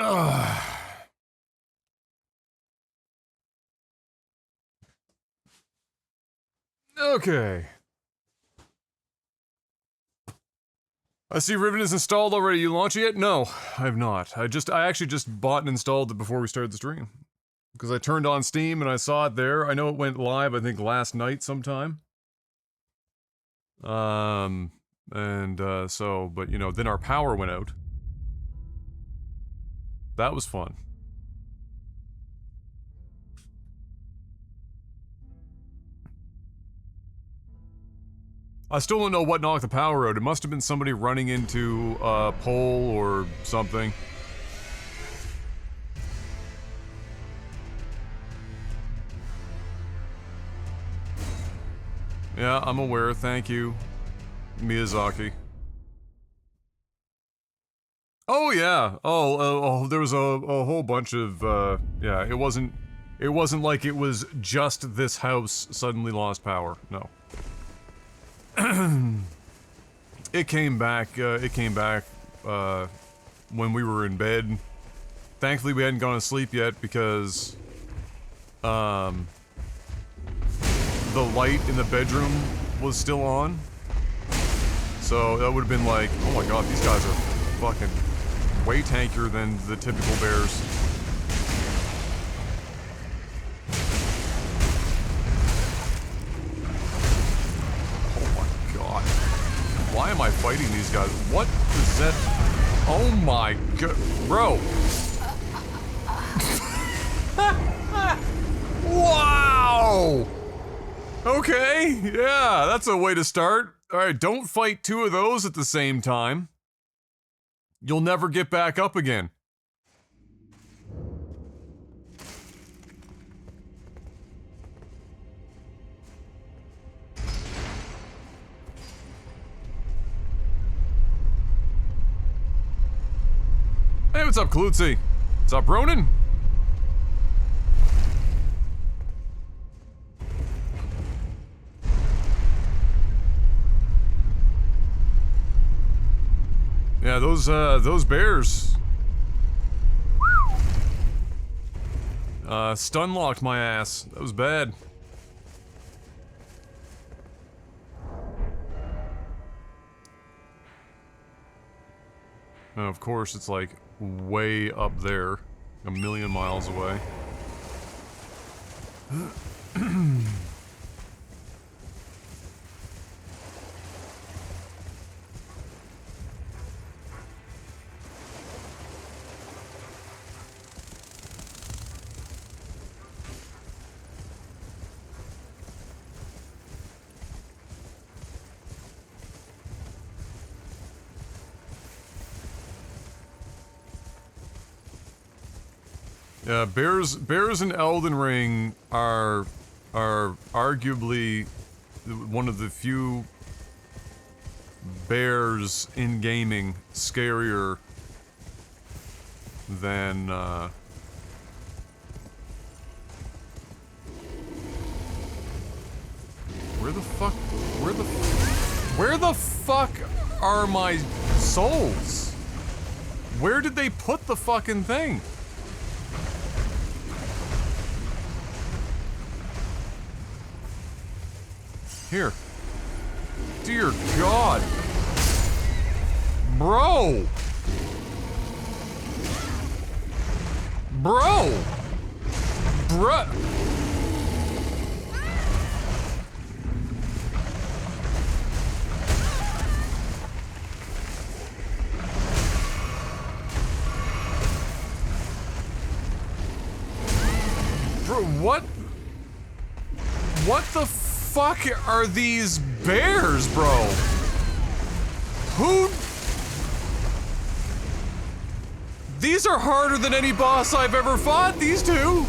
Ugh. Okay. I see Riven is installed already. You launch it yet? No, I have not. I actually just bought and installed it before we started the stream. Because I turned on Steam and I saw it there. I know it went live, I think, last night sometime. But you know, then our power went out. That was fun. I still don't know what knocked the power out. It must have been somebody running into a pole or something. Yeah, I'm aware. Thank you, Miyazaki. Oh yeah. There was a whole bunch of yeah. It wasn't It wasn't like it was just this house suddenly lost power. No. It came back when we were in bed. Thankfully we hadn't gone to sleep yet because, the light in the bedroom was still on. So that would have been like, oh my god, these guys are fucking way tankier than the typical bears. Oh my god. Why am I fighting these guys? What is that? Oh my god. Bro. Wow! Okay, yeah, that's a way to start. Alright, don't fight two of those at the same time. You'll never get back up again. Hey, what's up, Kalutzi? What's up, Ronan? Yeah, those bears. Stun locked my ass. That was bad. And of course, it's like way up there, a million miles away. Yeah, bears in Elden Ring are arguably one of the few bears in gaming scarier than where the fuck are my souls? Where did they put the fucking thing? Here. Dear God. Bro. Bro. Bruh. Bro, what? What the fuck are these bears, bro? Who? These are harder than any boss I've ever fought, these two.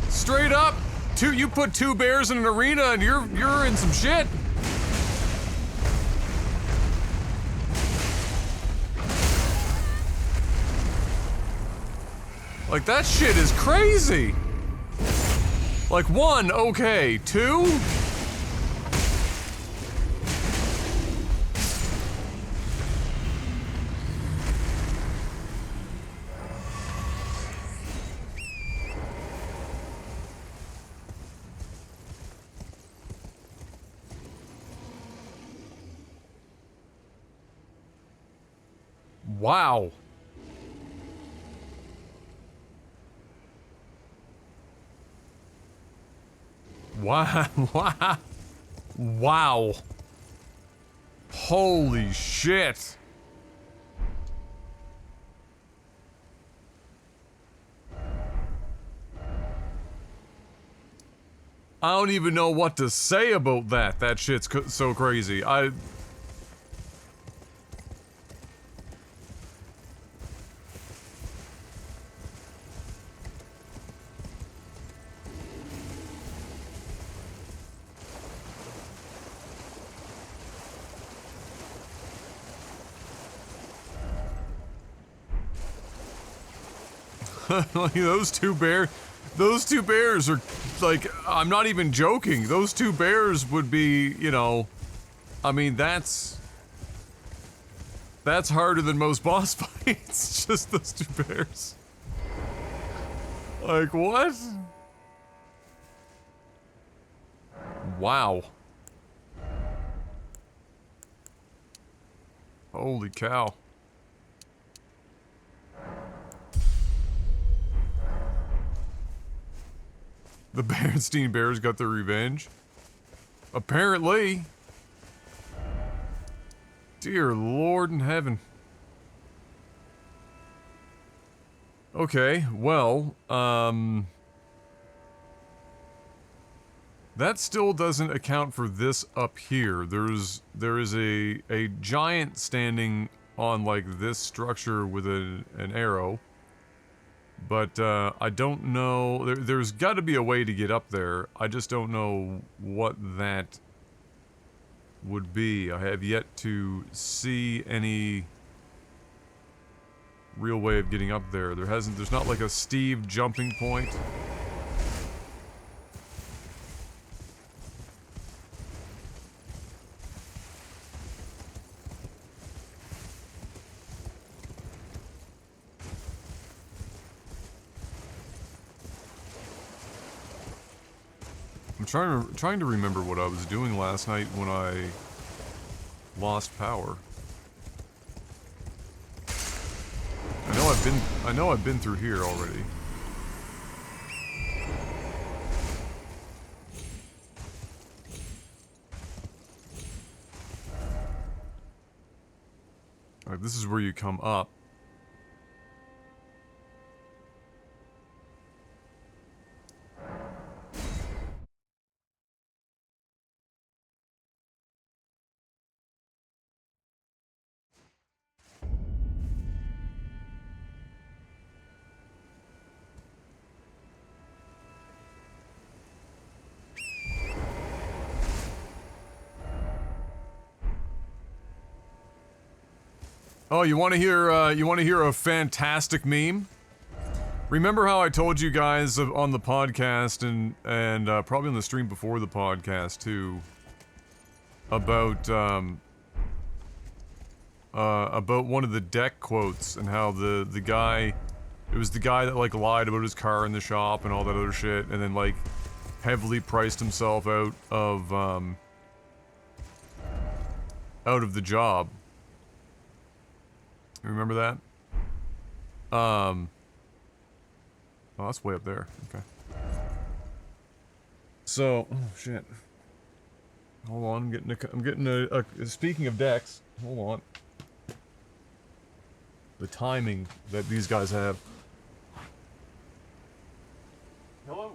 Straight up, you put two bears in an arena and you're in some shit. Like, that shit is crazy! Like, one, okay. Two? Wow. Wow. Wow. Wow. Holy shit. I don't even know what to say about that. That shit's so crazy. Like, those two bears are, like, I'm not even joking. Those two bears would be, you know, I mean, that's harder than most boss fights. Just those two bears. Like, what? Wow. Holy cow. The Berenstein Bears got their revenge? Apparently. Dear Lord in heaven. Okay, well, that still doesn't account for this up here. There is a giant standing on, like, this structure with an arrow. But, I don't know. There's gotta be a way to get up there. I just don't know what that would be. I have yet to see any real way of getting up there. There's not like a Steve jumping point. I'm trying to remember what I was doing last night when I lost power. I know I've been through here already. Alright, this is where you come up. Oh, you want to hear a fantastic meme? Remember how I told you guys on the podcast and probably on the stream before the podcast too about one of the deck quotes and how the guy, it was the guy that like lied about his car in the shop and all that other shit and then like heavily priced himself out of the job. Remember that? Oh, that's way up there. Okay. So, oh shit. Hold on, I'm getting a speaking of decks, hold on. The timing that these guys have. Hello.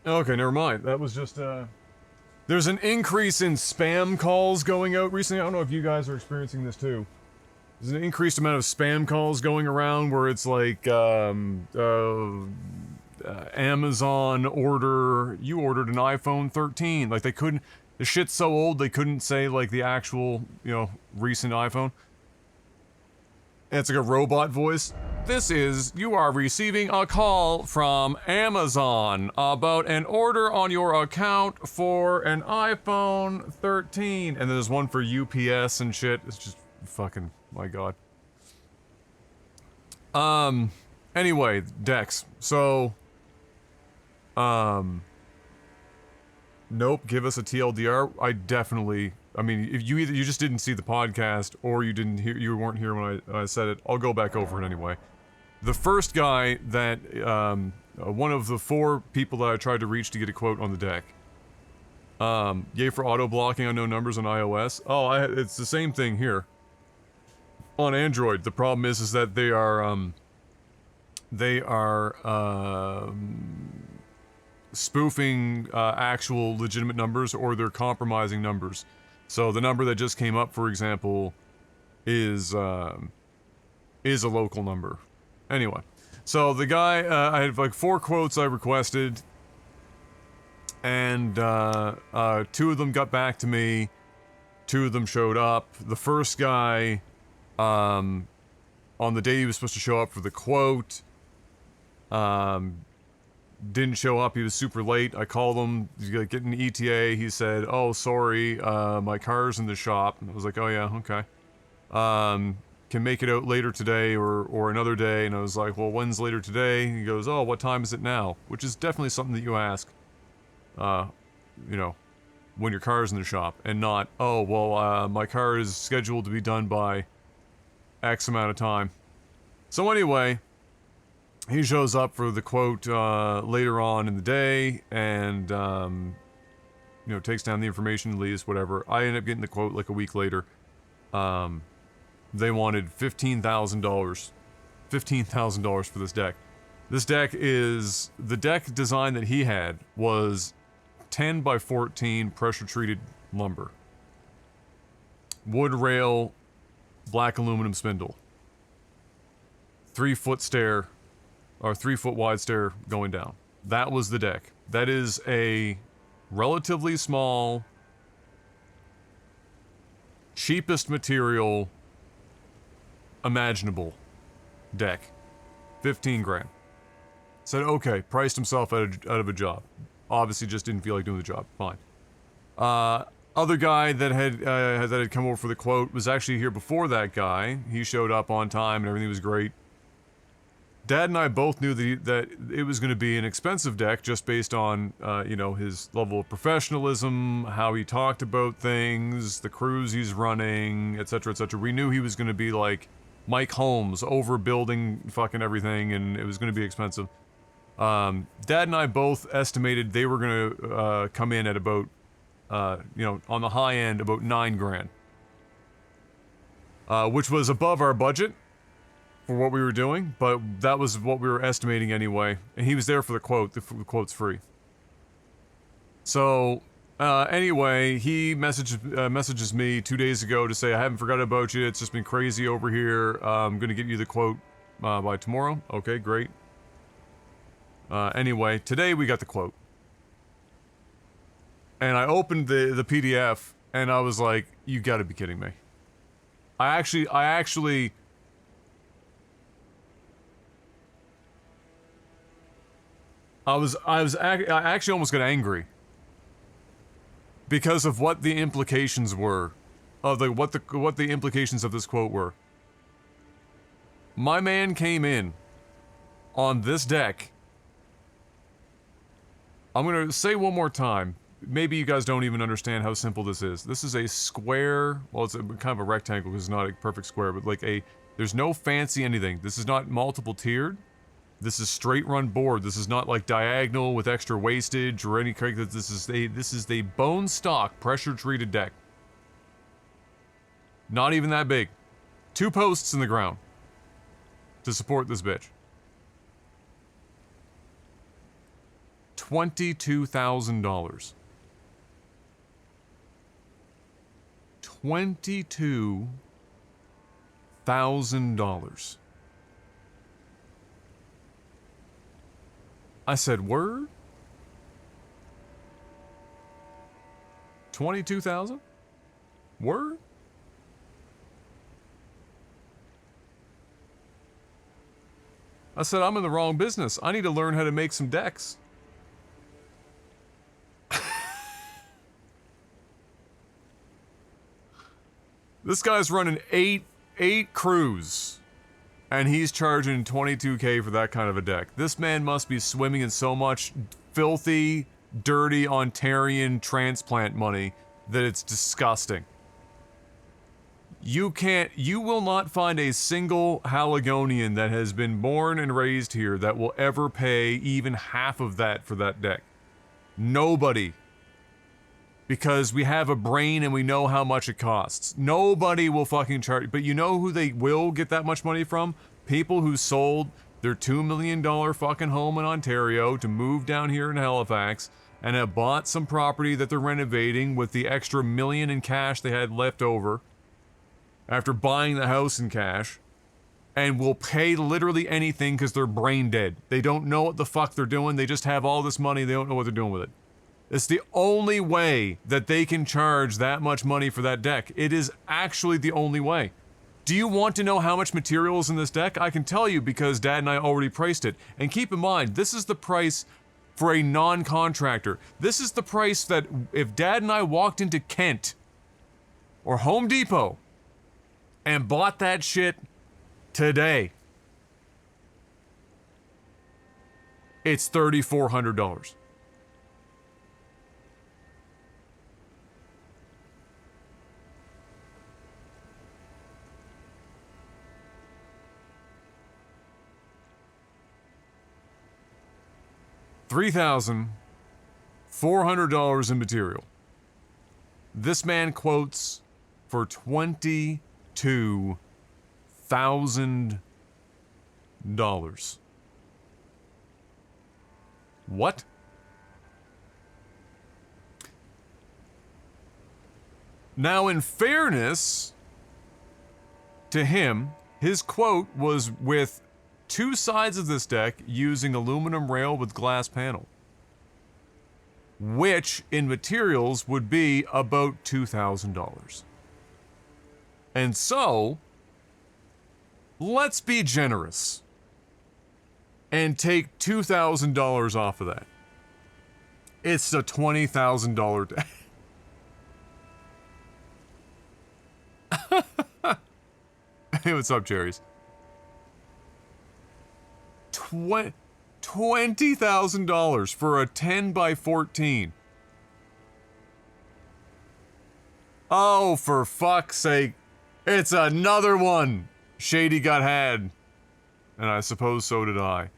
Okay, never mind. That was just, there's an increase in spam calls going out recently. I don't know if you guys are experiencing this too. There's an increased amount of spam calls going around where it's like, Amazon you ordered an iPhone 13. Like, they couldn't, the shit's so old they couldn't say, like, the actual, you know, recent iPhone. And it's like a robot voice. You are receiving a call from Amazon about an order on your account for an iPhone 13. And then there's one for UPS and shit. It's just fucking, my god. Anyway, Dex. So, nope, give us a TLDR. I mean, if you just didn't see the podcast, or you weren't here when I said it, I'll go back over it anyway. The first guy that, one of the 4 people that I tried to reach to get a quote on the deck. Yay for auto-blocking unknown numbers on iOS. Oh, it's the same thing here. On Android, the problem is that they are spoofing, actual legitimate numbers, or they're compromising numbers. So the number that just came up, for example, is a local number. Anyway, so the guy, I had like 4 quotes I requested, and 2 of them got back to me, 2 of them showed up. The first guy, on the day he was supposed to show up for the quote, didn't show up. He was super late. I called him, getting an ETA. He said, "Oh, sorry, my car's in the shop." And I was like, "Oh yeah, okay. Can make it out later today or another day." And I was like, "Well, when's later today?" He goes, "Oh, what time is it now?" Which is definitely something that you ask, you know, when your car's in the shop, and not, "Oh, well, my car is scheduled to be done by X amount of time." So anyway, he shows up for the quote later on in the day, and you know, takes down the information, leaves, whatever. I end up getting the quote like a week later. They wanted $15,000. $15,000 for this deck. This deck is... The deck design that he had was 10 by 14 pressure-treated lumber. Wood rail, black aluminum spindle. 3-foot stair, or 3-foot wide stair going down. That was the deck. That is a relatively small, cheapest material imaginable deck. 15 grand. Said okay, priced himself out of a job. Obviously just didn't feel like doing the job. Fine. Other guy that had come over for the quote was actually here before that guy. He showed up on time and everything was great. Dad and I both knew that it was going to be an expensive deck just based on, you know, his level of professionalism, how he talked about things, the crews he's running, etc., etc. We knew he was going to be like Mike Holmes, overbuilding fucking everything, and it was going to be expensive. Dad and I both estimated they were going to come in at about, you know, on the high end, about 9 grand. Which was above our budget for what we were doing, but that was what we were estimating anyway. And he was there for the quote. The quote's free. So, anyway, he messages me 2 days ago to say, "I haven't forgotten about you. It's just been crazy over here. I'm gonna get you the quote by tomorrow." Okay, great. Anyway, today we got the quote. And I opened the PDF, and I was like, "You gotta be kidding me." I actually I actually almost got angry because of what the implications were, of what the implications of this quote were. My man came in on this deck. I'm gonna say one more time. Maybe you guys don't even understand how simple this is. This is a square. Well, it's kind of a rectangle because it's not a perfect square, but like there's no fancy anything. This is not multiple tiered. This is straight run board. This is not like diagonal with extra wastage or any kind of. This is the bone stock pressure treated deck. Not even that big. 2 posts in the ground to support this bitch. $22,000. $22,000. I said, word? 22,000? Word? I said, I'm in the wrong business. I need to learn how to make some decks. This guy's running eight crews, and he's charging $22K for that kind of a deck. This man must be swimming in so much filthy, dirty Ontarian transplant money that it's disgusting. You will not find a single Haligonian that has been born and raised here that will ever pay even half of that for that deck. Nobody. Because we have a brain and we know how much it costs. Nobody will fucking charge. But you know who they will get that much money from? People who sold their $2 million fucking home in Ontario to move down here in Halifax and have bought some property that they're renovating with the extra $1 million in cash they had left over. after buying the house in cash and will pay literally anything because they're brain dead. They don't know what the fuck they're doing. They just have all this money. They don't know what they're doing with it. It's the only way that they can charge that much money for that deck. It is actually the only way. Do you want to know how much material is in this deck? I can tell you because Dad and I already priced it. And keep in mind, this is the price for a non-contractor. This is the price that if Dad and I walked into Kent or Home Depot and bought that shit today, it's $3,400. $3,400 in material. This man quotes for $22,000. What? Now, in fairness to him, his quote was with 2 sides of this deck using aluminum rail with glass panel, which in materials would be about $2,000. And so, let's be generous and take $2,000 off of that. It's a $20,000 deck. Hey, what's up, cherries? $20,000 for a 10 by 14. Oh, for fuck's sake. It's another one. Shady got had. And I suppose so did I.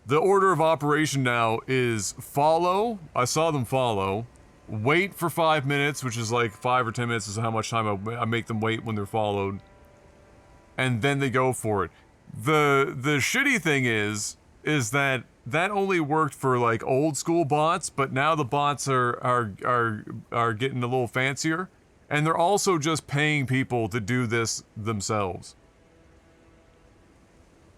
The order of operation now is follow. I saw them follow. Wait for 5 minutes, which is like 5 or 10 minutes is how much time I make them wait when they're followed. And then they go for it. The shitty thing is that only worked for like old school bots, but now the bots are getting a little fancier, and they're also just paying people to do this themselves.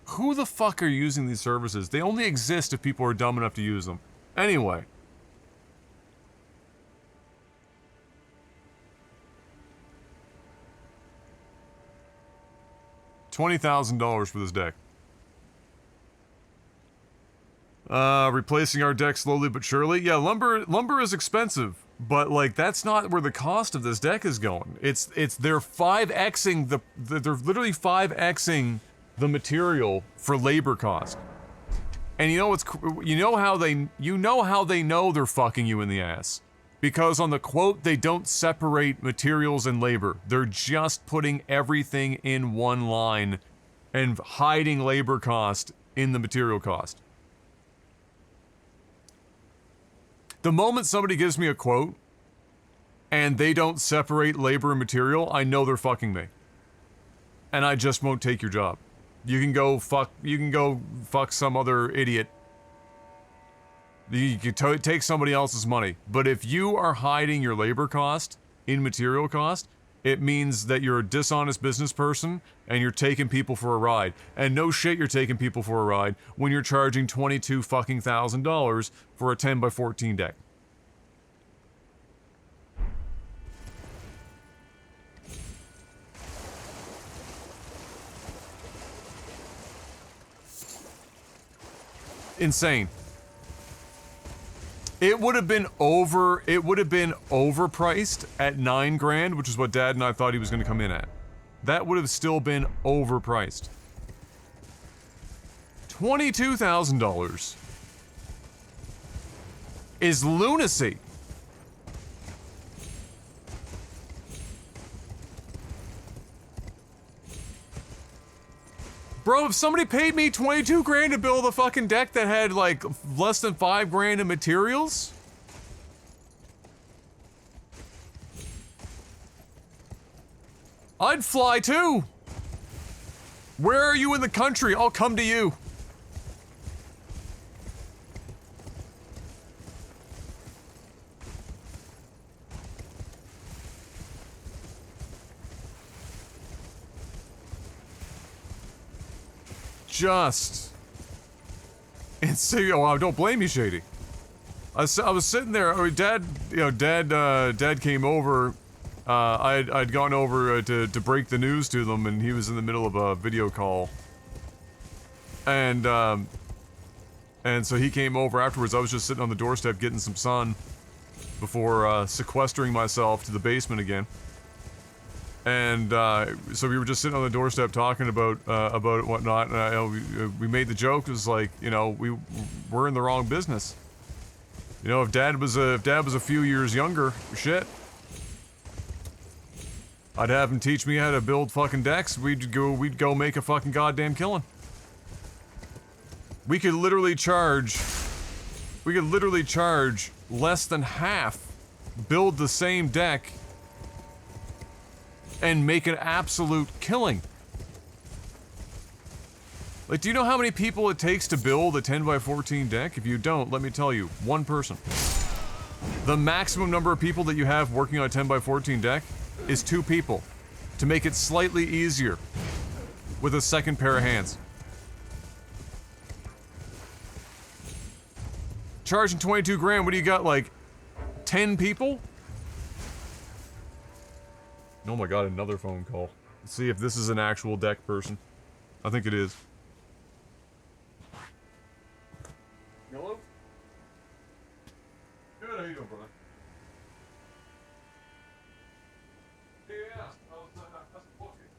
Who the fuck are using these services? They only exist if people are dumb enough to use them. Anyway. $20,000 for this deck. Replacing our deck slowly but surely. Yeah, lumber is expensive, but like that's not where the cost of this deck is going. It's they're 5xing they're literally 5xing the material for labor cost. And you know how they know they're fucking you in the ass. Because on the quote, they don't separate materials and labor. They're just putting everything in one line and hiding labor cost in the material cost. The moment somebody gives me a quote and they don't separate labor and material, I know they're fucking me. And I just won't take your job. You can go fuck some other idiot. You can take somebody else's money, but if you are hiding your labor cost in material cost, it means that you're a dishonest business person and you're taking people for a ride. And no shit, you're taking people for a ride when you're charging $22,000 for a 10 by 14 deck. Insane. It would have been overpriced at $9,000, which is what Dad and I thought he was going to come in at. That would have still been overpriced. $22,000 is lunacy. Bro, if somebody paid me $22,000 to build a fucking deck that had like less than $5,000 in materials, I'd fly too. Where are you in the country? I'll come to you. just insane. Oh, wow, don't blame me, Shady. I was sitting there. I mean, Dad came over. I'd gone over to break the news to them, and he was in the middle of a video call. And so he came over afterwards. I was just sitting on the doorstep getting some sun before sequestering myself to the basement again. And so we were just sitting on the doorstep talking about it and whatnot. And we made the joke. It was like, you know, we're in the wrong business. You know, if Dad was a few years younger, shit, I'd have him teach me how to build fucking decks. We'd go make a fucking goddamn killing. We could literally charge less than half, build the same deck, and make an absolute killing. Like, do you know how many people it takes to build a 10x14 deck? If you don't, let me tell you, one person. The maximum number of people that you have working on a 10x14 deck is 2 people, to make it slightly easier with a second pair of hands. Charging 22 grand, what do you got, like 10 people? Oh my god, another phone call. Let's see if this is an actual deck person. I think it is. Hello? Good, how you doing, brother? Yeah, that's looking.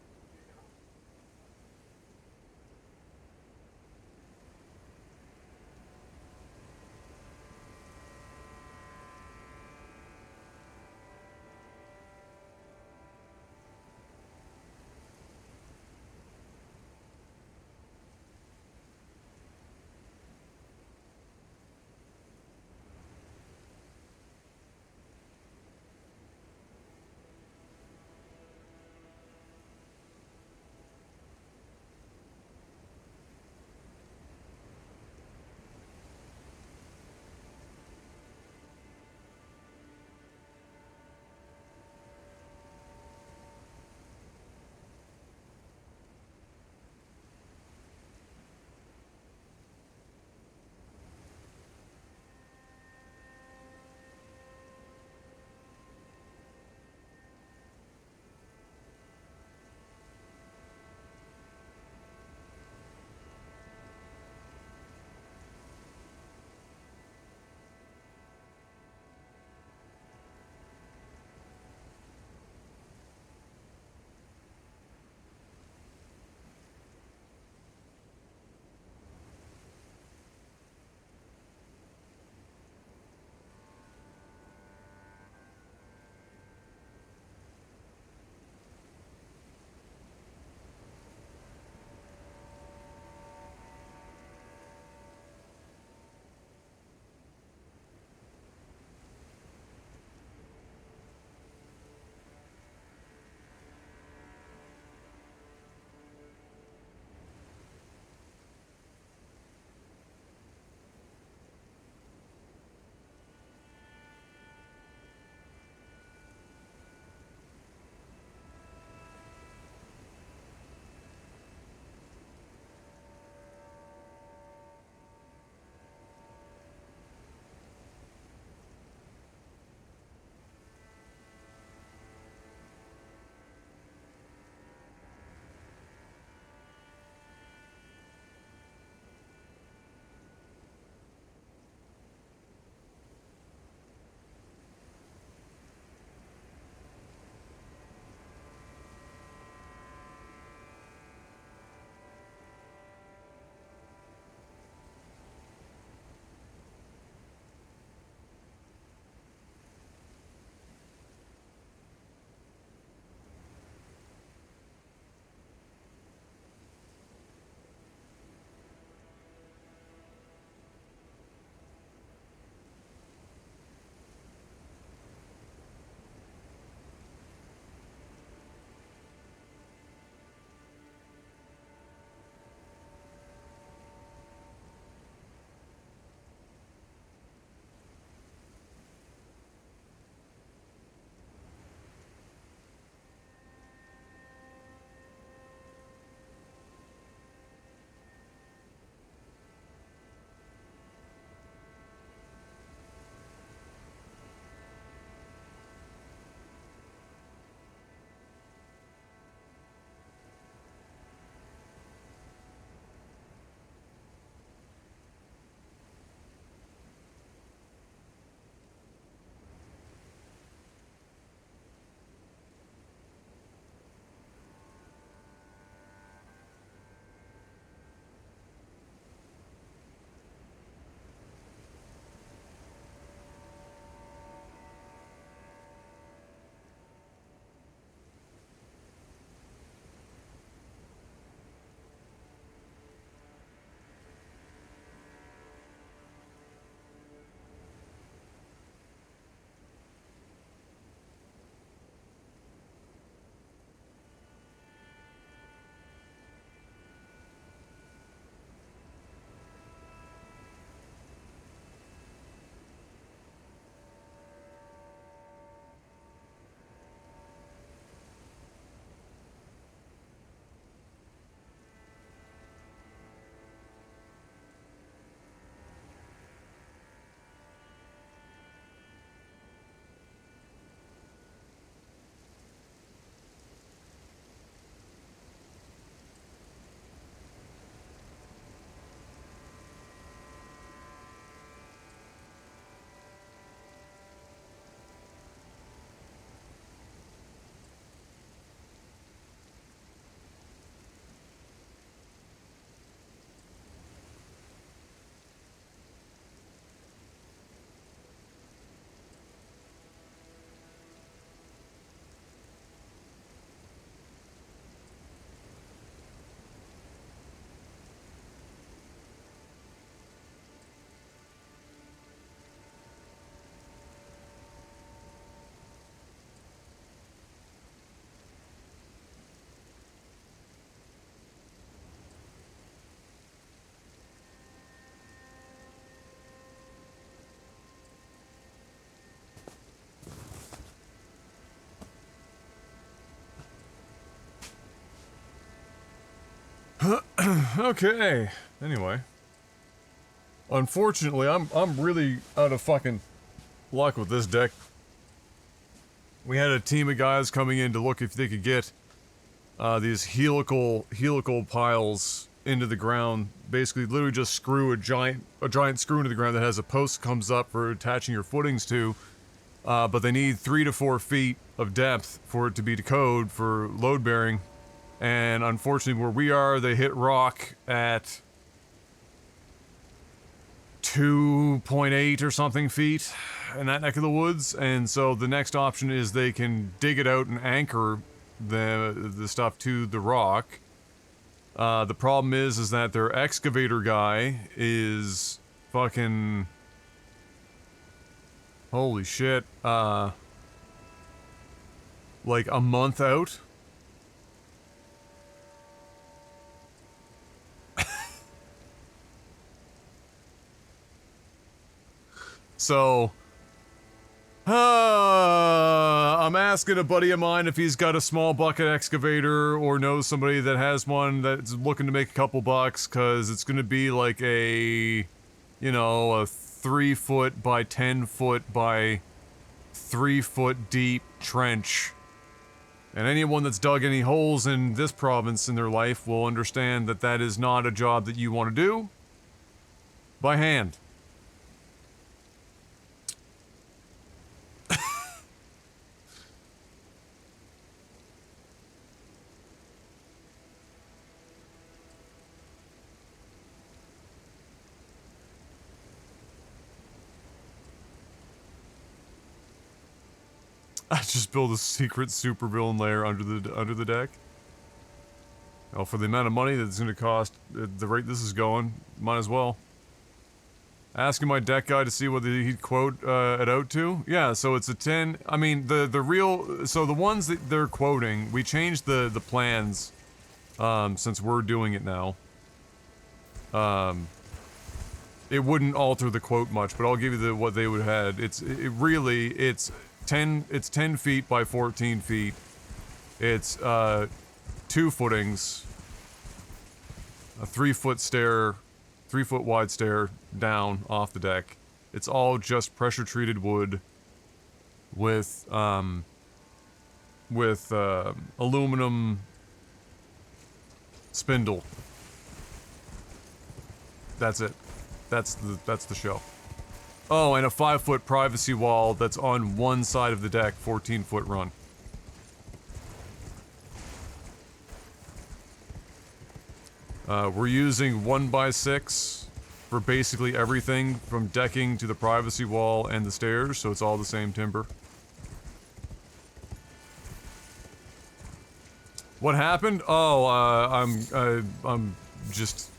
Okay. Anyway. Unfortunately, I'm really out of fucking luck with this deck. We had a team of guys coming in to look if they could get these helical piles into the ground. Basically, literally just screw a giant screw into the ground that has a post that comes up for attaching your footings to. But they need 3 to 4 feet of depth for it to be code for load bearing. And unfortunately, where we are, they hit rock at 2.8 or something feet in that neck of the woods, and so the next option is they can dig it out and anchor the stuff to the rock. The problem is that their excavator guy is fucking holy shit, like a month out. So, I'm asking a buddy of mine if he's got a small bucket excavator or knows somebody that has one that's looking to make a couple bucks, cause it's gonna be like a, you know, a 3 foot by 10 foot by 3 foot deep trench. And anyone that's dug any holes in this province in their life will understand that that is not a job that you want to do by hand. I just built a secret supervillain lair under the deck. Oh, for the amount of money that's going to cost at the rate this is going, might as well. Asking my deck guy to see what he'd quote it out to. Yeah, so it's a 10. I mean, the real. So the ones that they're quoting, we changed the plans since we're doing it now. It wouldn't alter the quote much, but I'll give you what they would have had. It's 10 feet by 14 feet. It's 2 footings, a 3 foot stair, 3 foot wide stair down off the deck. It's all just pressure treated wood with aluminum spindle. That's it. That's the show. Oh, and a 5 foot privacy wall that's on one side of the deck, 14 foot run. We're using 1x6 for basically everything from decking to the privacy wall and the stairs, so it's all the same timber. What happened? Oh, I'm just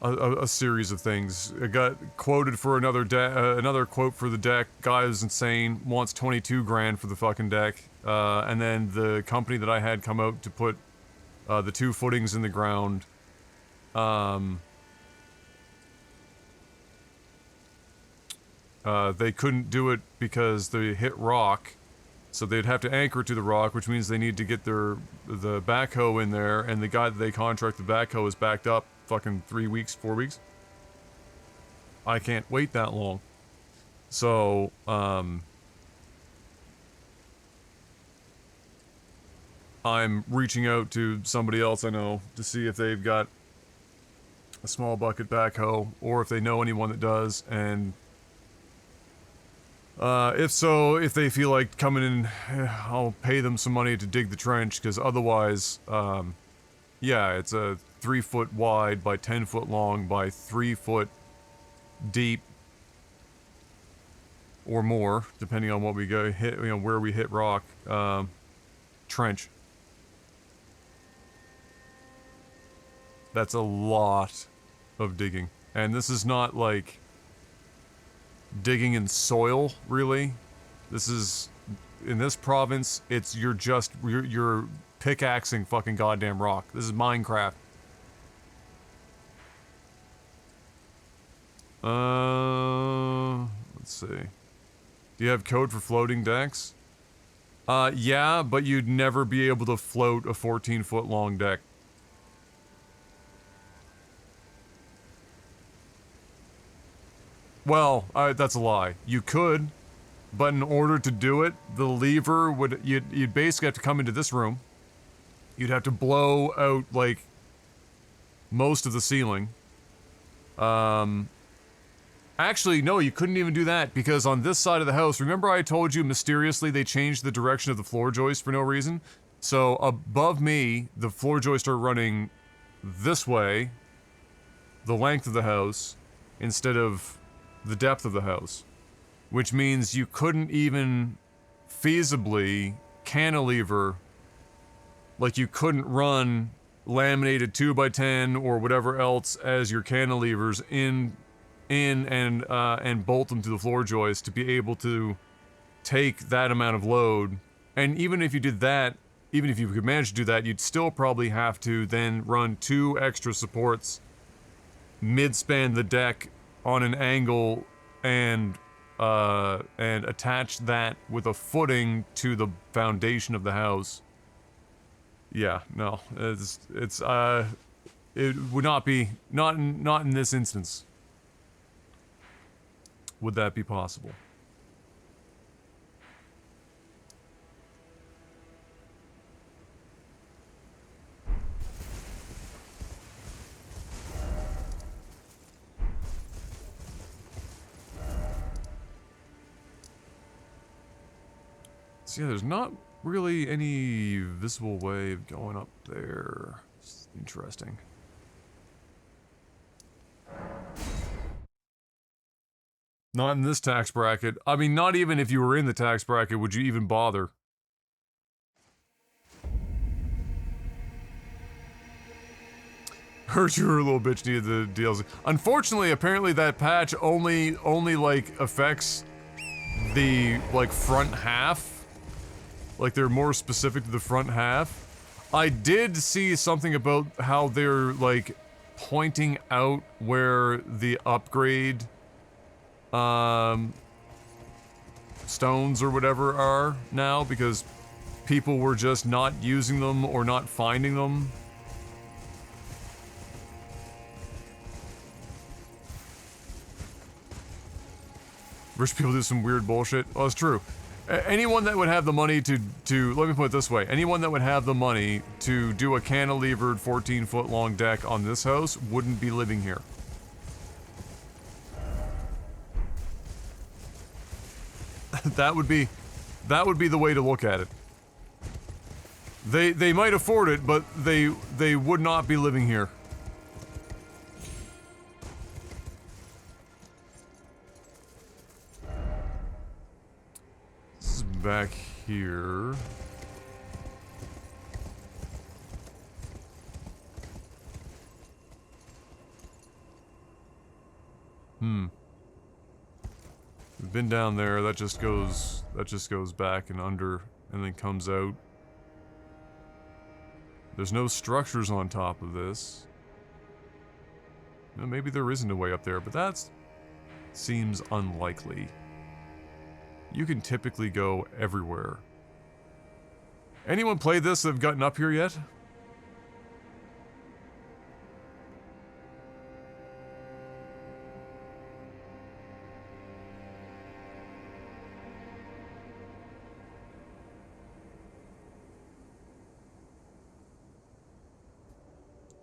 a series of things. I got quoted for another quote for the deck. Guy is insane. Wants 22 grand for the fucking deck. And then the company that I had come out to put the 2 footings in the ground. They couldn't do it because they hit rock. So they'd have to anchor it to the rock, which means they need to get the backhoe in there, and the guy that they contract the backhoe is backed up fucking 3 weeks, 4 weeks. I can't wait that long. So, I'm reaching out to somebody else I know to see if they've got a small bucket backhoe, or if they know anyone that does, and if so, if they feel like coming in, I'll pay them some money to dig the trench, because otherwise, yeah, it's a 3 foot wide by 10 foot long by 3 foot deep or more, depending on what we go hit, you know, where we hit rock, trench. That's a lot of digging. And this is not like digging in soil, really. This is, in this province, it's you're pickaxing fucking goddamn rock. This is Minecraft. Let's see. Do you have code for floating decks? Yeah, but you'd never be able to float a 14-foot long deck. Well, that's a lie. You could, but in order to do it, the lever would, you'd basically have to come into this room. You'd have to blow out, like, most of the ceiling. Actually, no, you couldn't even do that, because on this side of the house, remember I told you mysteriously they changed the direction of the floor joist for no reason? So, above me, the floor joists are running this way, the length of the house, instead of the depth of the house. Which means you couldn't even feasibly cantilever, like you couldn't run laminated 2x10 or whatever else as your cantilevers in and bolt them to the floor joist to be able to take that amount of load. And even if you did that, even if you could manage to do that, you'd still probably have to then run 2 extra supports mid-span the deck on an angle and attach that with a footing to the foundation of the house. Yeah, no, it would not be, not in this instance would that be possible. So yeah, there's not really any visible way of going up there. It's interesting. Not in this tax bracket. I mean, not even if you were in the tax bracket would you even bother. Heard you were a little bitch, needed the DLC. Unfortunately, apparently that patch only like affects the like front half. Like they're more specific to the front half. I did see something about how they're like pointing out where the upgrade stones or whatever are now because people were just not using them or not finding them. Rich people do some weird bullshit. Well, it's true. Anyone that would have the money to let me put it this way, anyone that would have the money to do a cantilevered 14-foot long deck on this house wouldn't be living here. That would be the way to look at it. They might afford it, but they would not be living here. This is back here. We've been down there, that just goes back and under and then comes out. There's no structures on top of this. Well, maybe there isn't a way up there, but that seems unlikely. You can typically go everywhere. Anyone played this that have gotten up here yet?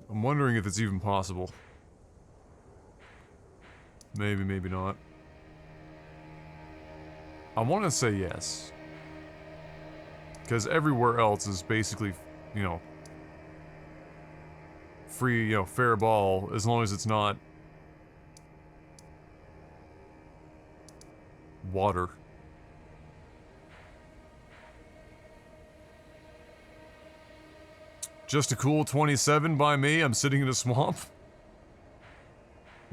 I'm wondering if it's even possible. Maybe, maybe not. I want to say yes. Because everywhere else is basically, you know, free, you know, fair ball, as long as it's not water. Just a cool 27 by me, I'm sitting in a swamp.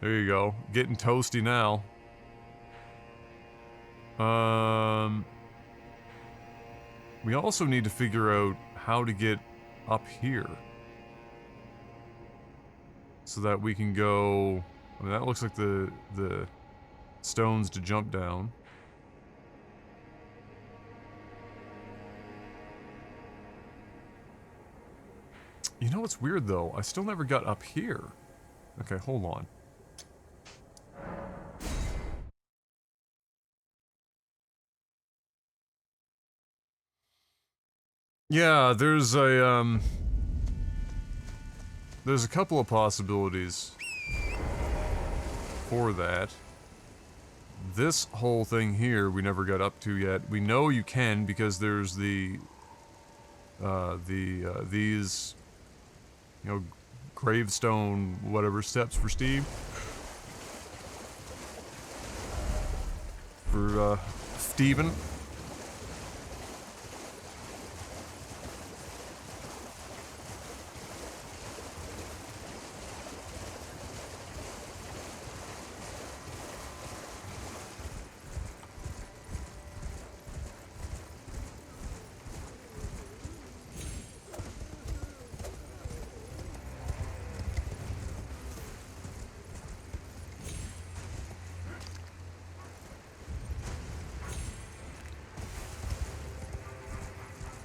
There you go, getting toasty now. We also need to figure out how to get up here. So that we can go... I mean, that looks like the stones to jump down. You know what's weird, though? I still never got up here. Okay, hold on. Yeah, there's a couple of possibilities for that. This whole thing here we never got up to yet. We know you can because there's these, you know, gravestone, whatever, steps for Steve. For, Steven.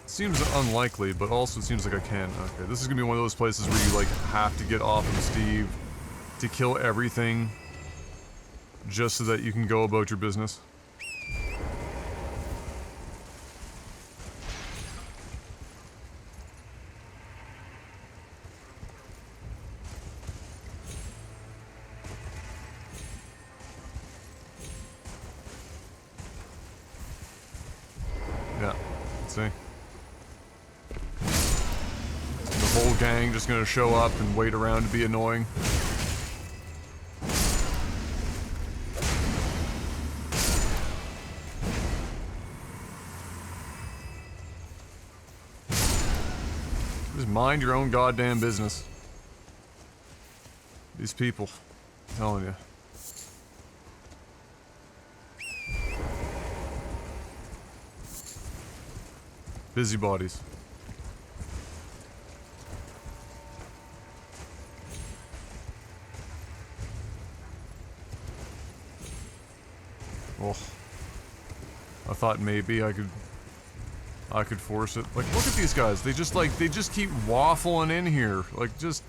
Seems unlikely, but also seems like I can. Okay, this is gonna be one of those places where you, like, have to get off of Steve to kill everything just so that you can go about your business. Yeah, let's see. The whole gang just gonna show up and wait around to be annoying. Just mind your own goddamn business. These people, I'm telling you. Busybodies. Oh. I thought maybe I could force it. Like, look at these guys. They just keep waffling in here. Like, just...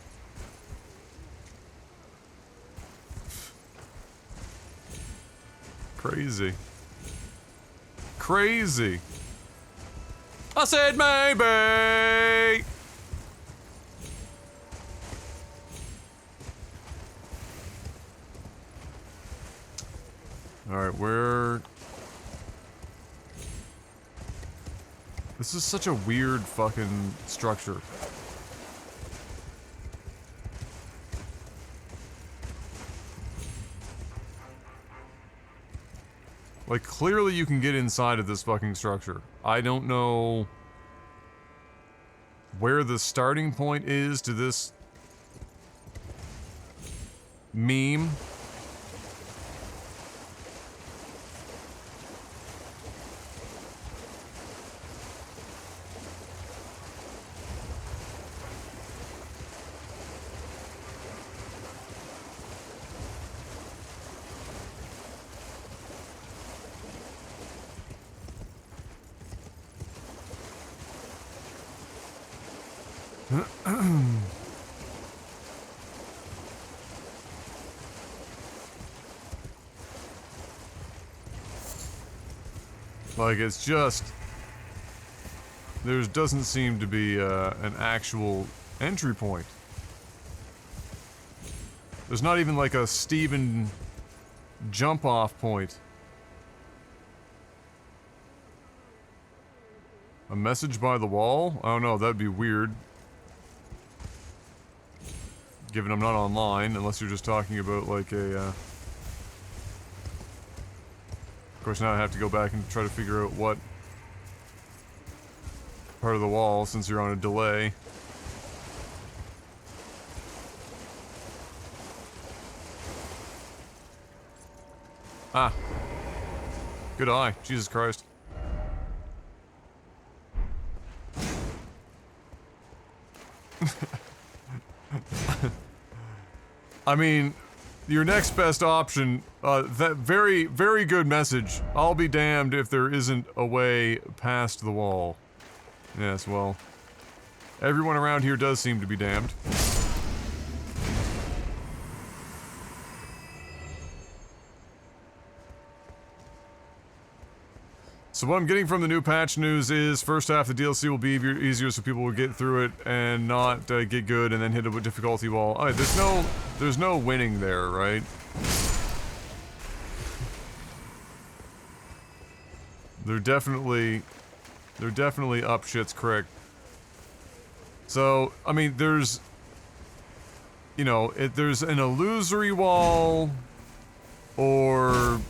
Crazy. Crazy. I said maybe! Alright, where... This is such a weird fucking structure. Like, clearly you can get inside of this fucking structure. I don't know where the starting point is to this meme. Like, it's just... There doesn't seem to be an actual entry point. There's not even like a Steven jump-off point. A message by the wall? I don't know, that'd be weird. Given I'm not online, unless you're just talking about like a, Of course now I have to go back and try to figure out what part of the wall, since you're on a delay. Ah. Good eye. Jesus Christ. I mean, your next best option, that very, very good message. I'll be damned if there isn't a way past the wall. Yes, well. Everyone around here does seem to be damned. So what I'm getting from the new patch news is first half the DLC will be easier so people will get through it and not get good and then hit a difficulty wall. Alright, there's no winning there, right? They're definitely up shit's creek. So, I mean, there's, you know, there's an illusory wall, or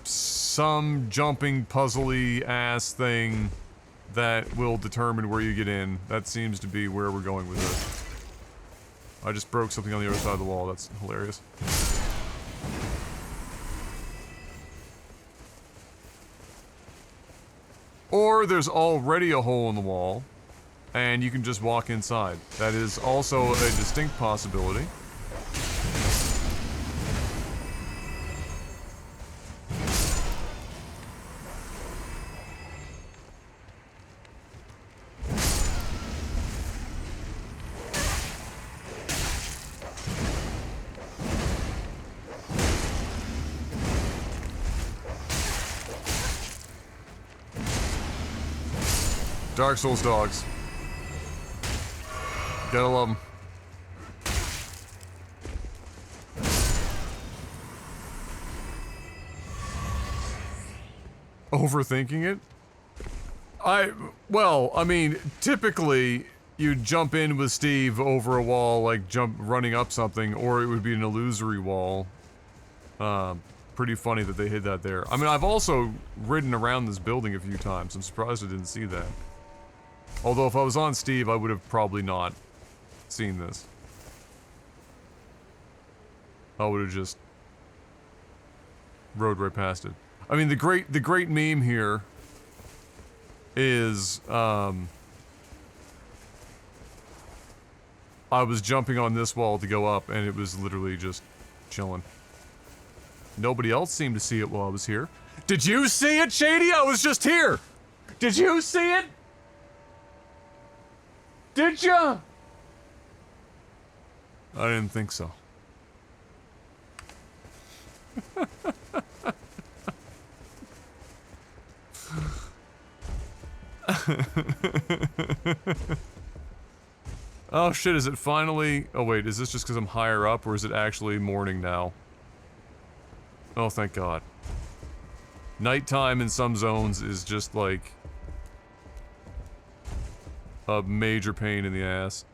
some jumping puzzly ass thing that will determine where you get in. That seems to be where we're going with this. I just broke something on the other side of the wall. That's hilarious. Or there's already a hole in the wall, and you can just walk inside. That is also a distinct possibility. Dark Souls dogs. Gotta love them. Overthinking it? Well, I mean, typically, you'd jump in with Steve over a wall, like running up something, or it would be an illusory wall. Pretty funny that they hid that there. I mean, I've also ridden around this building a few times. I'm surprised I didn't see that. Although if I was on Steve, I would have probably not seen this. I would have just rode right past it. I mean, the great meme here is, I was jumping on this wall to go up, and it was literally just chilling. Nobody else seemed to see it while I was here. Did you see it, Shady? I was just here! Did you see it? Did ya? I didn't think so. Oh shit, is it finally... Oh wait, is this just because I'm higher up, or is it actually morning now? Oh, thank God. Nighttime in some zones is just like... a major pain in the ass.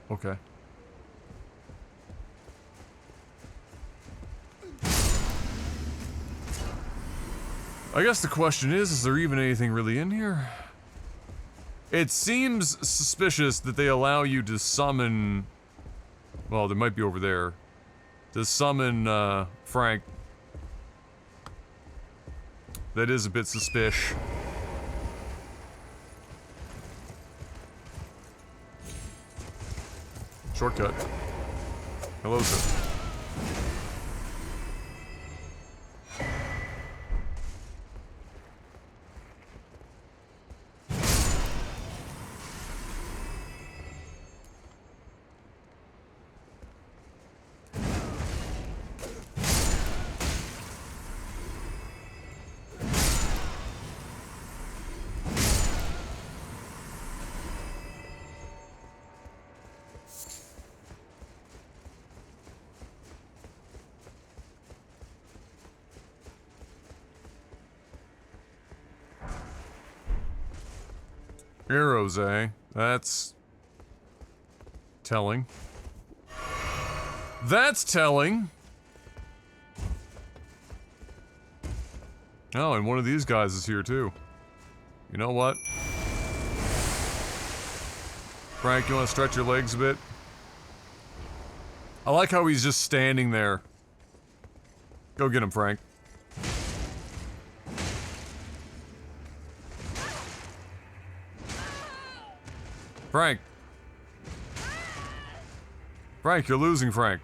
Okay. I guess the question is there even anything really in here? It seems suspicious that they allow you to summon... Well, there might be over there. To summon, Frank. That is a bit suspicious. Shortcut. Hello, sir. Arrows, eh? That's... telling. That's telling! Oh, and one of these guys is here too. You know what? Frank, you wanna stretch your legs a bit? I like how he's just standing there. Go get him, Frank. Frank. Frank, you're losing, Frank.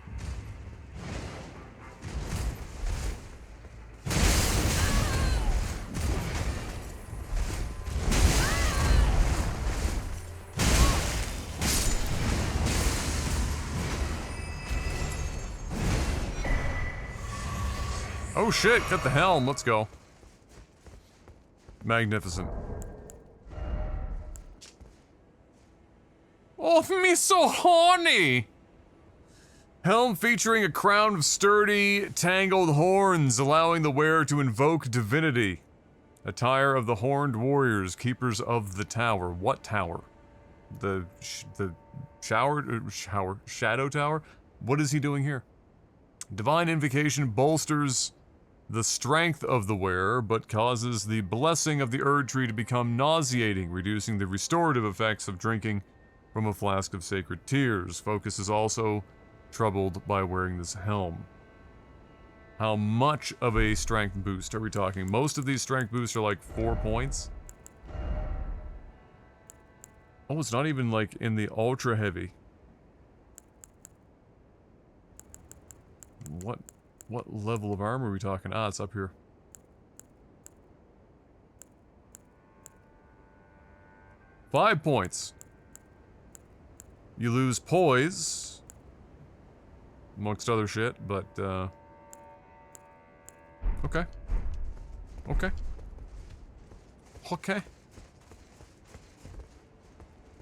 Oh shit, got the helm, let's go. Magnificent. Oh, me so horny! Helm featuring a crown of sturdy, tangled horns, allowing the wearer to invoke divinity. Attire of the horned warriors, keepers of the tower. What tower? The shadow tower? What is he doing here? Divine invocation bolsters the strength of the wearer, but causes the blessing of the Erdtree to become nauseating, reducing the restorative effects of drinking from a flask of sacred tears. Focus is also troubled by wearing this helm. How much of a strength boost are we talking? Most of these strength boosts are like 4 points. Oh, it's not even like in the ultra heavy. What level of armor are we talking? Ah, it's up here. Five points. You lose poise, amongst other shit, but, okay. Okay. Okay.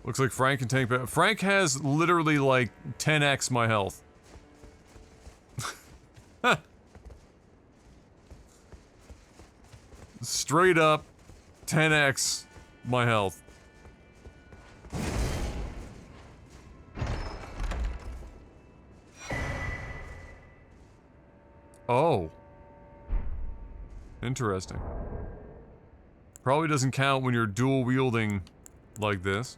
Looks like Frank can tank, but Frank has literally like 10x my health. Straight up 10x my health. Oh. Interesting. Probably doesn't count when you're dual wielding like this.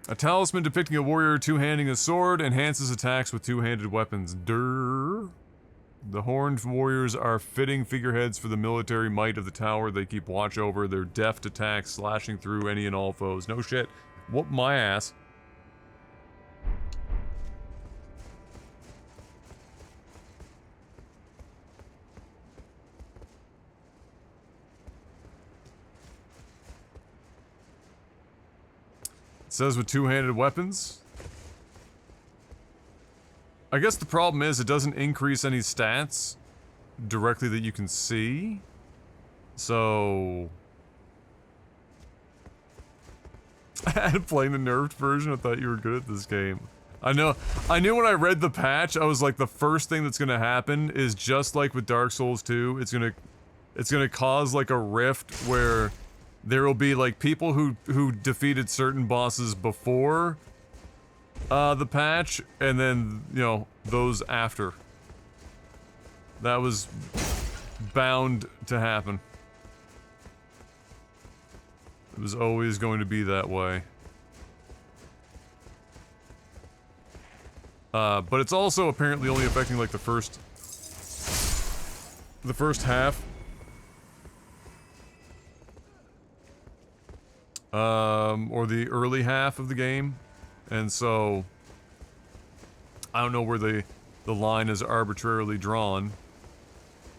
A talisman depicting a warrior two-handing a sword enhances attacks with two-handed weapons. Durr. The horned warriors are fitting figureheads for the military might of the tower they keep watch over. Their deft attacks slashing through any and all foes. No shit. Whoop my ass. It says with two-handed weapons. I guess the problem is it doesn't increase any stats directly that you can see. So... playing the nerfed version, I thought you were good at this game. I knew when I read the patch, I was like, the first thing that's gonna happen is just like with Dark Souls 2, it's gonna cause like a rift where there will be like people who defeated certain bosses before the patch, and then, you know, those after. That was bound to happen. It was always going to be that way. But it's also apparently only affecting like the first half. Or the early half of the game. And so, I don't know where the line is arbitrarily drawn.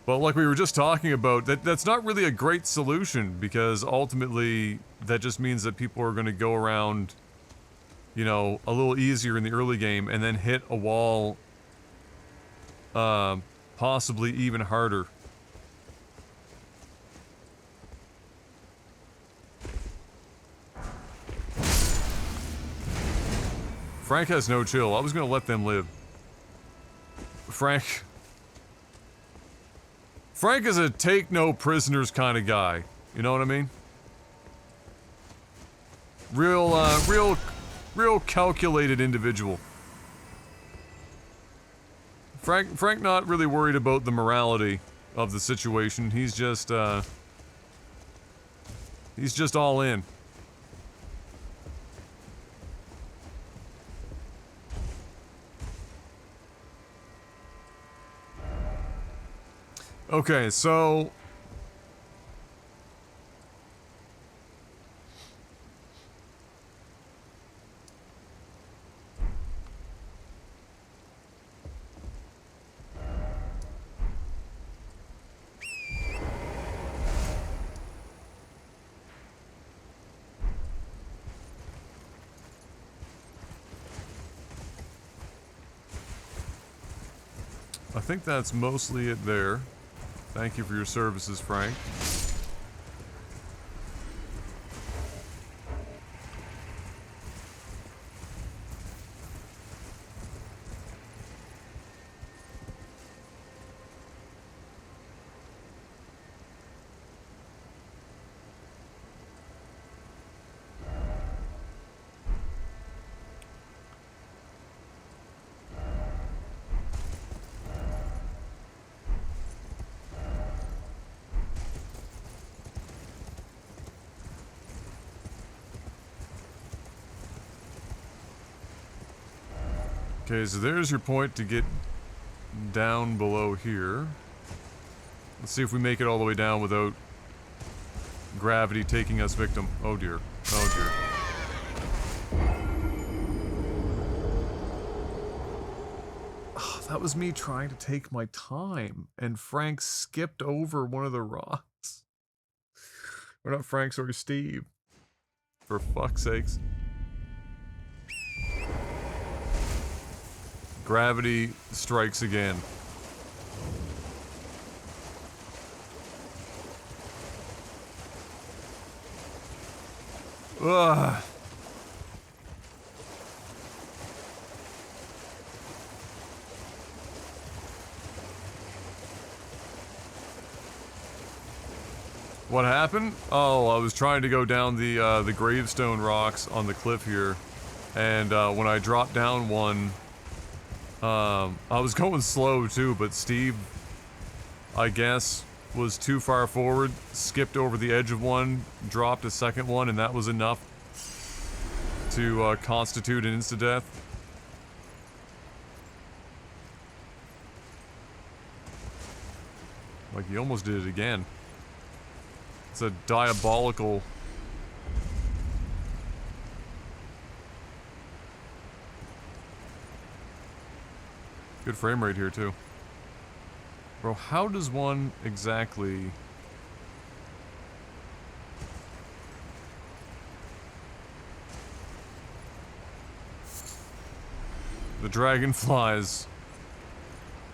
But like we were just talking about, that's not really a great solution, because ultimately, that just means that people are going to go around, you know, a little easier in the early game, and then hit a wall, possibly even harder. Frank has no chill. I was gonna let them live. Frank is a take no prisoners kind of guy. You know what I mean? Real calculated individual. Frank not really worried about the morality of the situation. He's just all in. Okay, so I think that's mostly it there. Thank you for your services, Frank. Okay, so there's your point to get down below here. Let's see if we make it all the way down without gravity taking us victim. Oh dear. Oh dear. Oh, that was me trying to take my time, and Frank skipped over one of the rocks. Or not Frank, sorry, Steve. For fuck's sakes. Gravity strikes again. Ugh. What happened? Oh, I was trying to go down the gravestone rocks on the cliff here, and when I dropped down one, I was going slow too, but Steve, I guess, was too far forward, skipped over the edge of one, dropped a second one, and that was enough to constitute an insta-death. Like, he almost did it again. It's a diabolical... Good frame rate here, too. Bro, how does one exactly... The dragonflies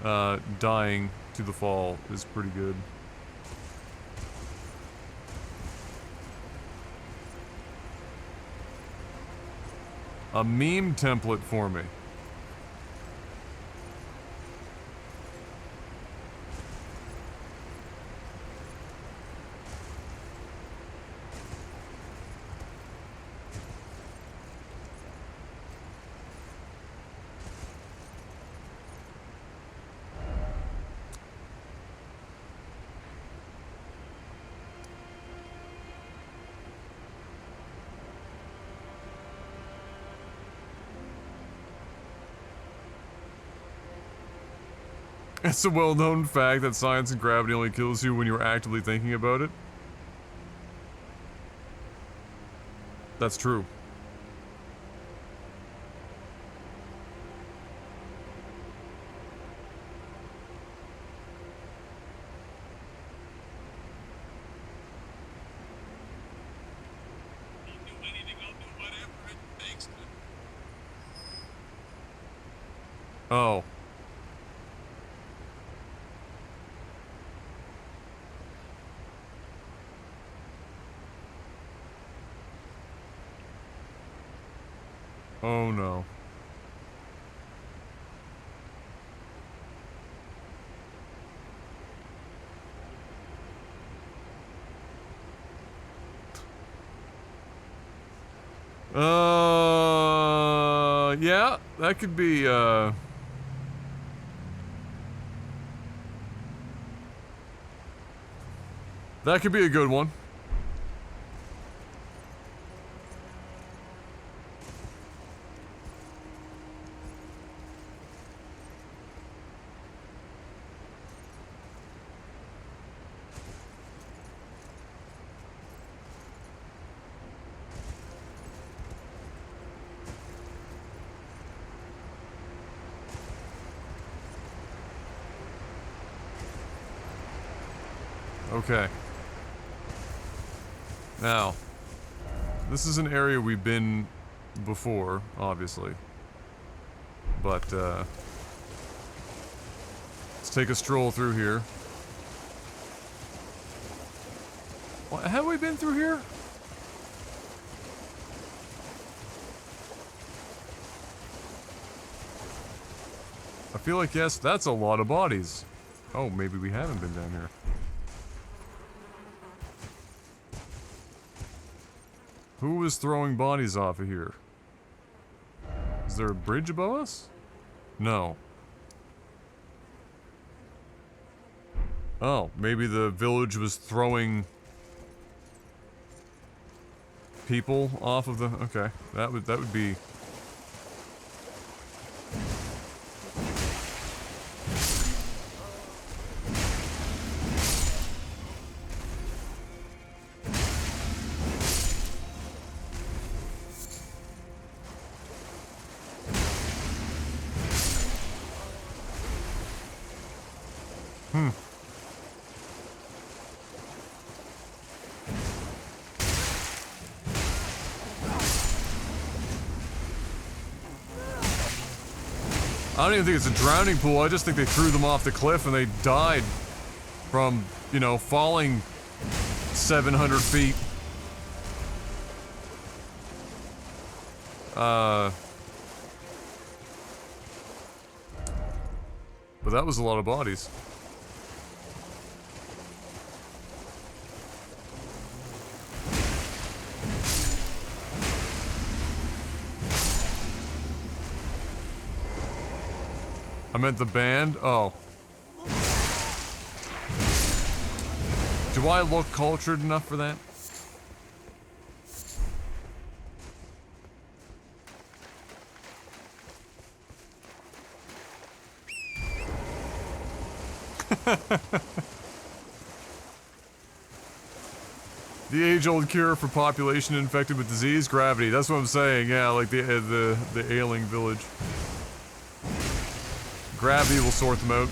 dying to the fall is pretty good. A meme template for me. It's a well-known fact that science and gravity only kills you when you're actively thinking about it. That's true. Oh. Oh no. Yeah, that could be, that could be a good one. Okay. Now, this is an area we've been before, obviously. But, Let's take a stroll through here. What, have we been through here? I feel like, yes, that's a lot of bodies. Oh, maybe we haven't been down here. Who was throwing bodies off of here? Is there a bridge above us? No. Oh, maybe the village was throwing people off of the... Okay, that would be... I don't even think it's a drowning pool, I just think they threw them off the cliff and they died from, you know, falling 700 feet. But that was a lot of bodies. I meant the band? Oh. Do I look cultured enough for that? The age-old cure for population infected with disease? Gravity. That's what I'm saying, yeah, like the ailing village. Gravity will sort them out.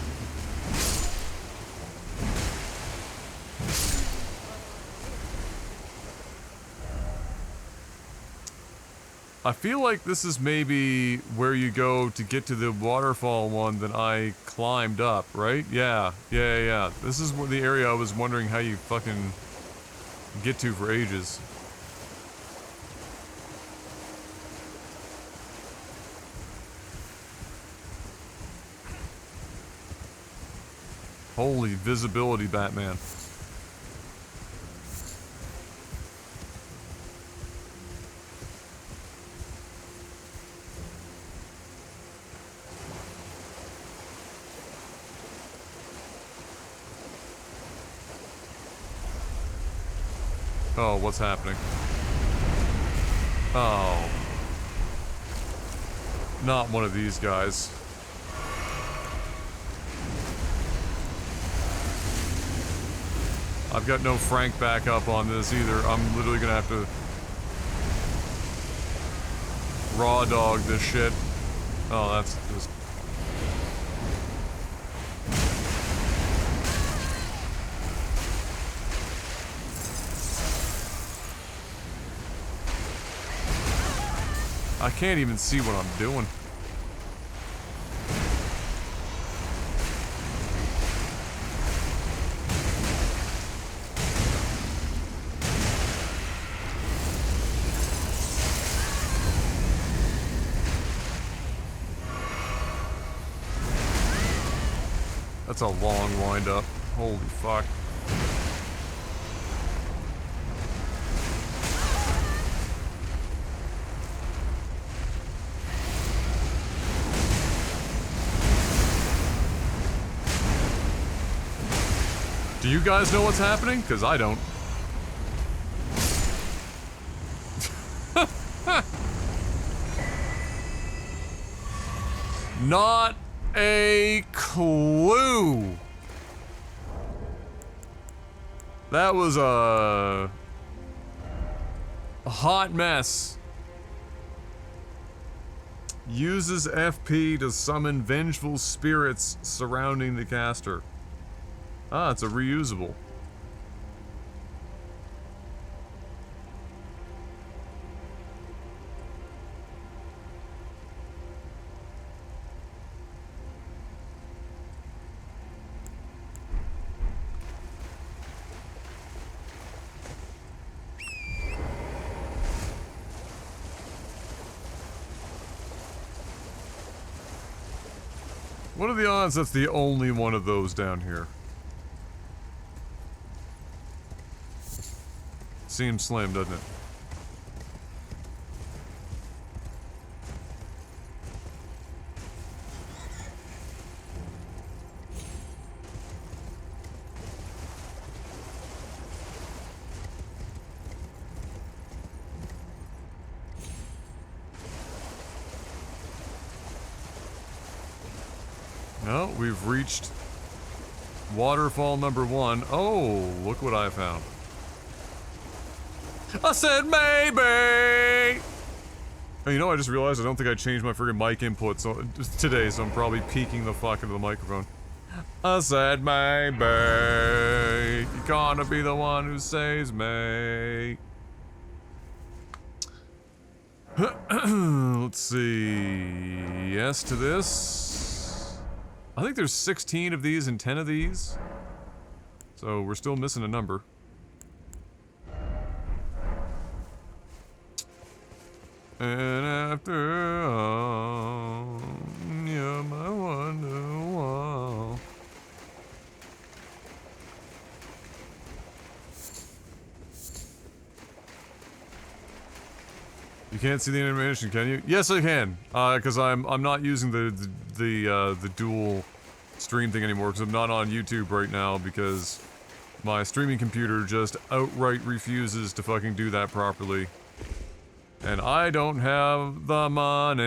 I feel like this is maybe where you go to get to the waterfall one that I climbed up, right? Yeah. This is the area I was wondering how you fucking get to for ages. Holy visibility, Batman. Oh, what's happening? Oh. Not one of these guys. I've got no Frank backup on this either. I'm literally gonna have to raw dog this shit. Oh, that's just... I can't even see what I'm doing. That's a long wind up. Holy fuck. Do you guys know what's happening? Because I don't. Not a clue. That was a hot mess. Uses FP to summon vengeful spirits surrounding the caster. Ah, it's a reusable. What are the odds that's the only one of those down here? Seems slim, doesn't it? No, we've reached waterfall number 1. Oh, look what I found. I said maybe! Oh, you know, I just realized I don't think I changed my friggin' mic input today, so I'm probably peeking the fuck into the microphone. I said maybe. You're gonna be the one who saves me. Let's see. Yes to this. I think there's 16 of these and 10 of these. So we're still missing a number. And after all, you're my wonderwall. You can't see the animation, can you? Yes, I can. Because I'm not using the dual stream thing anymore. Because I'm not on YouTube right now. Because my streaming computer just outright refuses to fucking do that properly. And I don't have the money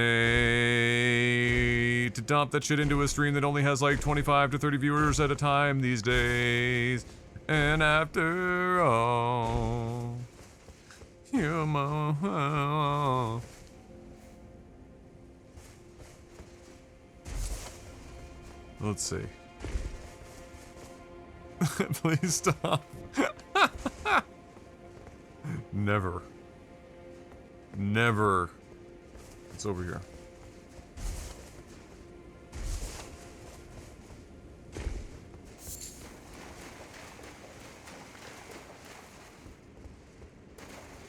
to dump that shit into a stream that only has like 25 to 30 viewers at a time these days. And after all, you're my... Let's see. Please stop. Never. Never. It's over here.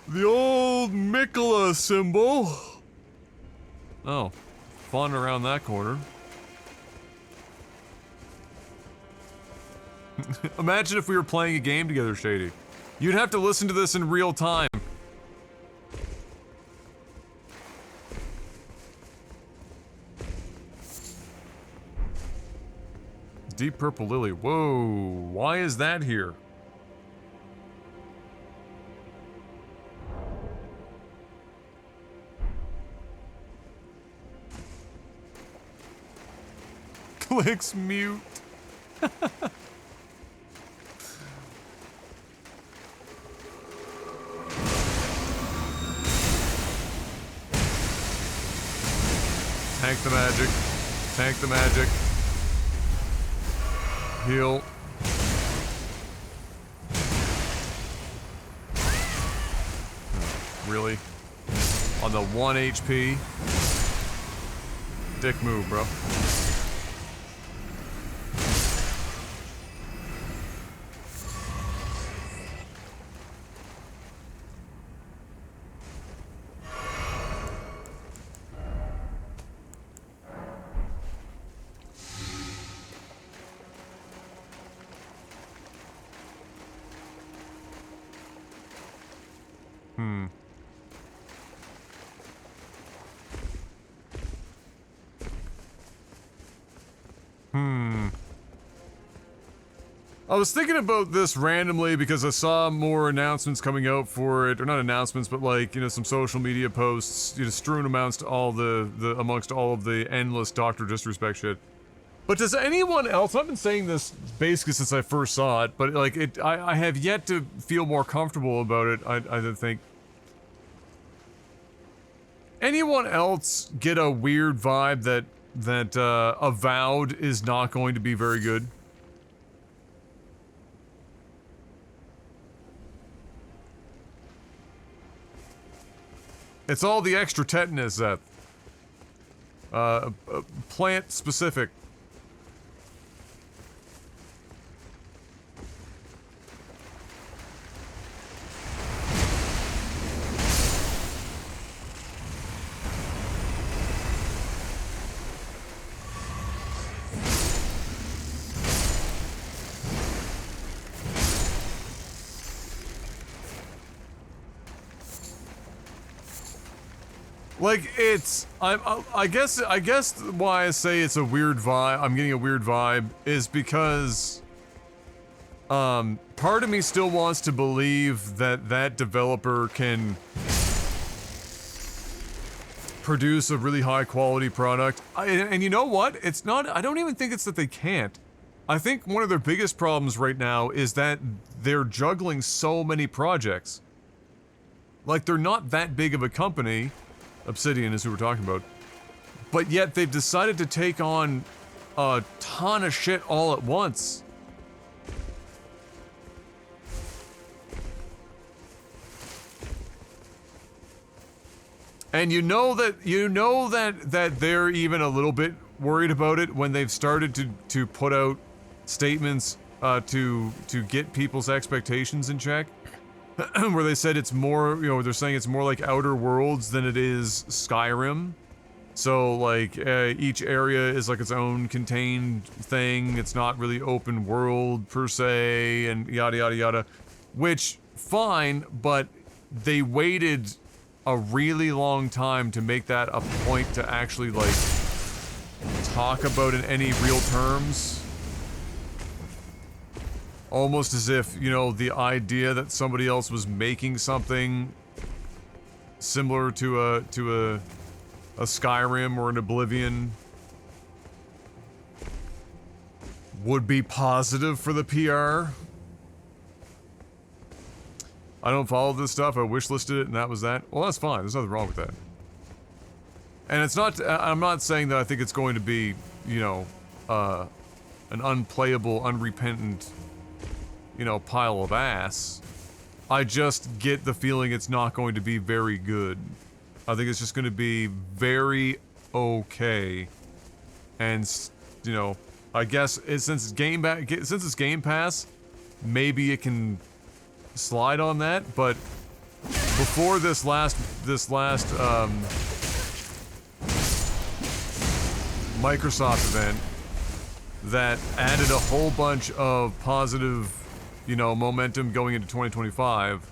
The old Mikola symbol. Oh, fun around that corner. Imagine if we were playing a game together, Shady. You'd have to listen to this in real time. Deep purple lily. Whoa, why is that here? Clicks mute. Tank the magic. Tank the magic. Heal. Really? On the 1 HP? Dick move, bro. I was thinking about this randomly because I saw more announcements coming out for it, or not announcements, but like, you know, some social media posts, you know, strewn amongst all amongst all of the endless Dr. Disrespect shit. But does anyone else, I've been saying this basically since I first saw it, but like I have yet to feel more comfortable about it, I think. Anyone else get a weird vibe that Avowed is not going to be very good? It's all the extra tetanus, Zeth. Plant specific. Like, it's, I guess why I say it's a weird vibe, I'm getting a weird vibe, is because, part of me still wants to believe that that developer can produce a really high quality product. And you know what? It's not, I don't even think it's that they can't. I think one of their biggest problems right now is that they're juggling so many projects. Like, they're not that big of a company. Obsidian is who we're talking about. But yet they've decided to take on a ton of shit all at once. And you know that they're even a little bit worried about it when they've started to put out statements to get people's expectations in check. Where they said it's more, you know, they're saying it's more like Outer Worlds than it is Skyrim. So, like, each area is like its own contained thing. It's not really open world, per se, and yada yada yada. Which, fine, but they waited a really long time to make that a point to actually, like, talk about in any real terms. Almost as if, you know, the idea that somebody else was making something similar to a Skyrim or an Oblivion would be positive for the PR. I don't follow this stuff, I wishlisted it and that was that. Well, that's fine, there's nothing wrong with that. And it's not, I'm not saying that I think it's going to be, you know, an unplayable, unrepentant, you know, pile of ass. I just get the feeling it's not going to be very good. I think it's just going to be very okay. And, you know, I guess since it's Game Pass, maybe it can slide on that, but before this last Microsoft event that added a whole bunch of positive, you know, momentum going into 2025.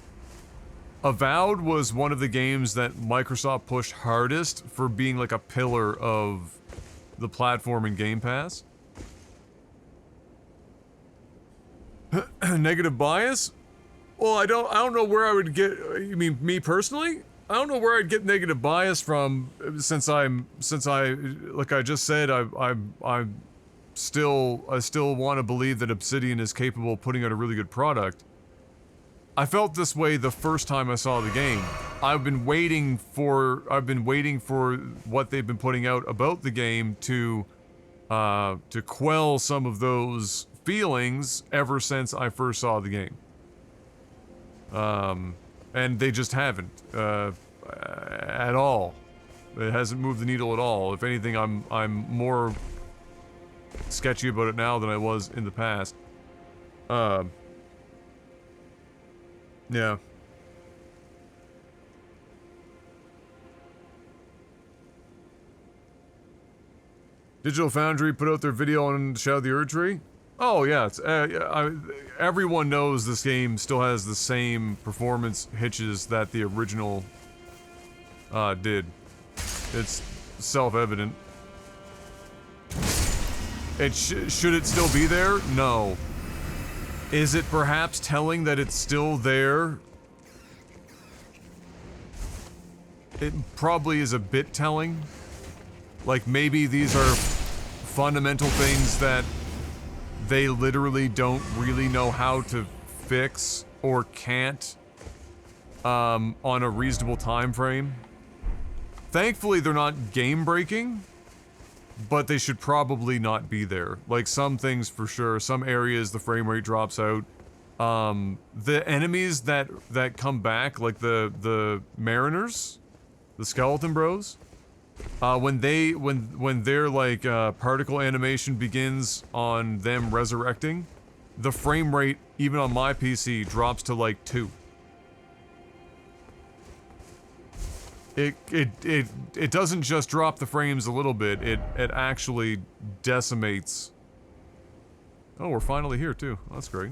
Avowed was one of the games that Microsoft pushed hardest for being like a pillar of the platform in Game Pass. Negative bias? Well, I don't know where I would get, you mean me personally? I don't know where I'd get negative bias from since I, like I just said, I still want to believe that Obsidian is capable of putting out a really good product. I felt this way the first time I saw the game. I've been waiting for what they've been putting out about the game to quell some of those feelings ever since I first saw the game. And they just haven't, at all. It hasn't moved the needle at all. If anything, I'm more sketchy about it now than I was in the past. Yeah. Digital Foundry put out their video on Shadow of the Erdtree? Oh yeah, it's, everyone knows this game still has the same performance hitches that the original did. It's self-evident. Should it still be there? No. Is it perhaps telling that it's still there? It probably is a bit telling. Like, maybe these are fundamental things that they literally don't really know how to fix or can't on a reasonable time frame. Thankfully, they're not game-breaking, but they should probably not be there. Like, some things for sure, some areas the frame rate drops out. The enemies that come back, like the Mariners, the Skeleton Bros, when their like particle animation begins on them resurrecting, the frame rate even on my PC drops to like 2. It doesn't just drop the frames a little bit, it actually decimates. Oh, we're finally here too. That's great.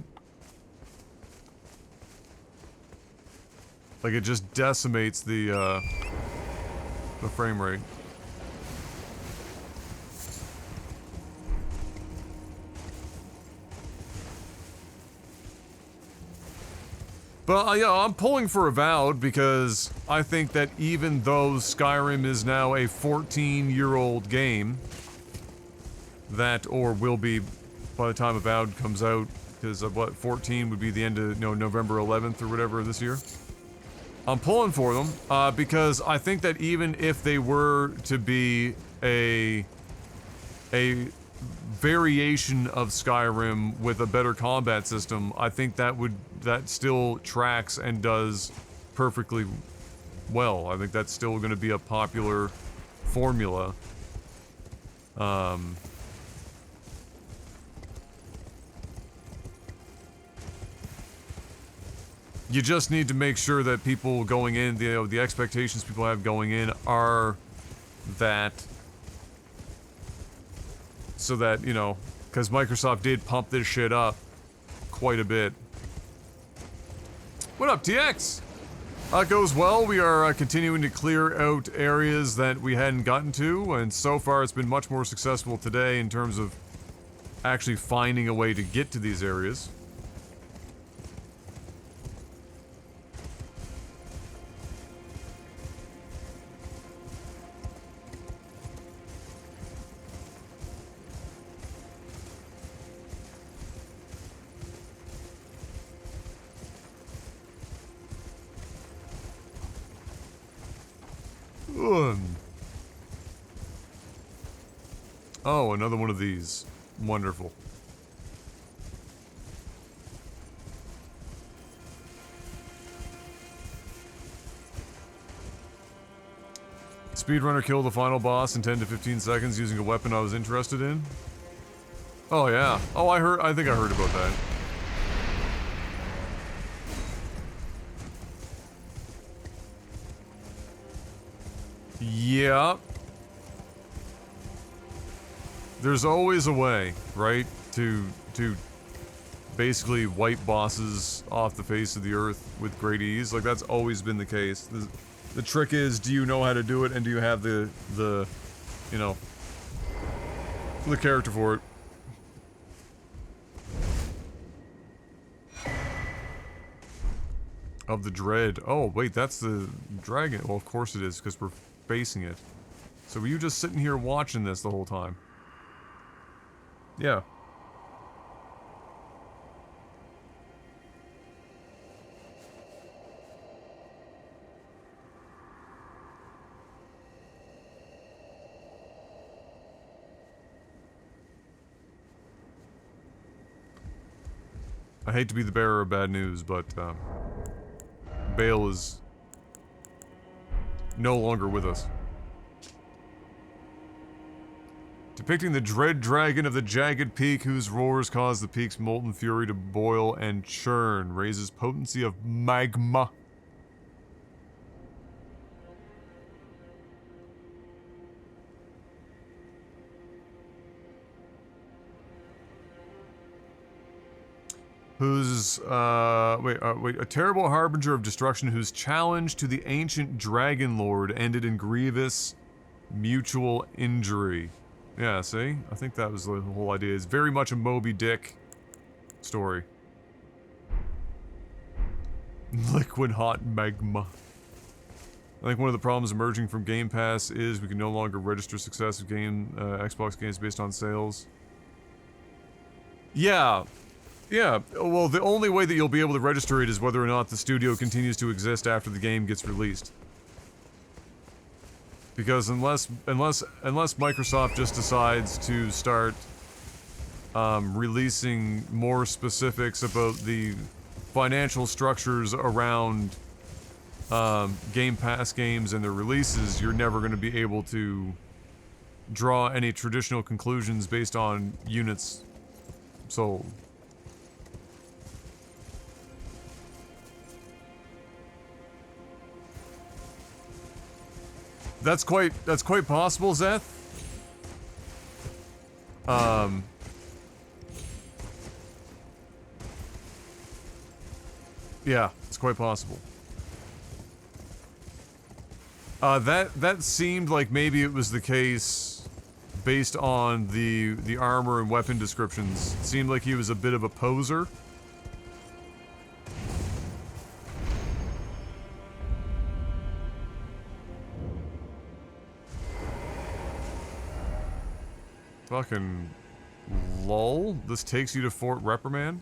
Like, it just decimates the the frame rate. But yeah, I'm pulling for Avowed because I think that even though Skyrim is now a 14-year-old game, that, or will be by the time Avowed comes out, because what, 14 would be the end of, November 11th or whatever this year. I'm pulling for them, because I think that even if they were to be a variation of Skyrim with a better combat system, I think that still tracks and does perfectly well. I think that's still going to be a popular formula. You just need to make sure that people going in, the expectations people have going in are that, so that, because Microsoft did pump this shit up quite a bit. What up, TX? It goes well. We are continuing to clear out areas that we hadn't gotten to, and so far it's been much more successful today in terms of actually finding a way to get to these areas. Oh, another one of these. Wonderful. Speedrunner killed the final boss in 10 to 15 seconds using a weapon I was interested in. Oh yeah. Oh, I think I heard about that. Yeah. There's always a way, right, to basically wipe bosses off the face of the earth with great ease. Like, that's always been the case. The trick is, do you know how to do it, and do you have the character for it? Of the Dread. Oh, wait, that's the dragon. Well, of course it is, because we're facing it. So were you just sitting here watching this the whole time? Yeah. I hate to be the bearer of bad news, but, Bale is no longer with us. Depicting the dread dragon of the jagged peak whose roars cause the peak's molten fury to boil and churn, raises potency of magma. Whose, a terrible harbinger of destruction whose challenge to the ancient dragon lord ended in grievous mutual injury. Yeah, see? I think that was the whole idea. It's very much a Moby Dick story. Liquid hot magma. I think one of the problems emerging from Game Pass is we can no longer register success of Xbox games based on sales. Yeah. Yeah, well, the only way that you'll be able to register it is whether or not the studio continues to exist after the game gets released. Because unless Microsoft just decides to start releasing more specifics about the financial structures around Game Pass games and their releases, you're never going to be able to draw any traditional conclusions based on units sold. That's quite possible, Zeth. Yeah, it's quite possible. That seemed like maybe it was the case based on the armor and weapon descriptions. It seemed like he was a bit of a poser. Fucking lol. This takes you to Fort Reprimand?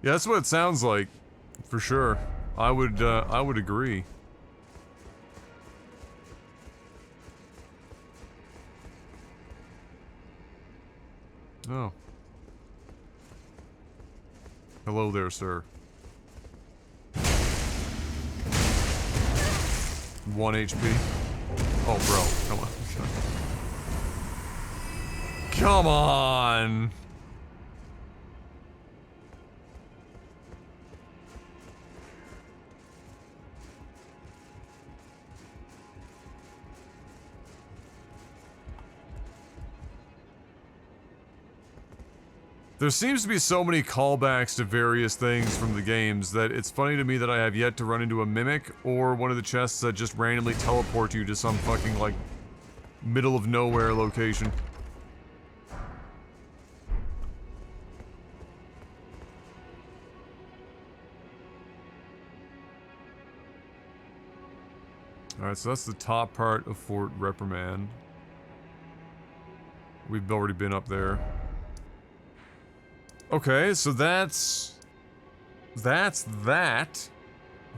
Yeah, that's what it sounds like, for sure. I would agree. Oh. Hello there, sir. 1 HP. Oh, bro, come on. Come on! There seems to be so many callbacks to various things from the games that it's funny to me that I have yet to run into a mimic or one of the chests that just randomly teleport you to some fucking, like, middle of nowhere location. Alright, so that's the top part of Fort Reprimand. We've already been up there. Okay, so that's that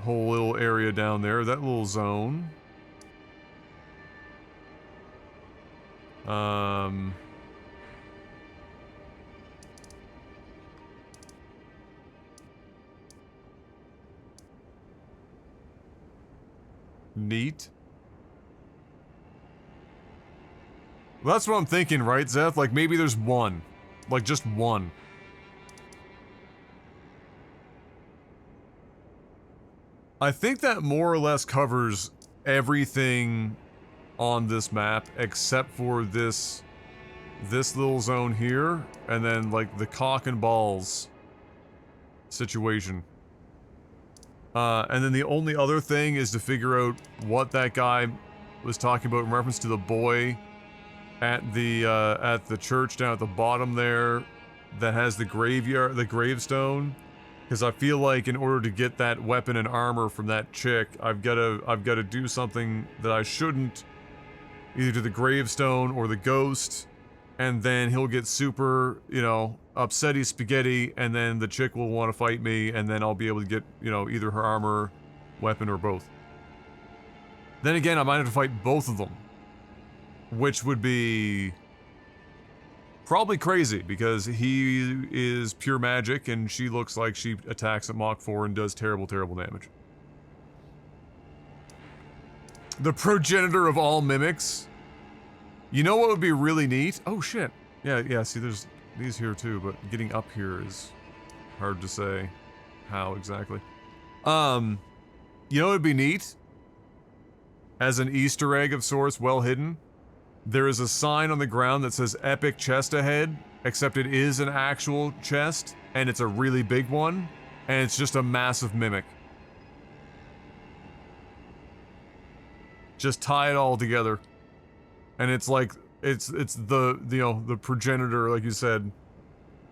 whole little area down there, that little zone. Neat. Well, that's what I'm thinking, right, Zeth? Like, maybe there's one. Like, just one. I think that more or less covers everything on this map except for this little zone here, and then, like, the cock and balls situation. And then the only other thing is to figure out what that guy was talking about in reference to the boy at the church down at the bottom there that has the graveyard, the gravestone. Because I feel like in order to get that weapon and armor from that chick, I've gotta do something that I shouldn't, either to the gravestone or the ghost, and then he'll get super, you know, upsetty spaghetti, and then the chick will want to fight me, and then I'll be able to get, you know, either her armor, weapon, or both. Then again, I might have to fight both of them, which would be probably crazy, because he is pure magic, and she looks like she attacks at Mach 4 and does terrible, terrible damage. The progenitor of all mimics. You know what would be really neat? Oh shit. Yeah, see there's these here too, but getting up here is hard to say how exactly. You know what would be neat? As an Easter egg of sorts, well hidden, there is a sign on the ground that says epic chest ahead, except it is an actual chest, and it's a really big one, and it's just a massive mimic. Just tie it all together. And it's like, it's the, you know, the progenitor, like you said,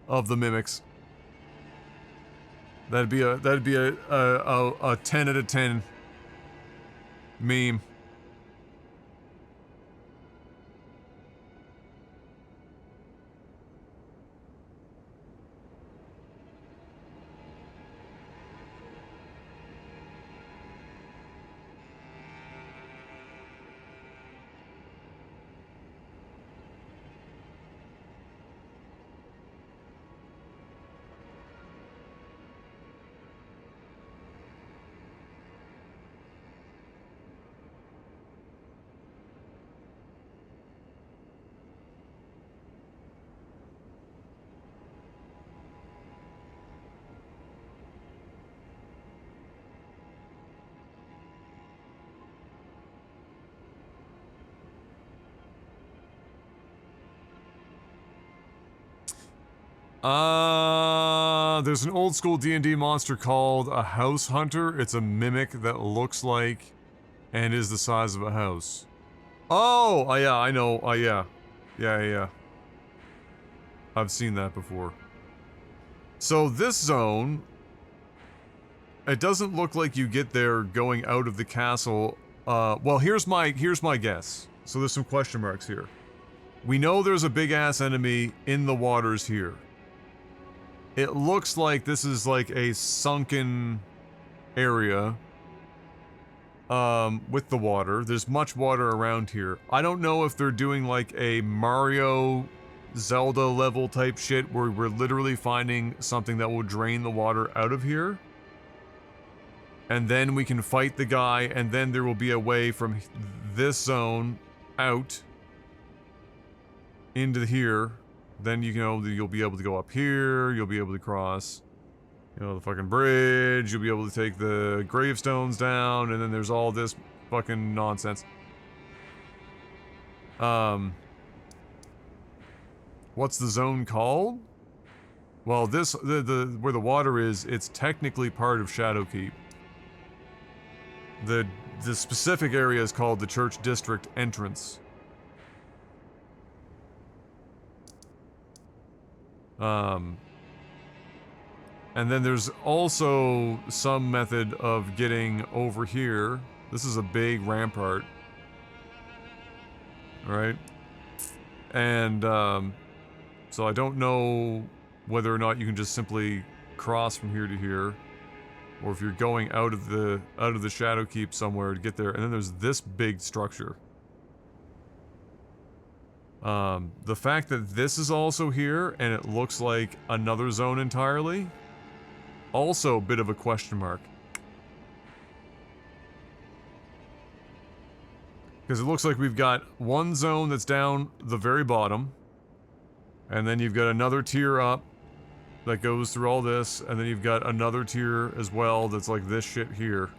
of the mimics. That'd be a 10 out of 10 meme. There's an old school D&D monster called a house hunter. It's a mimic that looks like and is the size of a house. Oh, yeah, I know. Yeah. Yeah. I've seen that before. So this zone, it doesn't look like you get there going out of the castle. Well, here's my guess. So there's some question marks here. We know there's a big ass enemy in the waters here. It looks like this is like a sunken area with the water. There's much water around here. I don't know if they're doing like a Mario Zelda level type shit where we're literally finding something that will drain the water out of here. And then we can fight the guy, and then there will be a way from this zone out into here. Then you know you'll be able to go up here, you'll be able to cross, you know, the fucking bridge, you'll be able to take the gravestones down, and then there's all this fucking nonsense. What's the zone called? Well, this where the water is, it's technically part of Shadowkeep. The specific area is called the Church District Entrance. And then there's also some method of getting over here. This is a big rampart. Right? And, so I don't know whether or not you can just simply cross from here to here, or if you're going out of the Shadowkeep somewhere to get there. And then there's this big structure. The fact that this is also here, and it looks like another zone entirely, also a bit of a question mark. Because it looks like we've got one zone that's down the very bottom, and then you've got another tier up that goes through all this, and then you've got another tier as well that's like this shit here.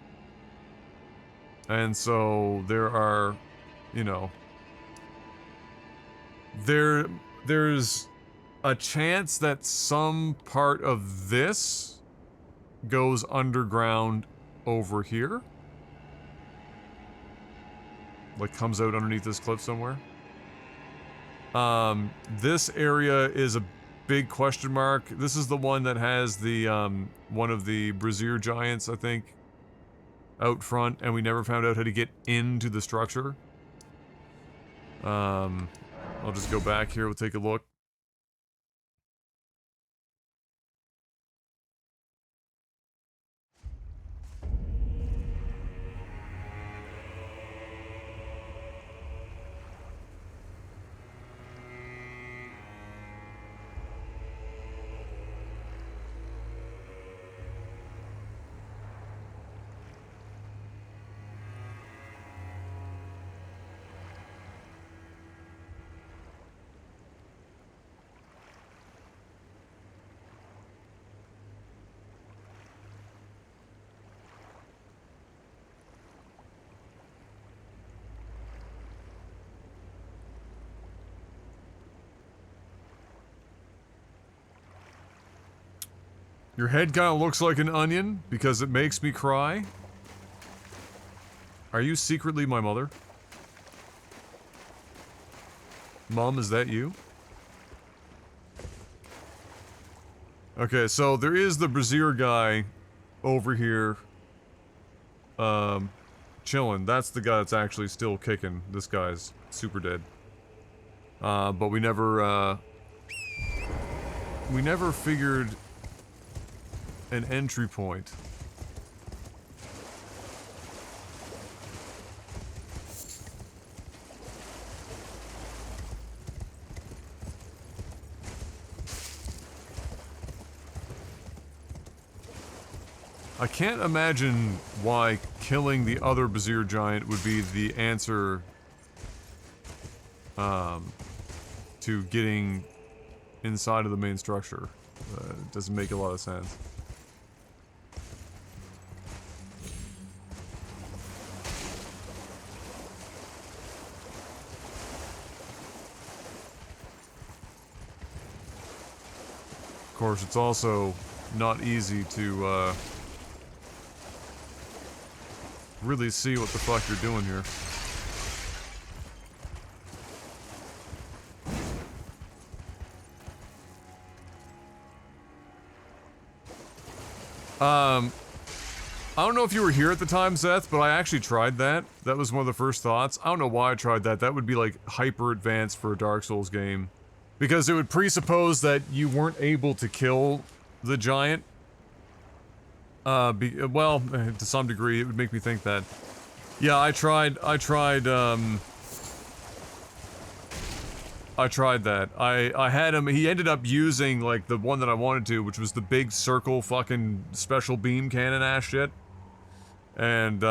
And so there are, you know, there's a chance that some part of this goes underground over here. Like comes out underneath this cliff somewhere. This area is a big question mark. This is the one that has the, one of the brazier giants, I think, out front, and we never found out how to get into the structure. I'll just go back here, we'll take a look. Your head kind of looks like an onion because it makes me cry. Are you secretly my mother? Mom, is that you? Okay, so there is the brazier guy over here, chilling. That's the guy that's actually still kicking. This guy's super dead. But we never figured an entry point. I can't imagine why killing the other brazier giant would be the answer to getting inside of the main structure. It doesn't make a lot of sense. course, it's also not easy to, really see what the fuck you're doing here. I don't know if you were here at the time, Seth, but I actually tried that. That was one of the first thoughts. I don't know why I tried that. That would be like hyper advanced for a Dark Souls game. Because it would presuppose that you weren't able to kill the giant. Well, to some degree, it would make me think that. Yeah, I tried that. I had him, he ended up using, like, the one that I wanted to, which was the big circle fucking special beam cannon ass shit. And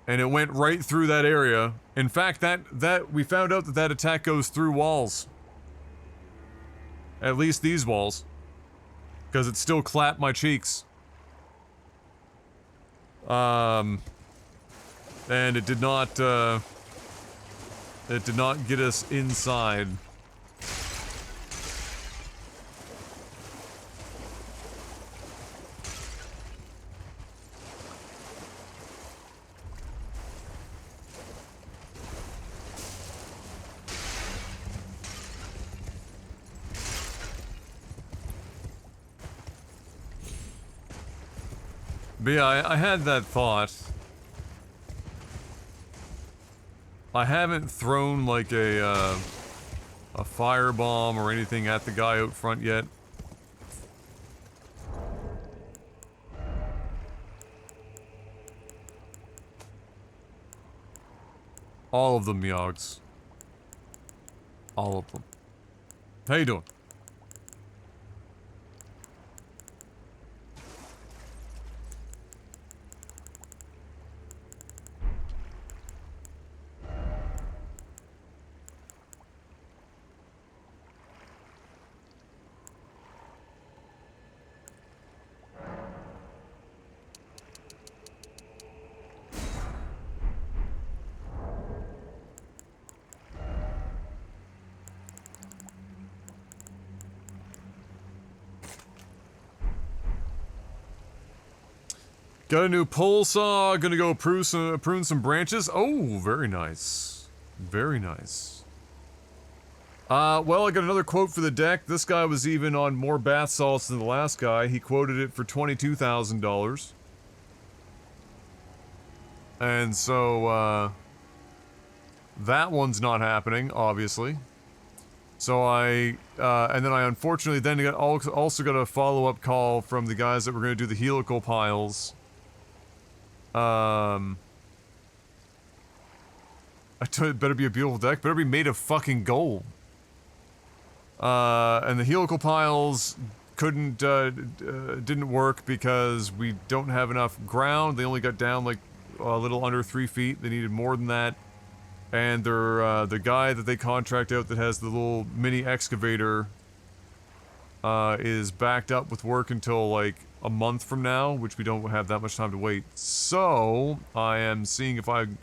it went right through that area. In fact, that we found out that attack goes through walls. At least these walls. Because it still clapped my cheeks. And it did not get us inside. But yeah, I had that thought. I haven't thrown like a firebomb or anything at the guy out front yet. All of them, Yogs. All of them. How you doing? Got a new pole saw, gonna go prune some branches. Oh, very nice. Very nice. Well, I got another quote for the deck. This guy was even on more bath salts than the last guy. He quoted it for $22,000. And so, that one's not happening, obviously. So and then I unfortunately then also got a follow-up call from the guys that were gonna do the helical piles. It better be a beautiful deck. Better be made of fucking gold. And the helical piles didn't work because we don't have enough ground. They only got down like a little under 3 feet. They needed more than that. And they're, the guy that they contract out that has the little mini excavator, is backed up with work until like a month from now, which we don't have that much time to wait. So, I am seeing if I've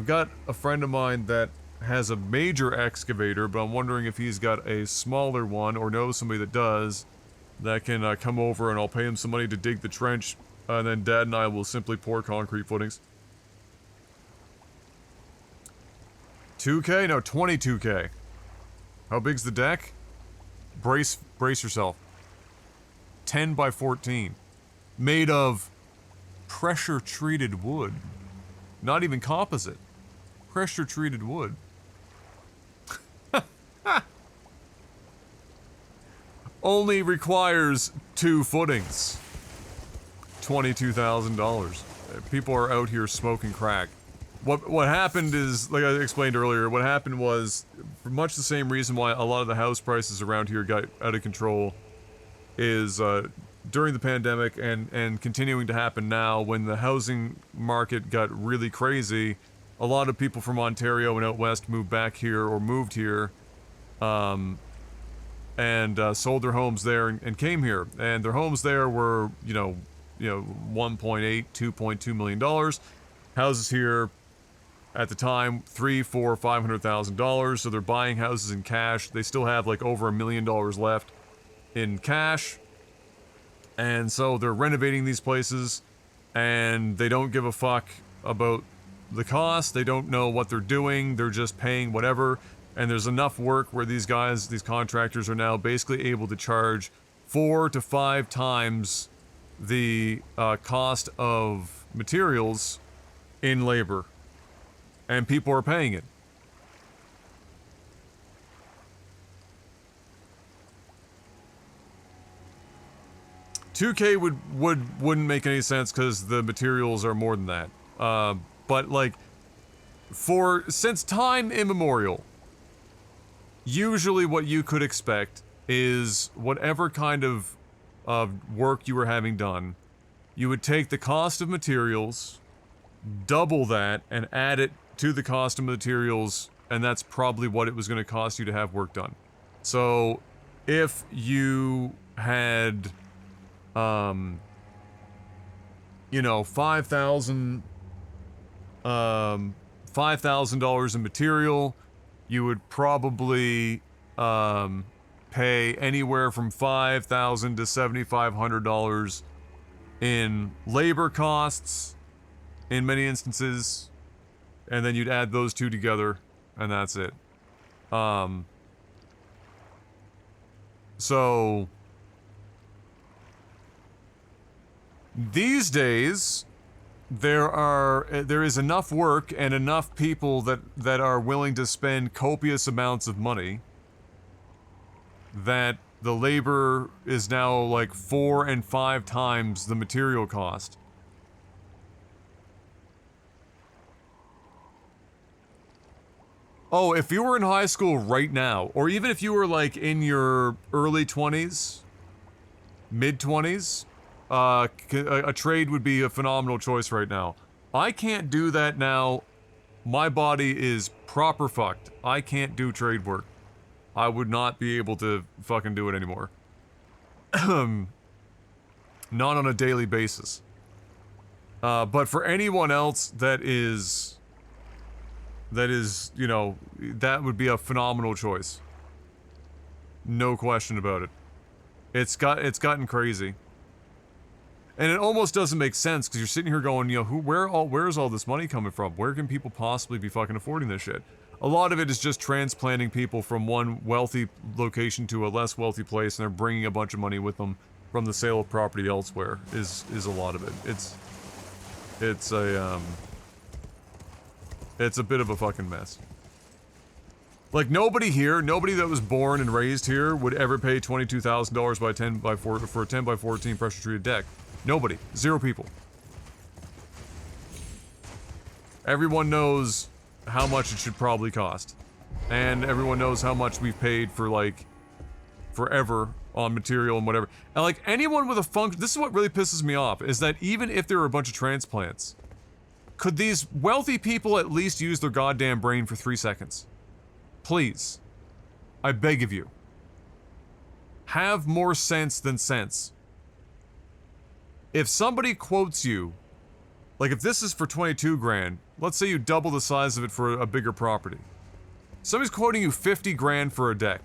got a friend of mine that has a major excavator, but I'm wondering if he's got a smaller one or knows somebody that does, that can come over and I'll pay him some money to dig the trench, and then Dad and I will simply pour concrete footings. 2K? No, 22K. How big's the deck? Brace yourself. 10 by 14. Made of pressure-treated wood. Not even composite. Pressure-treated wood. Only requires 2 footings. $22,000. People are out here smoking crack. What happened is, like I explained earlier, what happened was, for much the same reason why a lot of the house prices around here got out of control, is, during the pandemic and continuing to happen now, when the housing market got really crazy, a lot of people from Ontario and out west moved back here, or moved here, and sold their homes there and came here. And their homes there were, you know, 1.8, $2.2 million. Houses here, at the time, $300,000, $400,000, $500,000. So they're buying houses in cash. They still have like over $1 million left in cash. And so they're renovating these places, and they don't give a fuck about the cost. They don't know what they're doing. They're just paying whatever. And there's enough work where these guys, these contractors, are now basically able to charge 4 to 5 times the cost of materials in labor. And people are paying it. $2K wouldn't make any sense because the materials are more than that. But like, since time immemorial, usually what you could expect is whatever kind of work you were having done, you would take the cost of materials, double that, and add it to the cost of materials, and that's probably what it was going to cost you to have work done. So, if you had, you know, $5,000 in material, you would probably pay anywhere from $5,000 to $7,500 in labor costs in many instances, and then you'd add those two together, and that's it. So these days, there is enough work and enough people that are willing to spend copious amounts of money that the labor is now like 4 and 5 times the material cost. Oh, if you were in high school right now, or even if you were like in your early 20s, mid 20s, a trade would be a phenomenal choice right now. I can't do that now. My body is proper fucked. I can't do trade work. I would not be able to fucking do it anymore. Not on a daily basis. But for anyone else that is, you know, that would be a phenomenal choice. No question about it. It's gotten crazy. And it almost doesn't make sense, because you're sitting here going, you know, where's all this money coming from? Where can people possibly be fucking affording this shit? A lot of it is just transplanting people from one wealthy location to a less wealthy place, and they're bringing a bunch of money with them from the sale of property elsewhere, is a lot of it. It's a bit of a fucking mess. Like, nobody that was born and raised here would ever pay $22,000 for a 10 by 14 pressure treated deck. Nobody. 0 people. Everyone knows how much it should probably cost. And everyone knows how much we've paid for, like, forever on material and whatever. And, like, anyone with a function... This is what really pisses me off, is that even if there are a bunch of transplants, could these wealthy people at least use their goddamn brain for 3 seconds? Please. I beg of you. Have more sense than sense. If somebody quotes you, like if this is for 22 grand, let's say you double the size of it for a bigger property. Somebody's quoting you 50 grand for a deck.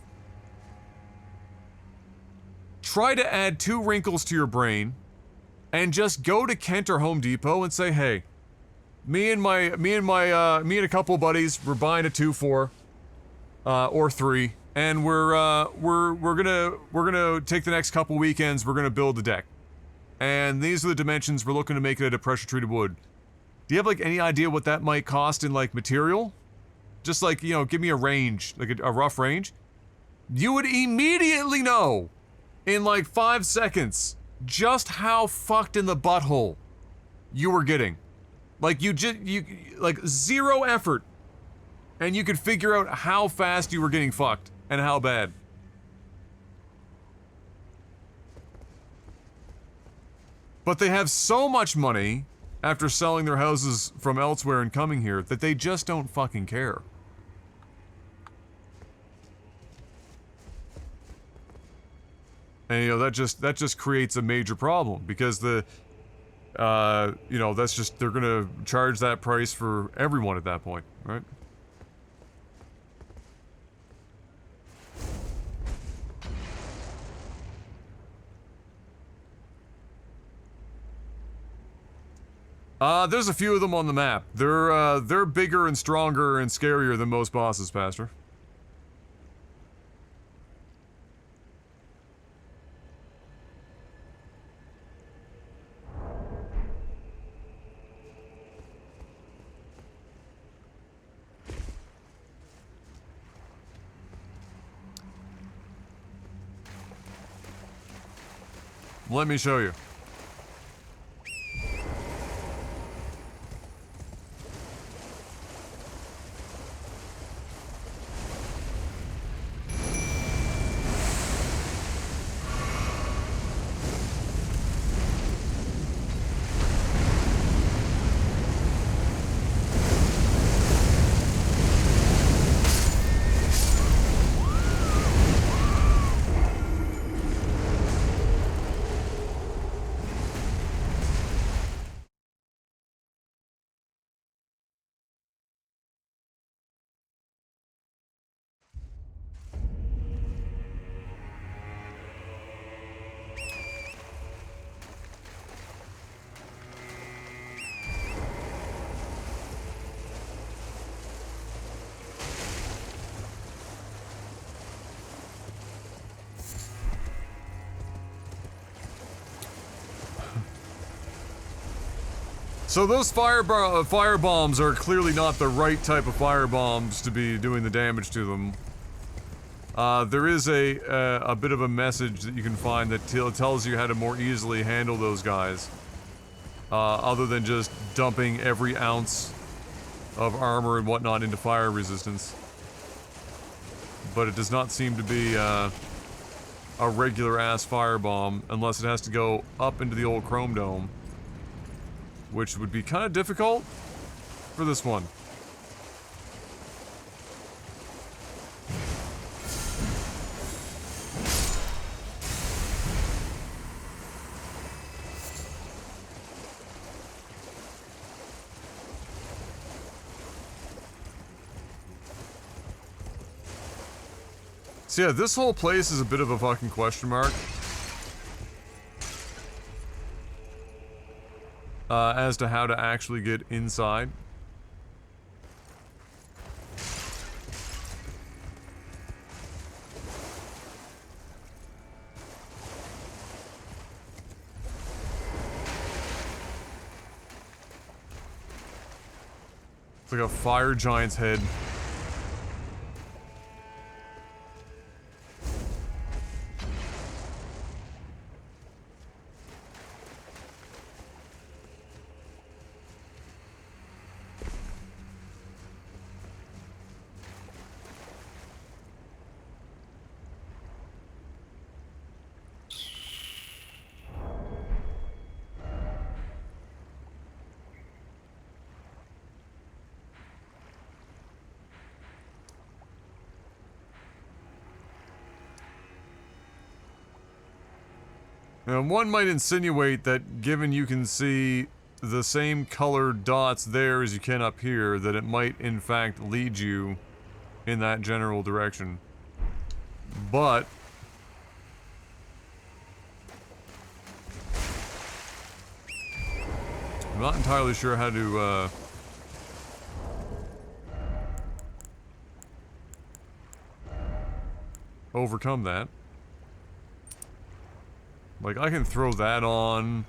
Try to add 2 wrinkles to your brain and just go to Kent or Home Depot and say, hey, me and a couple of buddies, we're buying a 2-4 or 3, and we're gonna take the next couple weekends, we're gonna build the deck. And these are the dimensions, we're looking to make it out of pressure-treated wood. Do you have, like, any idea what that might cost in, like, material? Just, like, you know, give me a range, like a rough range. You would immediately know, in, like, 5 seconds, just how fucked in the butthole you were getting. Like, like, 0 effort. And you could figure out how fast you were getting fucked, and how bad. But they have so much money after selling their houses from elsewhere and coming here that they just don't fucking care. And you know, that just creates a major problem, because you know, that's just, they're gonna charge that price for everyone at that point, right? There's a few of them on the map. They're bigger and stronger and scarier than most bosses, Pastor. Let me show you. So those fire bombs are clearly not the right type of fire bombs to be doing the damage to them. There is a bit of a message that you can find that tells you how to more easily handle those guys. Other than just dumping every ounce of armor and whatnot into fire resistance. But it does not seem to be a regular ass firebomb unless it has to go up into the old Chrome Dome. Which would be kind of difficult for this one. So yeah, this whole place is a bit of a fucking question mark. As to how to actually get inside. It's like a fire giant's head. Now, one might insinuate that given you can see the same colored dots there as you can up here, that it might in fact lead you in that general direction. But I'm not entirely sure how to overcome that. Like, I can throw that on.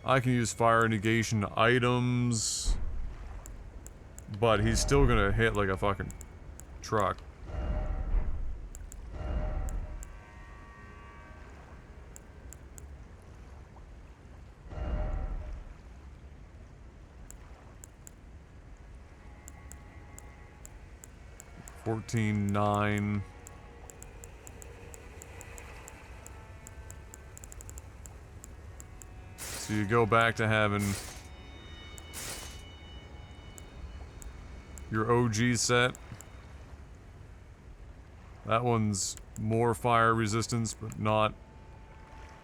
I can use fire negation items. But he's still gonna hit like a fucking truck. $14.9. So you go back to having your OG set. That one's more fire resistance, but not...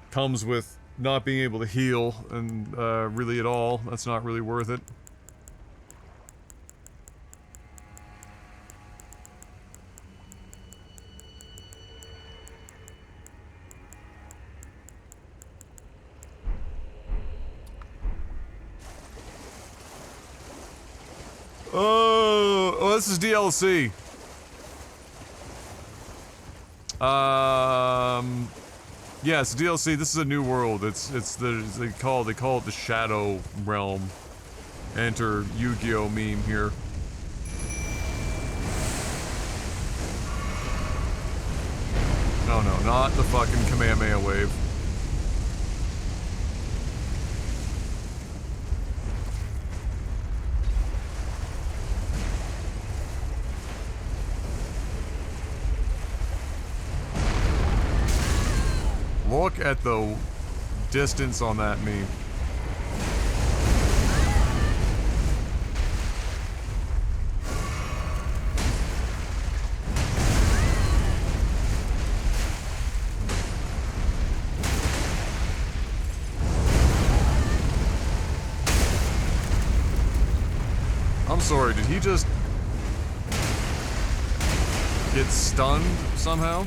comes with not being able to heal and really at all. That's not really worth it. Oh, this is DLC. Yeah, it's DLC. This is a new world. They call it the Shadow Realm. Enter Yu-Gi-Oh meme here. Oh no, not the fucking Kamehameha wave. Look at the distance on that meme. I'm sorry, did he just get stunned somehow?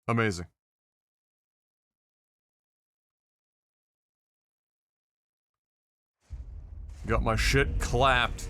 Amazing. Got my shit clapped.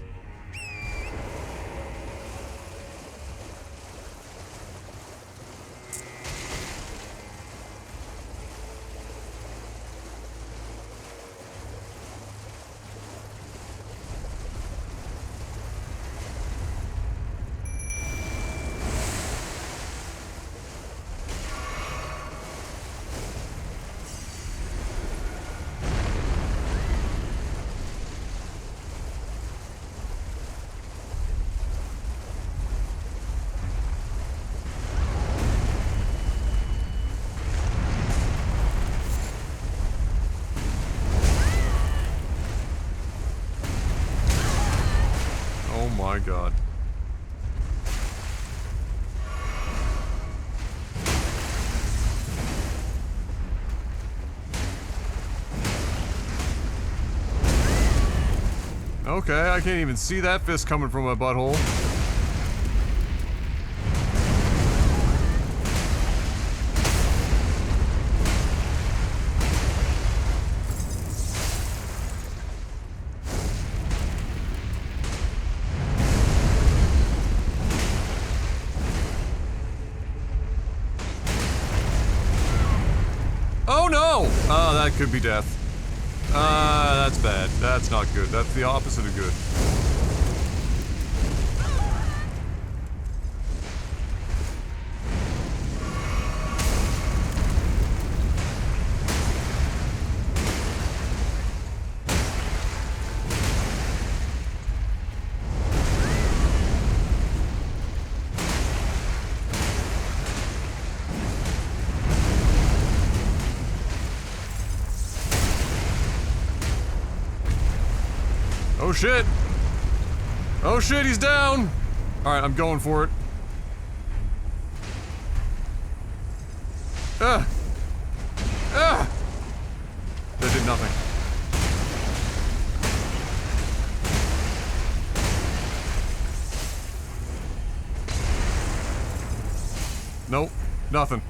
Oh my god. Okay, I can't even see that fist coming from my butthole. Oh no! Oh, that could be death. That's bad. That's not good. That's the opposite of good. Oh shit! Oh shit, he's down! Alright, I'm going for it. Ah! Ah! That did nothing. Nope, nothing.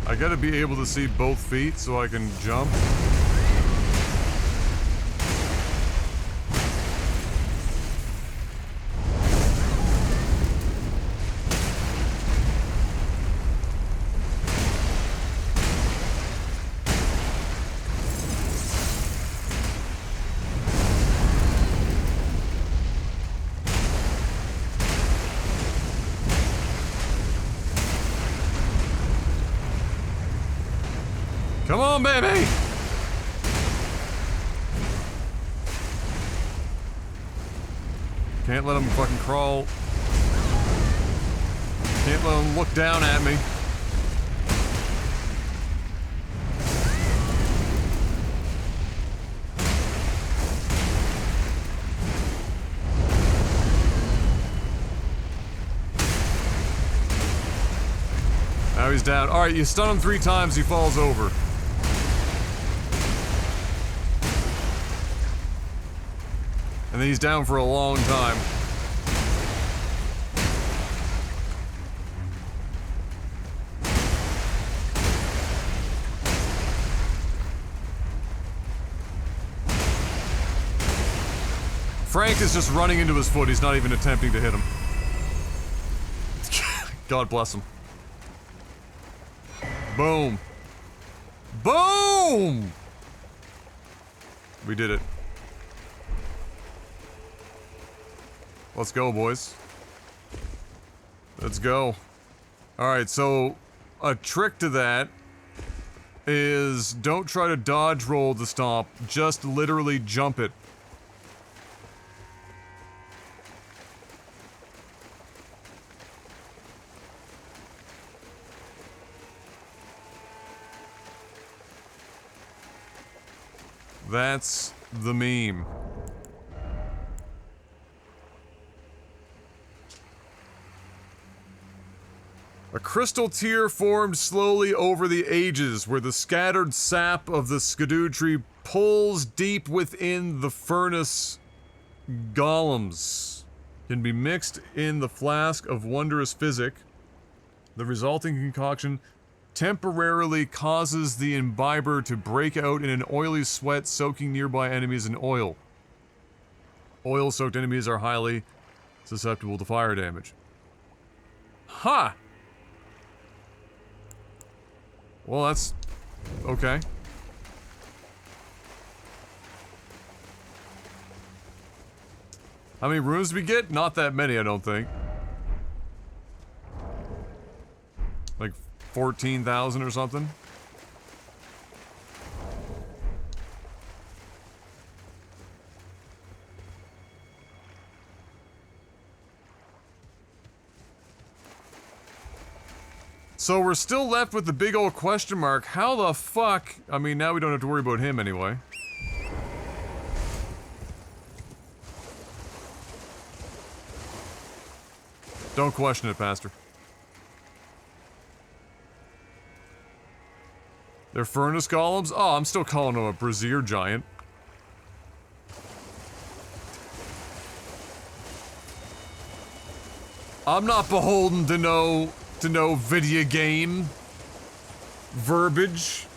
I gotta be able to see both feet so I can jump. Come on, baby! Can't let him fucking crawl. Can't let him look down at me. Now he's down. Alright, you stun him 3 times, he falls over. And then he's down for a long time. Frank is just running into his foot, he's not even attempting to hit him. God bless him. Boom. Boom! We did it. Let's go, boys. Let's go. Alright, so a trick to that is don't try to dodge roll the stomp, just literally jump it. That's the meme. A crystal tier formed slowly over the ages, where the scattered sap of the Erdtree pulls deep within the furnace golems. Can be mixed in the flask of wondrous physic. The resulting concoction temporarily causes the imbiber to break out in an oily sweat, soaking nearby enemies in oil. Oil-soaked enemies are highly susceptible to fire damage. Ha! Well, that's... okay. How many runes do we get? Not that many, I don't think. Like 14,000 or something? So we're still left with the big old question mark. How the fuck... I mean, now we don't have to worry about him anyway. Don't question it, Pastor. They're furnace golems? Oh, I'm still calling them a brazier giant. I'm not beholden to no video game verbiage.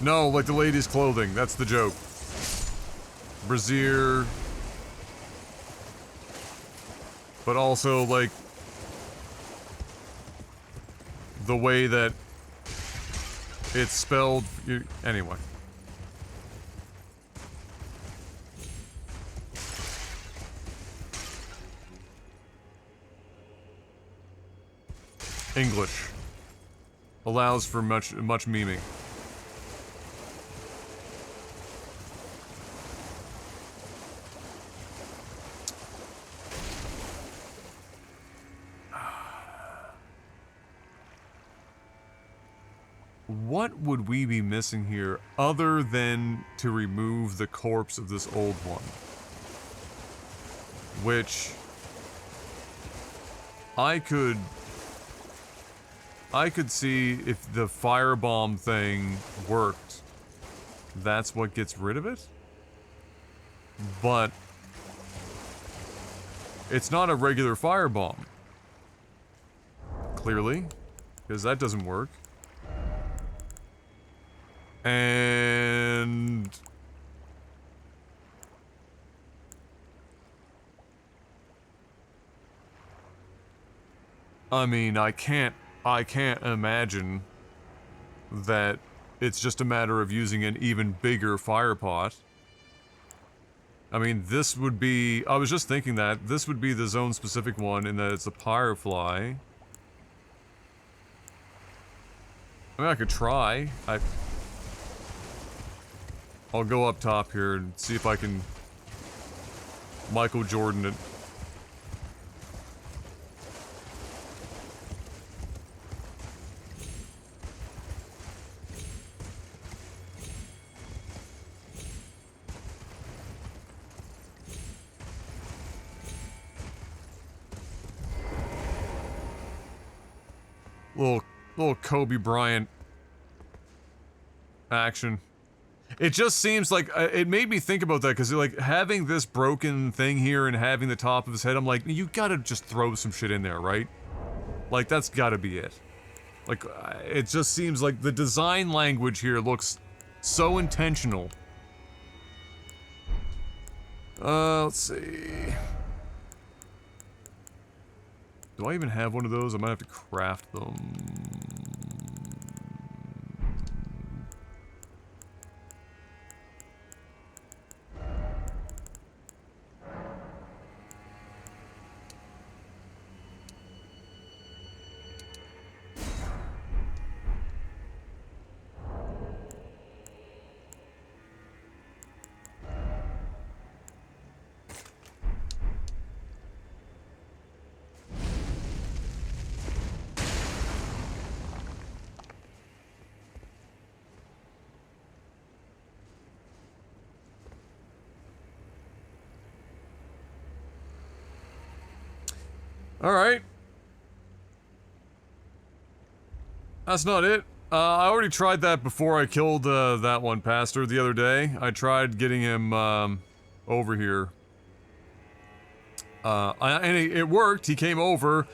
No, like the lady's clothing. That's the joke. Brazier. But also, like, the way that it's spelled. Anyway. English allows for much memeing. What would we be missing here other than to remove the corpse of this old one? Which I could see if the firebomb thing worked. That's what gets rid of it? But it's not a regular firebomb. Clearly, because that doesn't work. And I mean, I can't imagine that it's just a matter of using an even bigger fire pot. I mean, this would be... I was just thinking that. This would be the zone-specific one in that it's a firefly. I mean, I could try. I'll go up top here and see if I can... Michael Jordan it. Little Kobe Bryant action. It just seems like, it made me think about that, because like, having this broken thing here and having the top of his head, I'm like, you gotta just throw some shit in there, right? Like, that's gotta be it. Like, it just seems like the design language here looks so intentional. Let's see. Do I even have one of those? I might have to craft them. Alright. That's not it. I already tried that before I killed that one pastor the other day. I tried getting him over here. And it worked. He came over.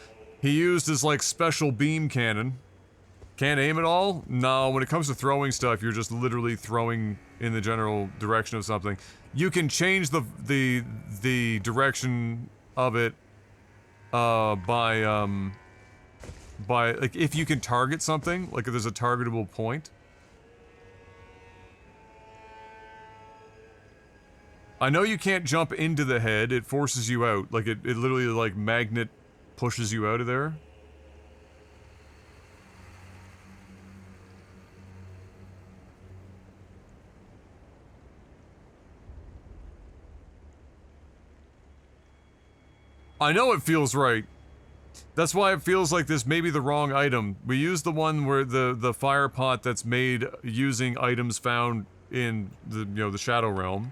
He used his like special beam cannon. Can't aim at all? No, when it comes to throwing stuff, you're just literally throwing in the general direction of something. You can change the direction of it by like if you can target something, like if there's a targetable point. I know you can't jump into the head, it forces you out. Like it literally like magnet pushes you out of there. I know it feels right. That's why it feels like this may be the wrong item. We used the one where the fire pot that's made using items found in the, you know, the Shadow Realm.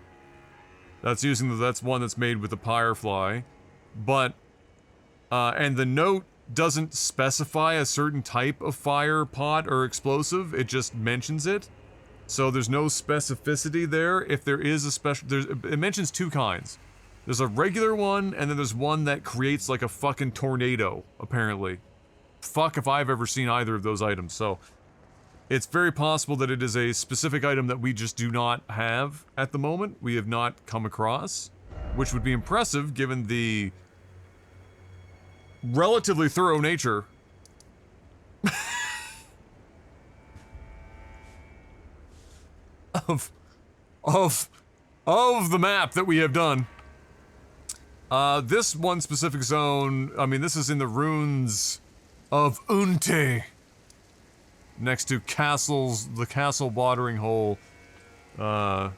That's one that's made with the Firefly. But, and the note doesn't specify a certain type of fire pot or explosive, it just mentions it. So there's no specificity there. If there is a special, it mentions two kinds. There's a regular one, and then there's one that creates like a fucking tornado, apparently. Fuck if I've ever seen either of those items, so... It's very possible that it is a specific item that we just do not have at the moment. We have not come across. Which would be impressive, given the... relatively thorough nature... of the map that we have done. This one specific zone, I mean, this is in the ruins of Unte. Next to the castle watering hole, site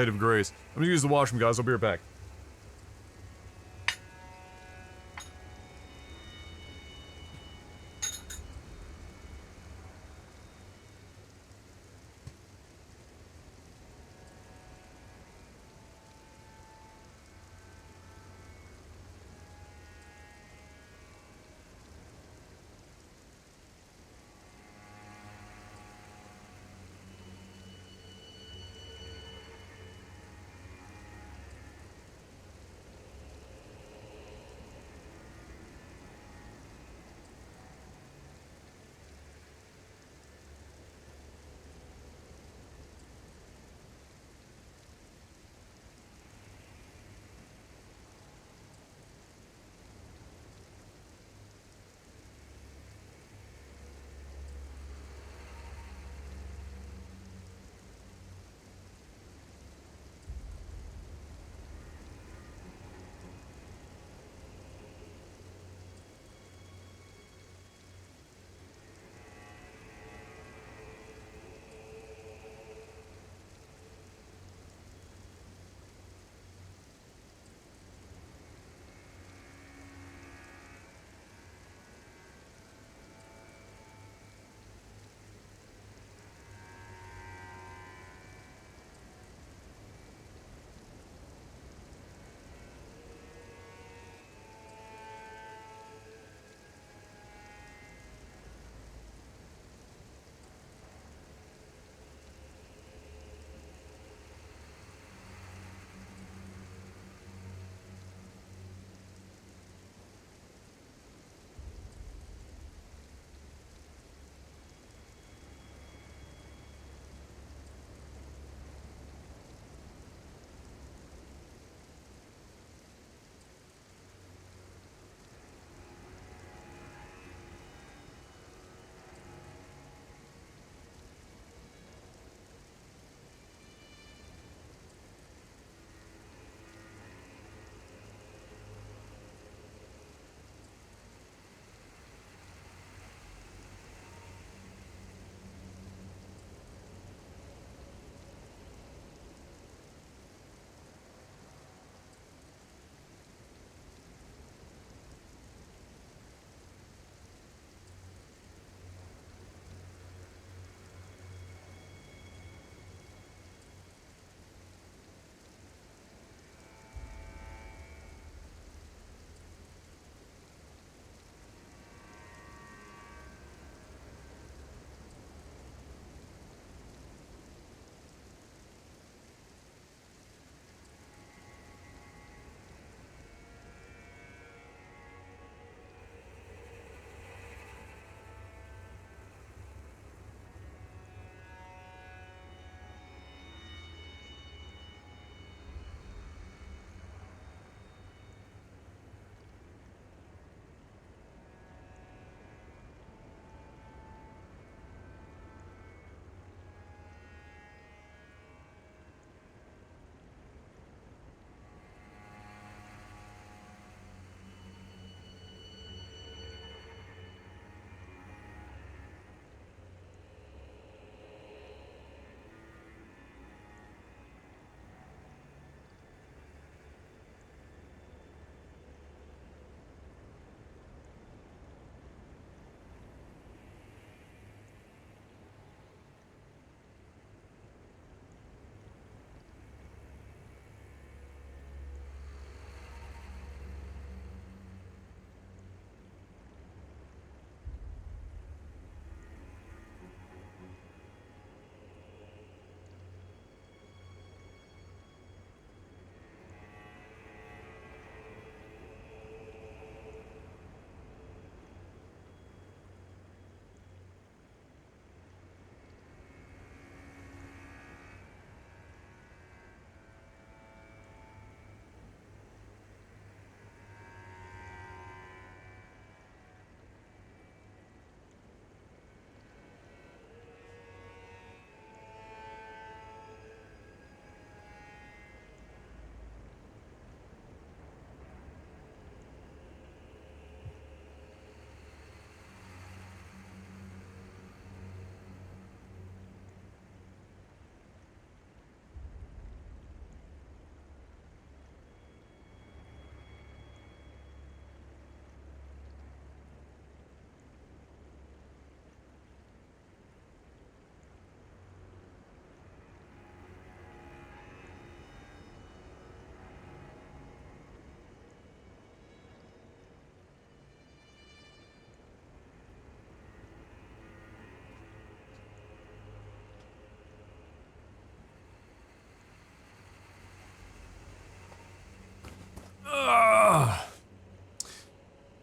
of grace. I'm gonna use the washroom, guys, I'll be right back.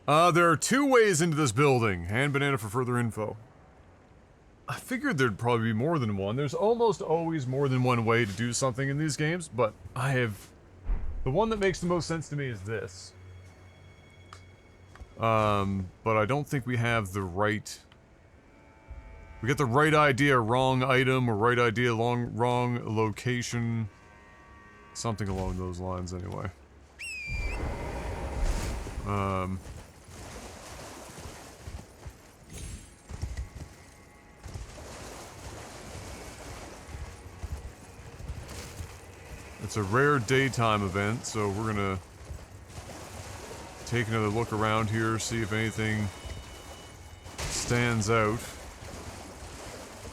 There are 2 ways into this building. Hand banana for further info. I figured there'd probably be more than one. There's almost always more than one way to do something in these games, but I have... The one that makes the most sense to me is this. But I don't think we have the right... We get the right idea, wrong item, or right idea, wrong location. Something along those lines, anyway. It's a rare daytime event, so we're gonna take another look around here, see if anything stands out.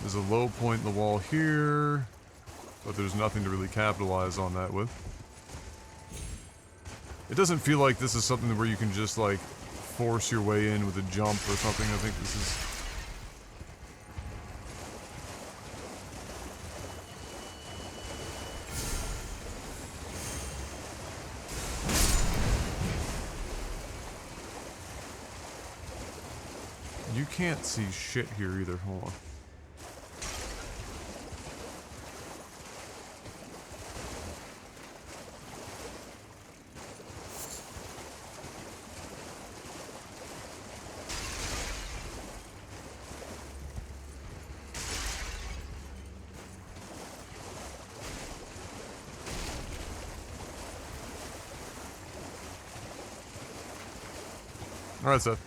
There's a low point in the wall here, but there's nothing to really capitalize on that with. It doesn't feel like this is something where you can just, like, force your way in with a jump or something. I think this is... You can't see shit here either, hold on. Alright, Seth.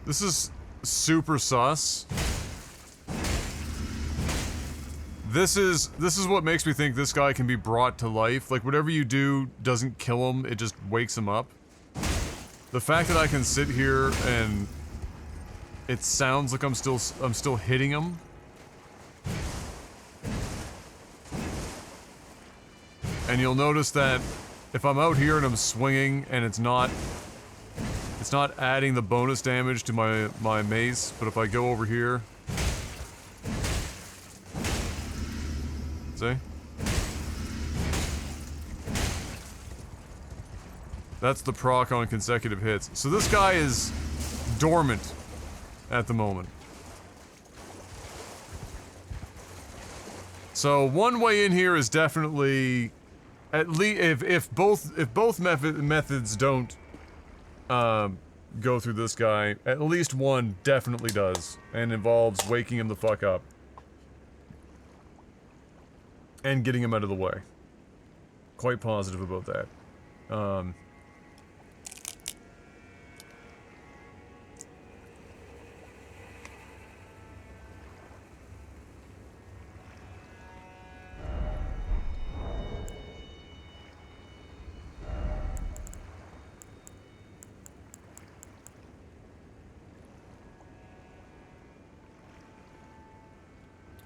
This is super sus. This is what makes me think this guy can be brought to life. Like, whatever you do doesn't kill him, it just wakes him up. The fact that I can sit here and it sounds like I'm still hitting him. And you'll notice that if I'm out here and I'm swinging and it's not adding the bonus damage to my mace, but if I go over here... See? That's the proc on consecutive hits. So this guy is dormant at the moment. So one way in here is definitely, at least if both methods don't go through this guy, at least one definitely does, and involves waking him the fuck up and getting him out of the way. Quite positive about that.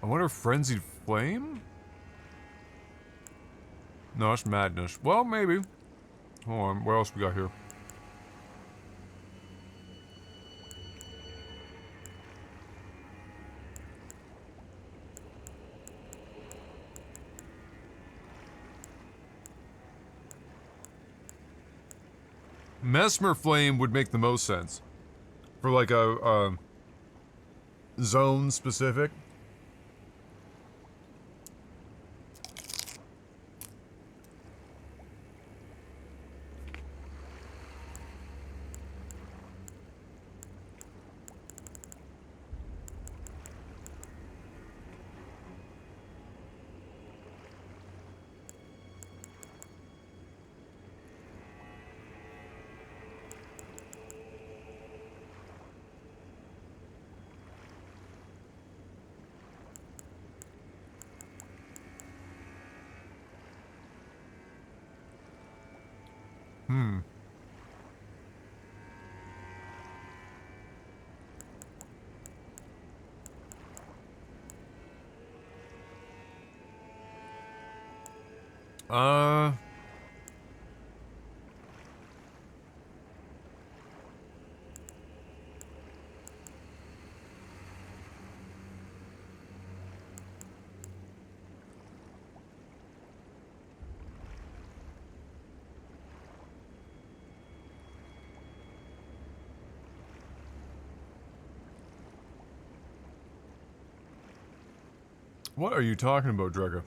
I wonder if Frenzied Flame? No, it's Madness. Well, maybe. Hold on, what else we got here? Mesmer Flame would make the most sense. For like a zone specific. Hmm. What are you talking about, Dregga?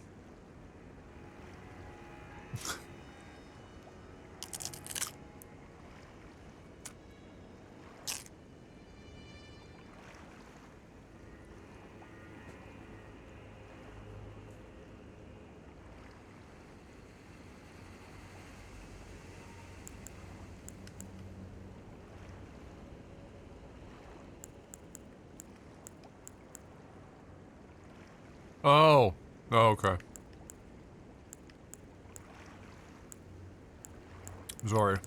Oh. Oh, okay. Sorry.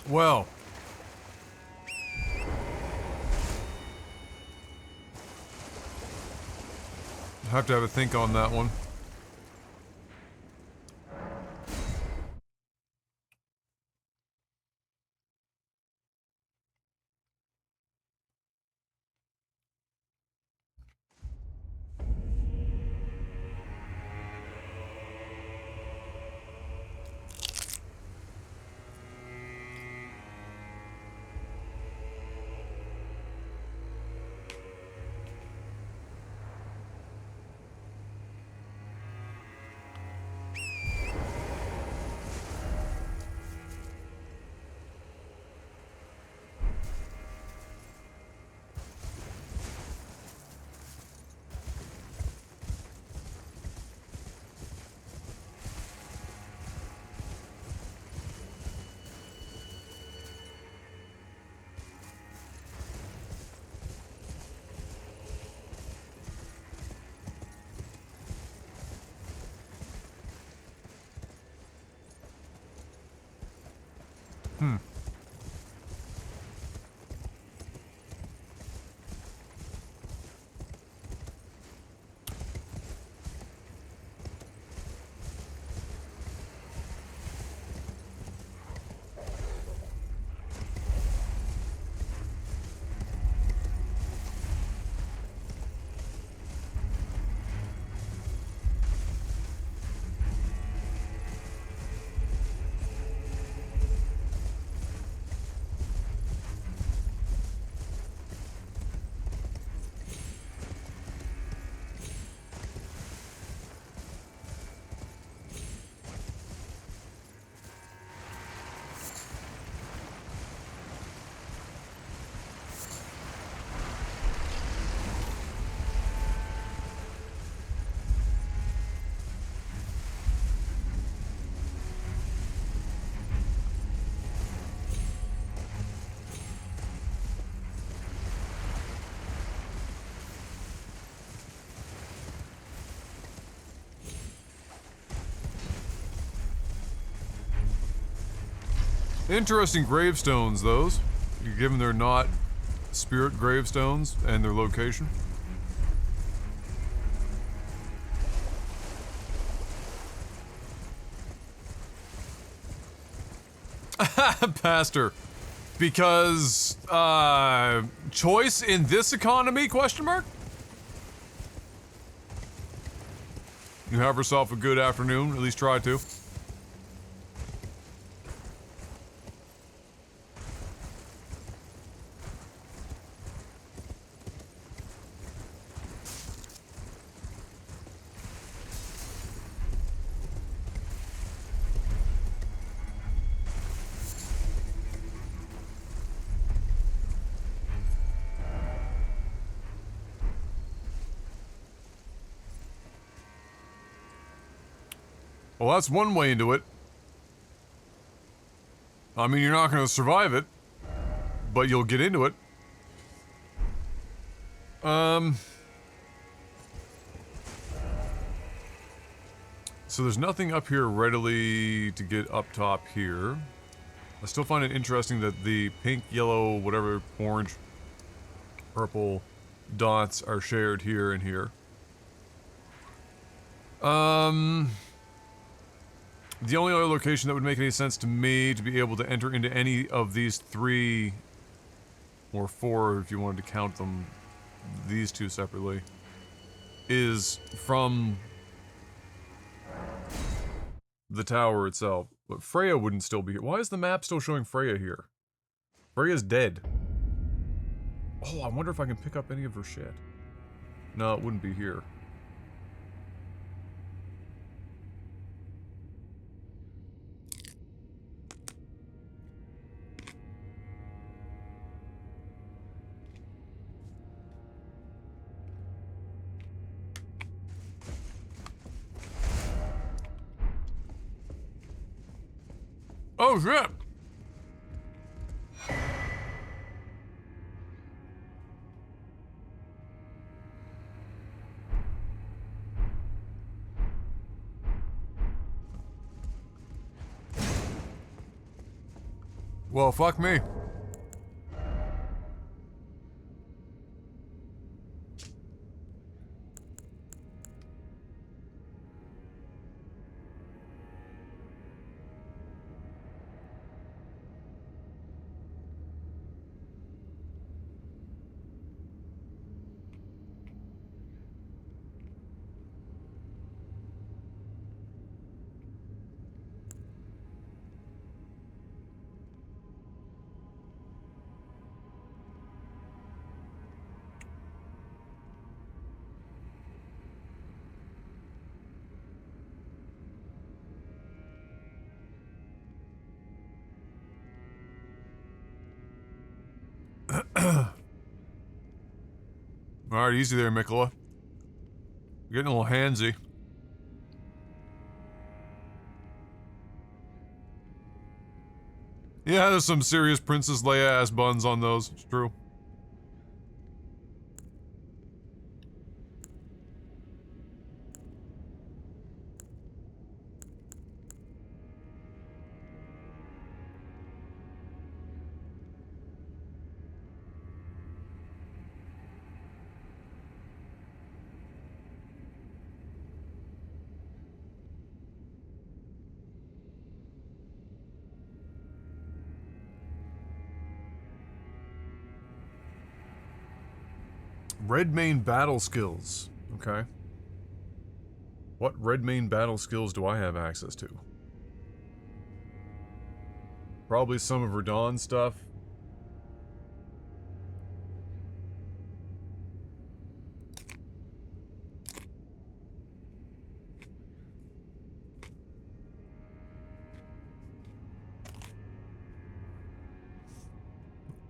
Well. Have to have a think on that one. Hmm. Interesting gravestones, those. Given they're not spirit gravestones and their location. Pastor. Because, choice in this economy, question mark? You have yourself a good afternoon, at least try to. Well, that's one way into it. I mean, you're not going to survive it, but you'll get into it. So there's nothing up here readily to get up top here. I still find it interesting that the pink, yellow, whatever, orange, purple dots are shared here and here. The only other location that would make any sense to me to be able to enter into any of these 3 or 4, if you wanted to count them, these 2 separately, is from the tower itself. But Freya wouldn't still be here. Why is the map still showing Freya here? Freya's dead. Oh, I wonder if I can pick up any of her shit. No, it wouldn't be here. Oh, shit! Well, fuck me. Alright, easy there, Mikola. Getting a little handsy. Yeah, there's some serious Princess Leia ass buns on those, it's true. Red main battle skills. Okay. What red main battle skills do I have access to? Probably some of Radahn's stuff.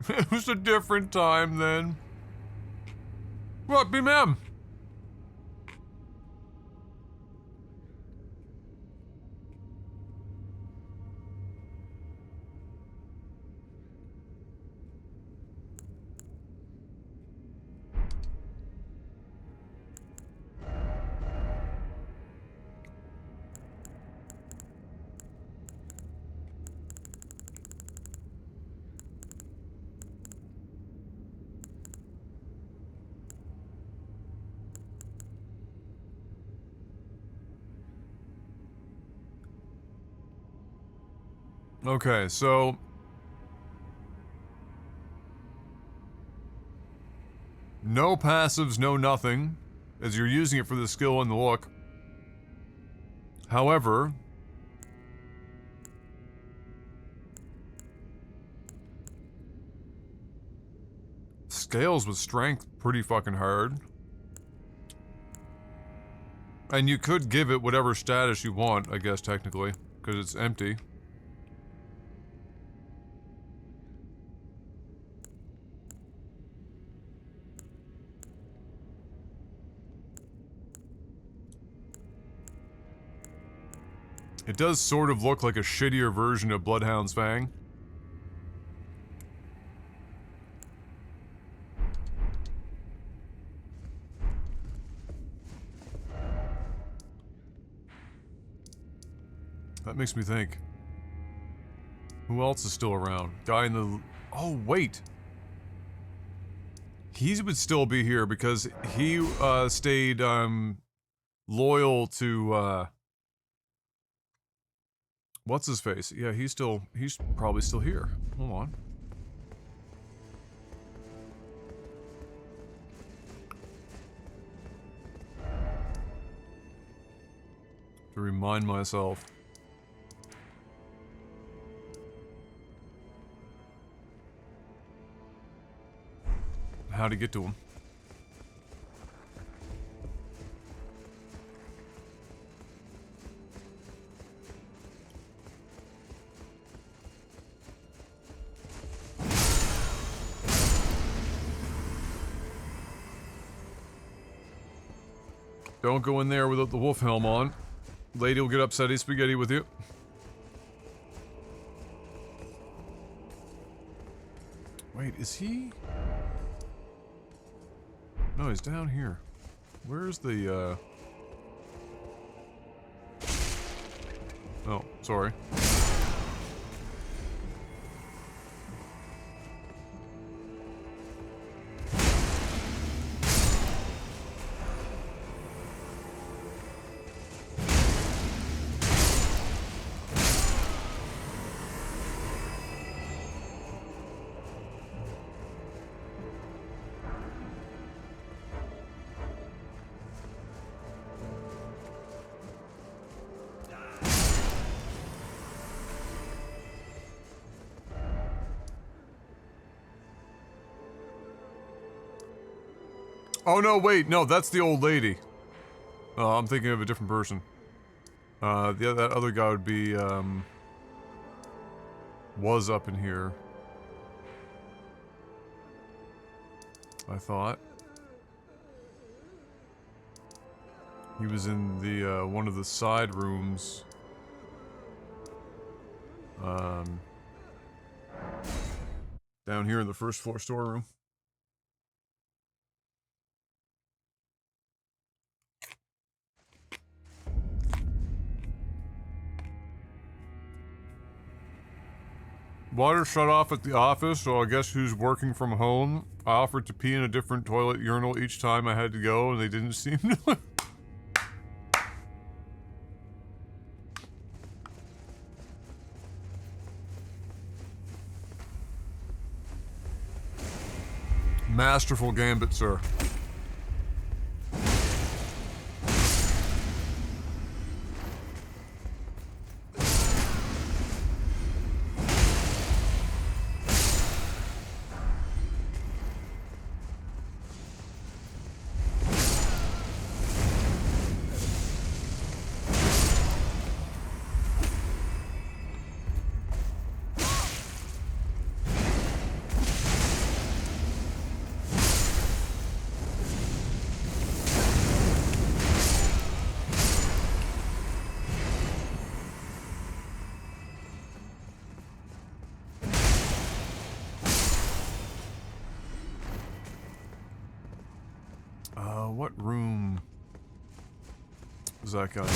It was a different time then. What, B-Ma'am? Okay, so... no passives, no nothing, as you're using it for the skill and the look. However... scales with strength pretty fucking hard. And you could give it whatever status you want, I guess, technically, because it's empty. It does sort of look like a shittier version of Bloodhound's Fang. That makes me think. Who else is still around? Guy in the... Oh, wait! He would still be here because he, stayed, loyal to, what's his face? Yeah, he's probably still here. Hold on. To remind myself. How to get to him. Don't go in there without the wolf helm on. Lady will get upsetty spaghetti with you. Wait, is he? No, he's down here. Where's the, Oh, sorry. Oh no, wait, no, that's the old lady. I'm thinking of a different person. That other guy would be, was up in here. I thought. He was in the, one of the side rooms. Down here in the first floor storeroom. Water shut off at the office, so I guess who's working from home? I offered to pee in a different toilet urinal each time I had to go, and they didn't seem to... Masterful gambit, sir. What room is that guy in?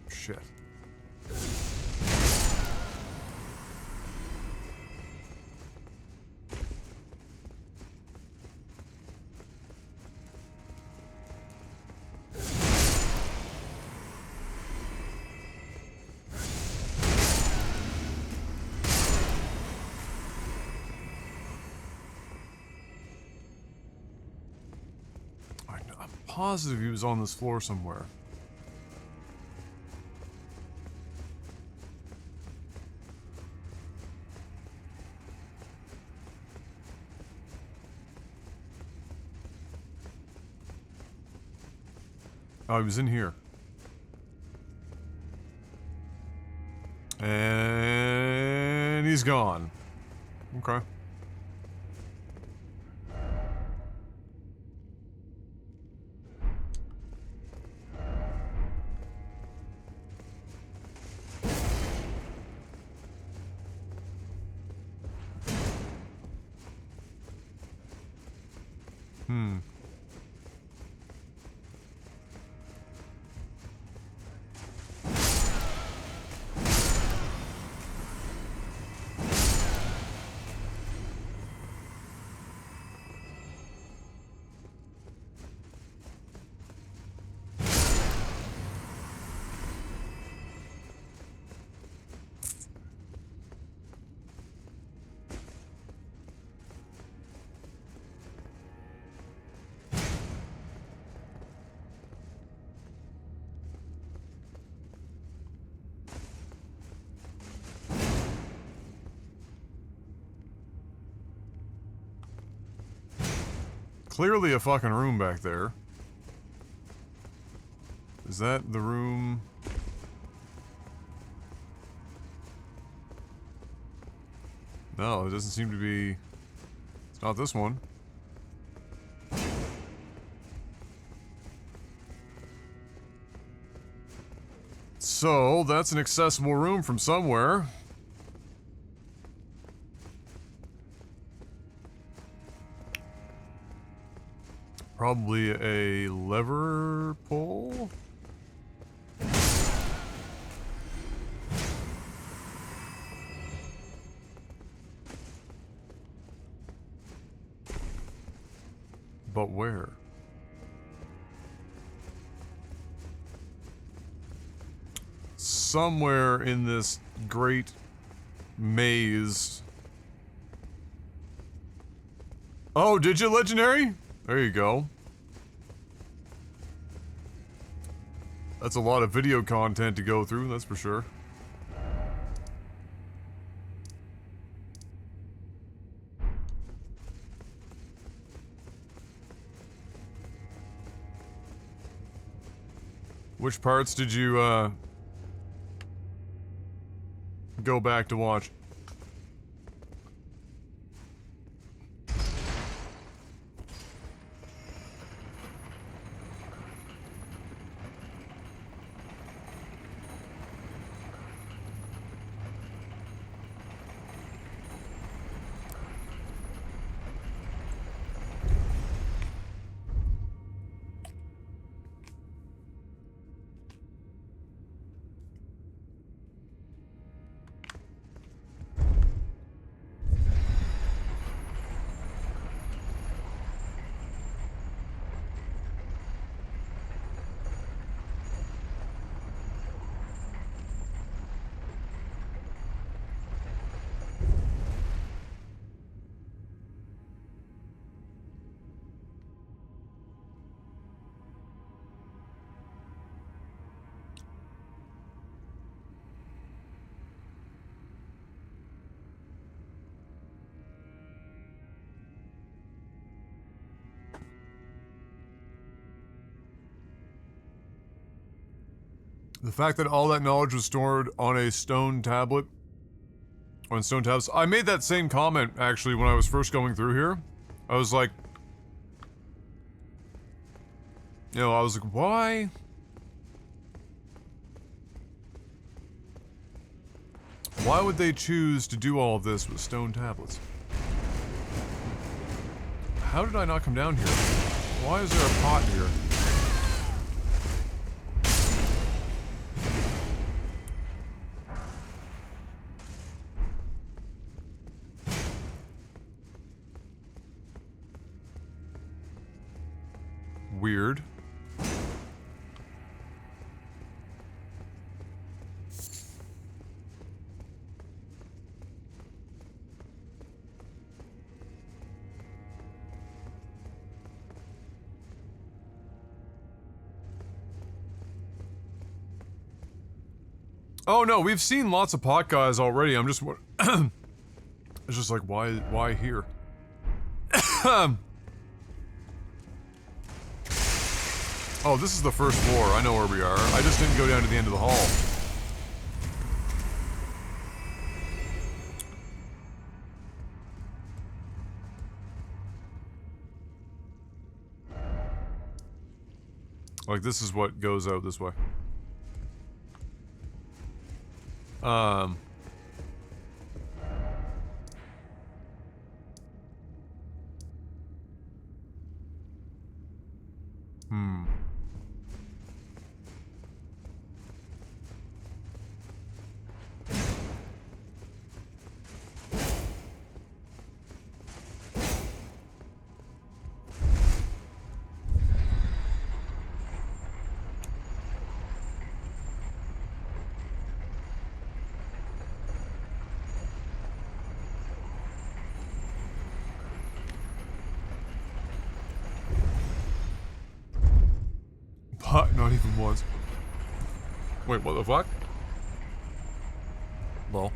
Shit. Positive he was on this floor somewhere. Oh, he was in here. And he's he's gone. Okay. Clearly a fucking room back there. Is that the room? No, it doesn't seem to be. It's not this one. So, that's an accessible room from somewhere. Probably a lever pull? But where? Somewhere in this great maze. Oh, did you, Legendary? There you go. That's a lot of video content to go through, that's for sure. Which parts did you, go back to watch? The fact that all that knowledge was stored on a stone tablet, on stone tablets. I made that same comment, actually, when I was first going through here. I was like, you know, I was like, why? Why would they choose to do all of this with stone tablets? How did I not come down here? Why is there a pot here? Weird. Oh no, we've seen lots of pot guys already. I'm just it's just like why here? Oh, this is the first floor. I know where we are. I just didn't go down to the end of the hall. Like, this is what goes out this way. Hmm. Not even once. Wait, what the fuck? Lol.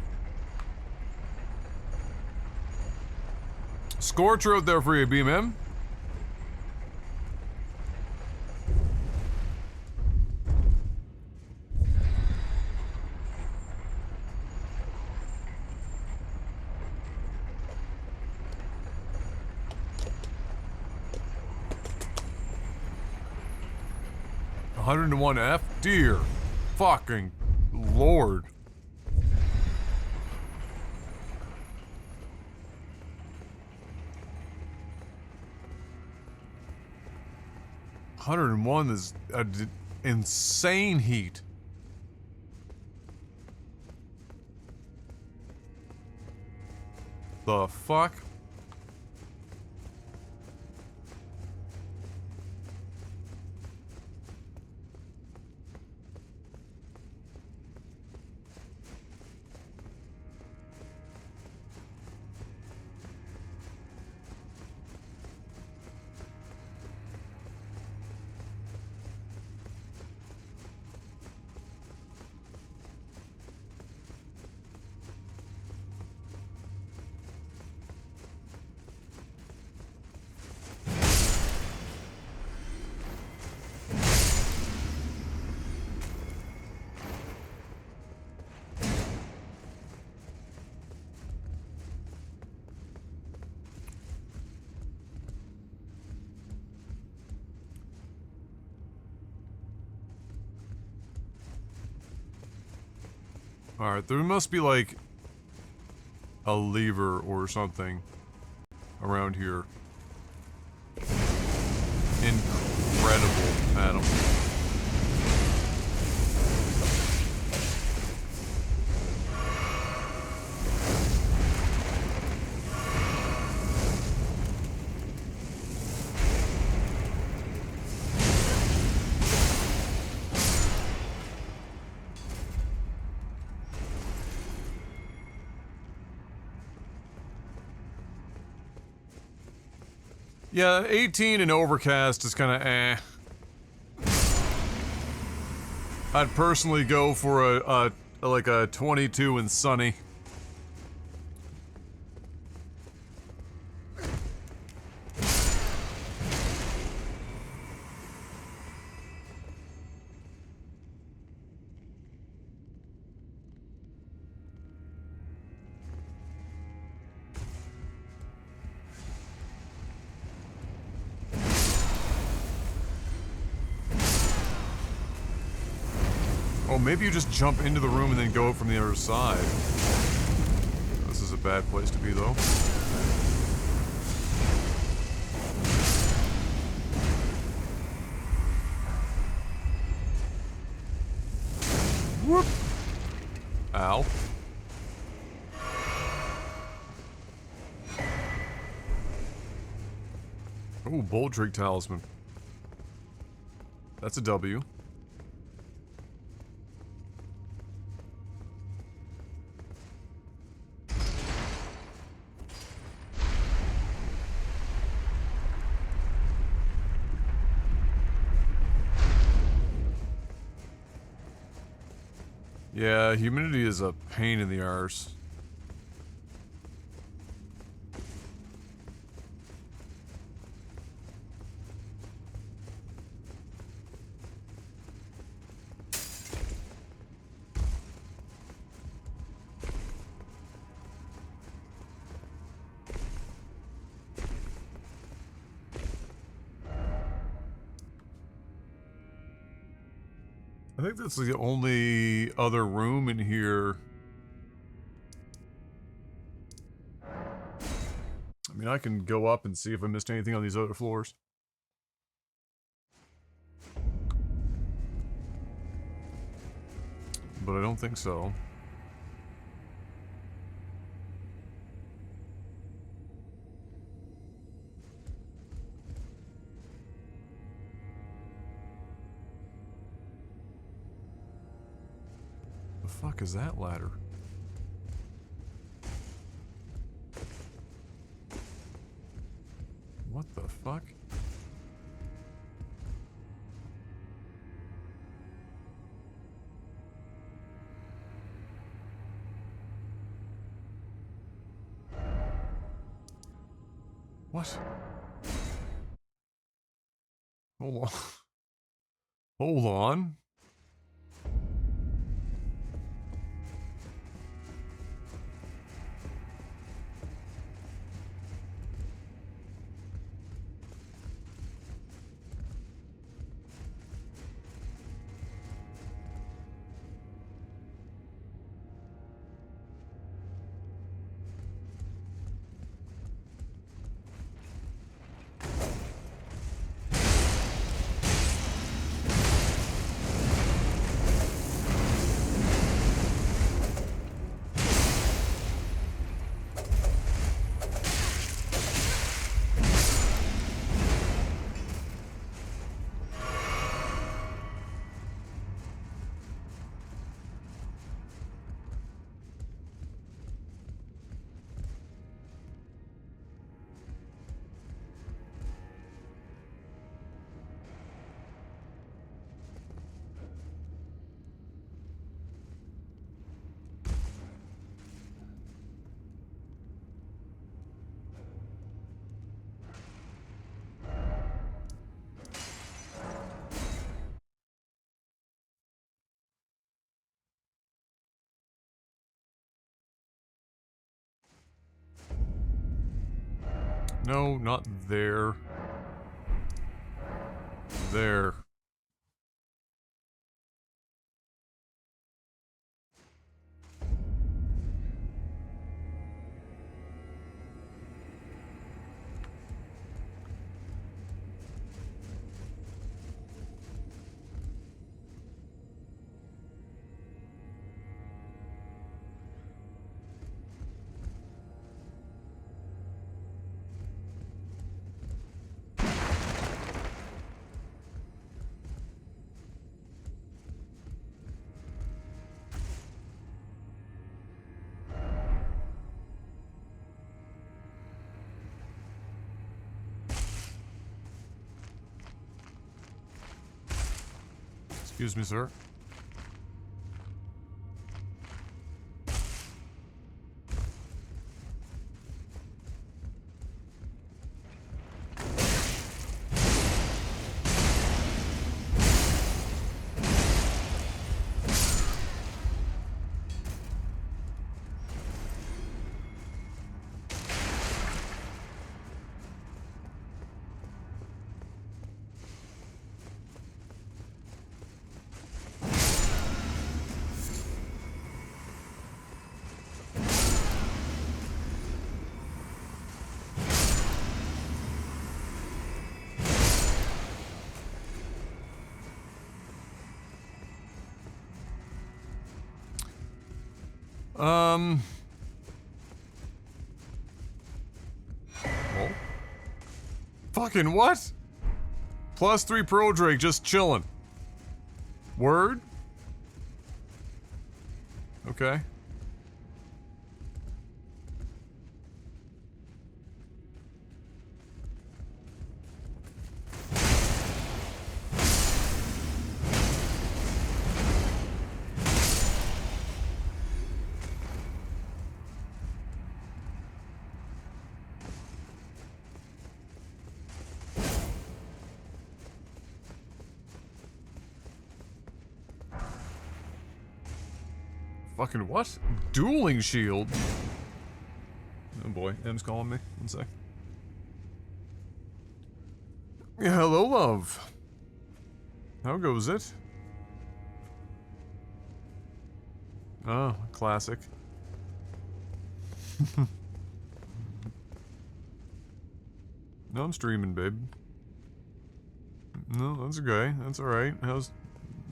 Scorcher out there for you, B-Man. $101F? Dear fucking Lord. $101 is insane heat. The fuck? Alright, there must be like a lever or something around here. Incredible, Adam. Yeah, 18 and overcast is kind of eh. I'd personally go for like a 22 and sunny. Oh, maybe you just jump into the room and then go out from the other side. This is a bad place to be, though. Whoop! Ow. Oh, Bolt Drink Talisman. That's a W. Yeah, humidity is a pain in the arse. I think that's the only other room in here. I mean, I can go up and see if I missed anything on these other floors. But I don't think so. The fuck is that ladder? What the fuck? What? Hold on. Hold on. No, not there. There. Excuse me, sir. Well. Fucking what? +3 Pro Drake just chilling. Word? Okay. Fucking what? Dueling shield? Oh boy, M's calling me. One sec. Yeah, hello, love. How goes it? Oh, classic. No, I'm streaming, babe. No, that's okay. That's alright. How's...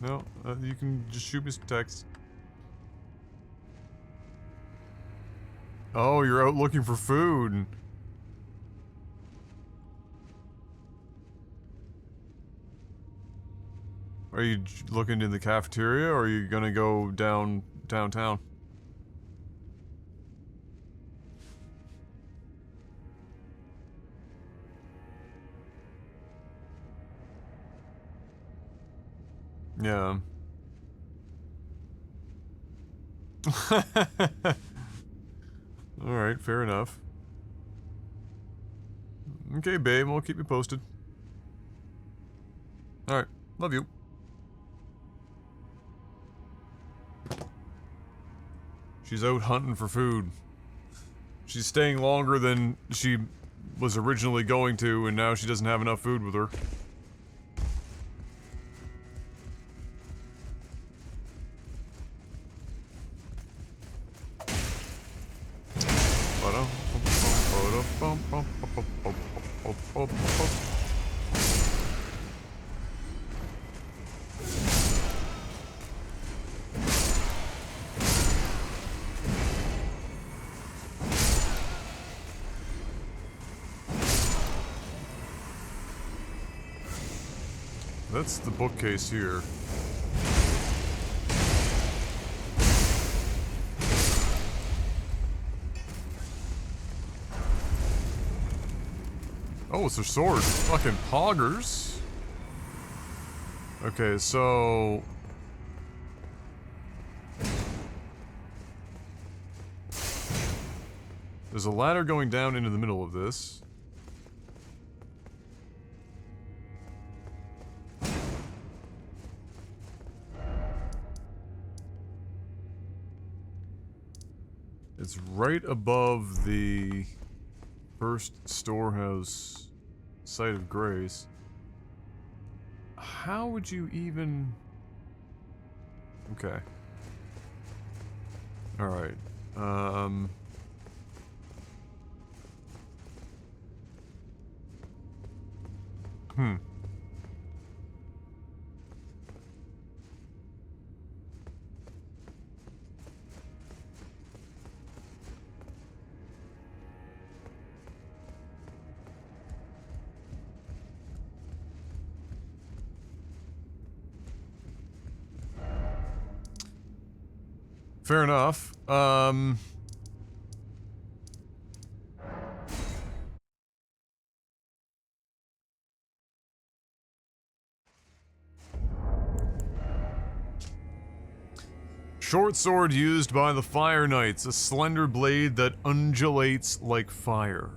No, you can just shoot me some text. Oh, you're out looking for food. Are you looking in the cafeteria, or are you gonna go downtown? Yeah. Alright, fair enough. Okay, babe, I'll keep you posted. Alright, love you. She's out hunting for food. She's staying longer than she was originally going to, and now she doesn't have enough food with her. That's the bookcase here. Oh, it's their sword. Fucking poggers. Okay, so... there's a ladder going down into the middle of this. It's right above the first storehouse site of grace. How would you even... Okay. Alright. Fair enough. Short sword used by the Fire Knights, a slender blade that undulates like fire.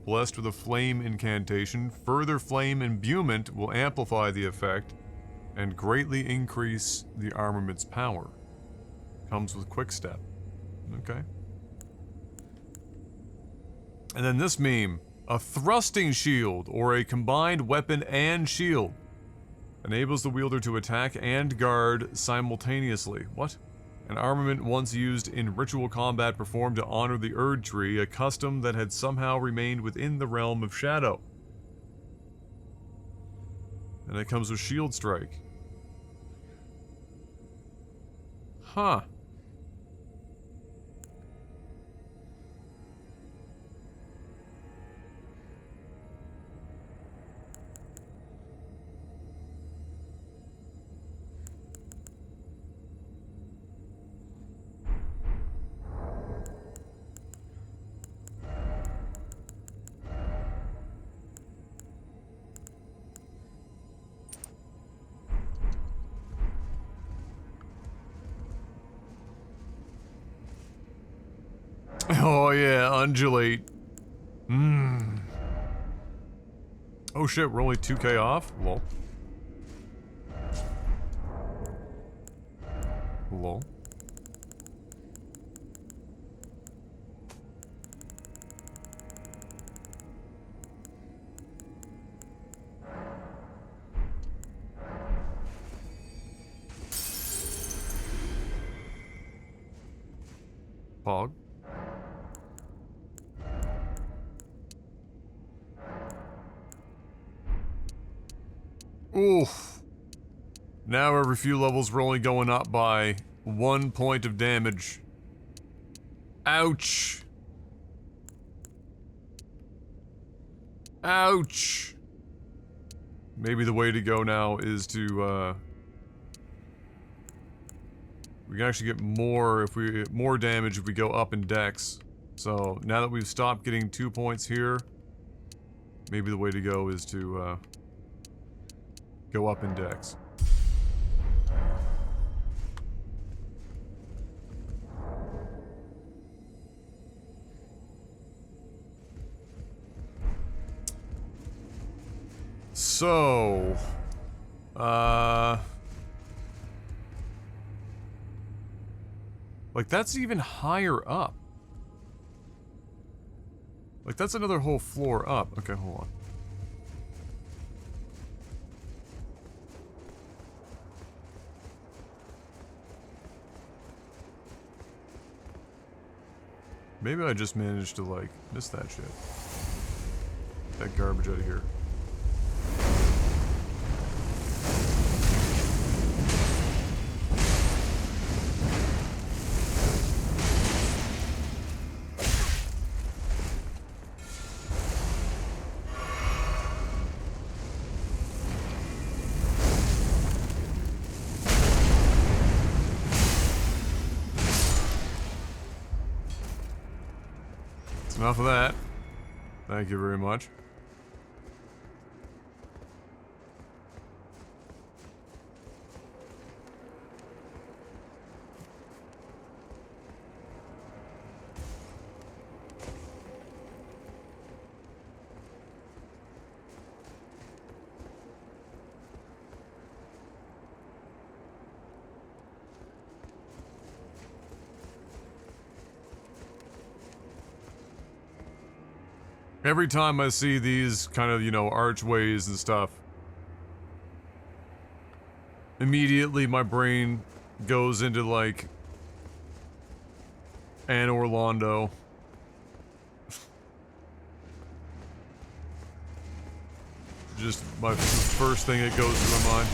Blessed with a flame incantation, further flame imbuement will amplify the effect and greatly increase the armament's power. Comes with quick step. Okay. And then this meme. A thrusting shield, or a combined weapon and shield. Enables the wielder to attack and guard simultaneously. What? An armament once used in ritual combat performed to honor the Erdtree, a custom that had somehow remained within the realm of shadow. And it comes with shield strike. Huh. Oh yeah, undulate. Mmm. Oh shit, we're only 2k off? Lol. Lol. Pog. Oof. Now every few levels we're only going up by 1 point of damage. Ouch. Ouch. Maybe the way to go now is to, we can actually get more if we get more damage if we go up in dex. So now that we've stopped getting 2 points here, maybe the way to go is to go up in dex. So, like that's even higher up. Like that's another whole floor up. Okay, hold on. Maybe I just managed to like miss that shit. That garbage out of here. Enough of that. Thank you very much. Every time I see these kind of, you know, archways and stuff, immediately my brain goes into, like, Anne Orlando. Just my first thing that goes through my mind.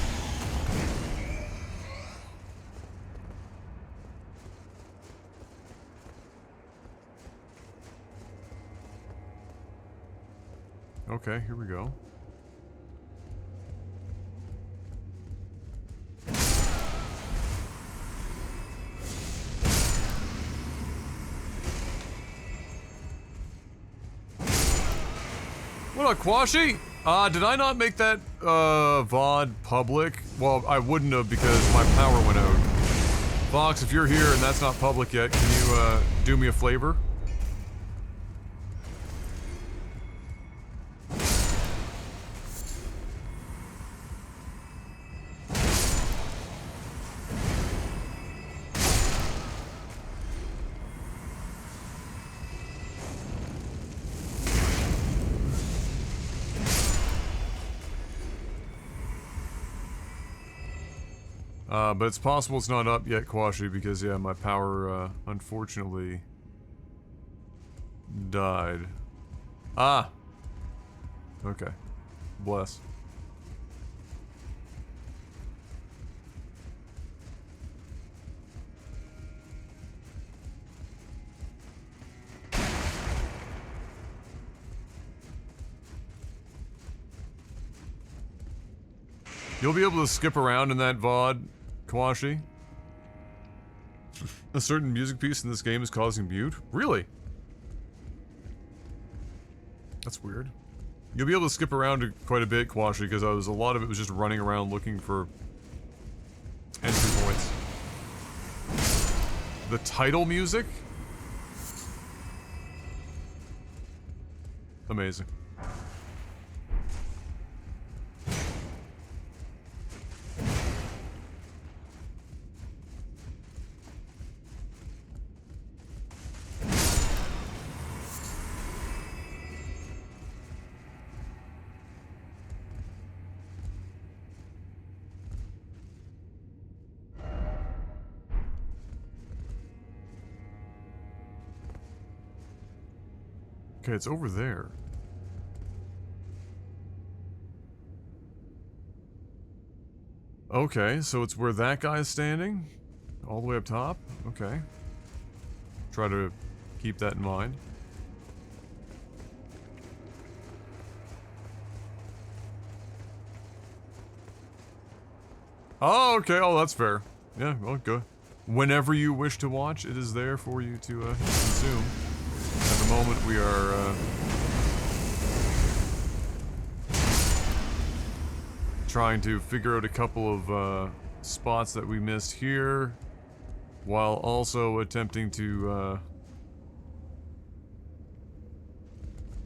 Okay, here we go. What up, Quashi? Did I not make that, VOD public? Well, I wouldn't have because my power went out. Fox, if you're here and that's not public yet, can you, do me a favor? But it's possible it's not up yet, Quashi, because, yeah, my power, unfortunately died. Ah! Okay. Bless. You'll be able to skip around in that VOD, Kawashi. A certain music piece in this game is causing mute? Really? That's weird. You'll be able to skip around quite a bit, Kawashi, because a lot of it was just running around looking for entry points. The title music? Amazing. Okay, it's over there. Okay, so it's where that guy's standing? All the way up top? Okay. Try to keep that in mind. Oh, okay. Oh, that's fair. Yeah, well, good. Whenever you wish to watch, it is there for you to consume. At the moment, we are trying to figure out a couple of spots that we missed here, while also attempting to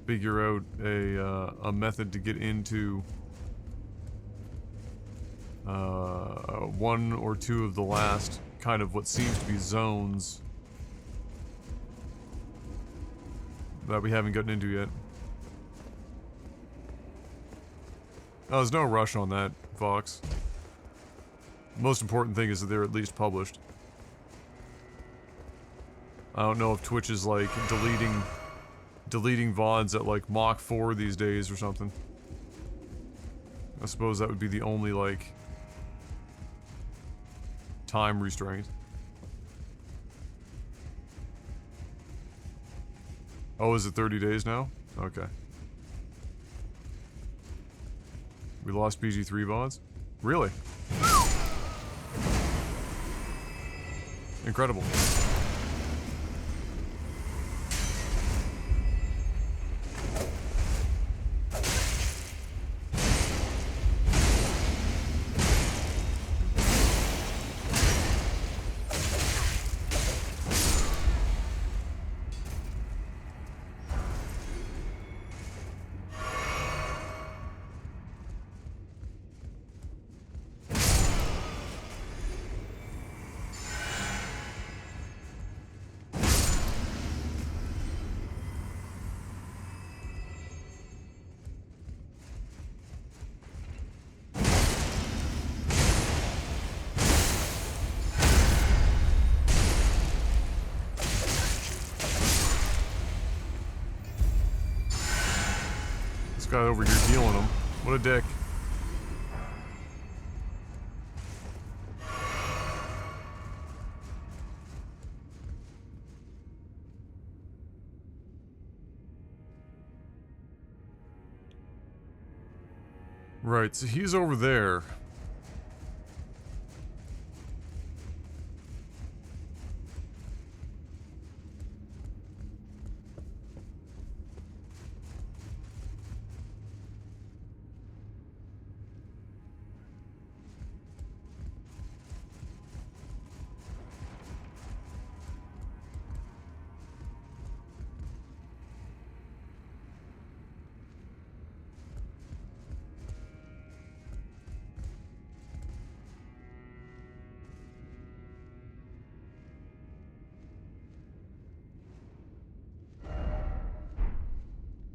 figure out a method to get into one or two of the last kind of what seems to be zones that we haven't gotten into yet. Oh, there's no rush on that, Fox. Most important thing is that they're at least published. I don't know if Twitch is like deleting VODs at like Mach 4 these days or something. I suppose that would be the only like time restraint. Oh, is it 30 days now? Okay. We lost PG3 VODs? Really? Incredible. Guy over here healing him. What a dick. Right, so he's over there.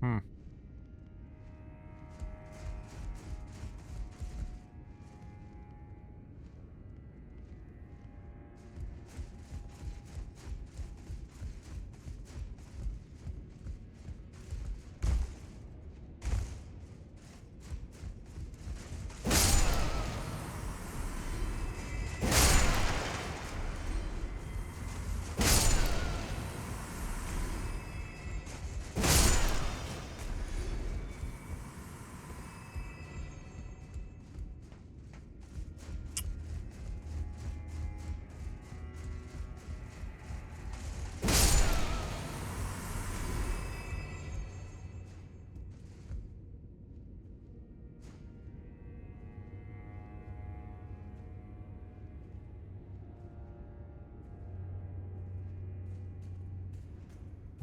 Hmm.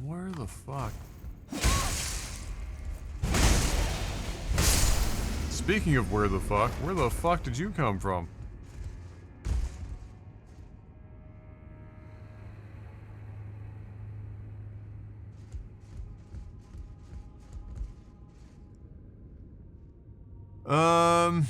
Where the fuck? Speaking of where the fuck did you come from? Um...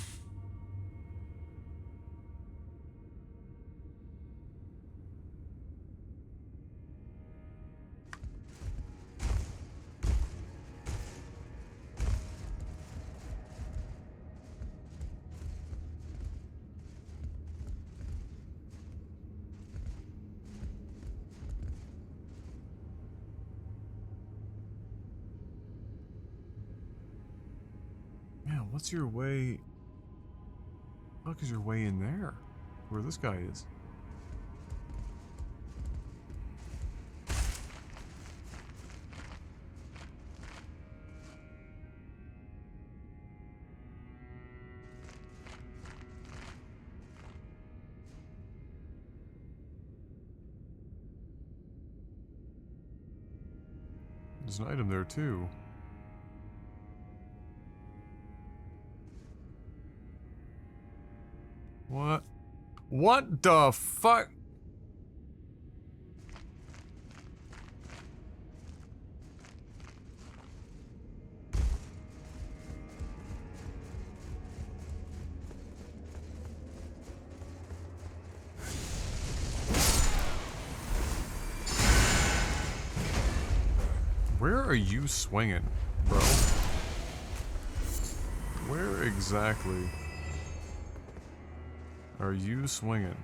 what's your way? Fuck is your way in there? Where this guy is? There's an item there too. What? What the fuck? Where are you swinging, bro? Where exactly are you swinging?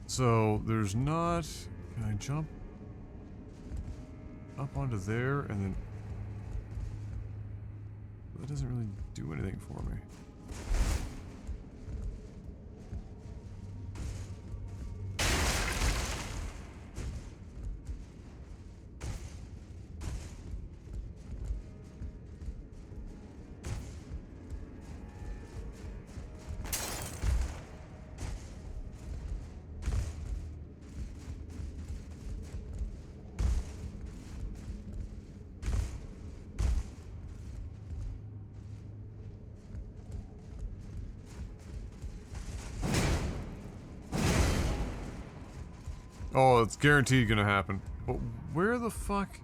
So, there's not... Can I jump up onto there and then... That doesn't really do anything for me. Oh, it's guaranteed gonna happen. But where the fuck?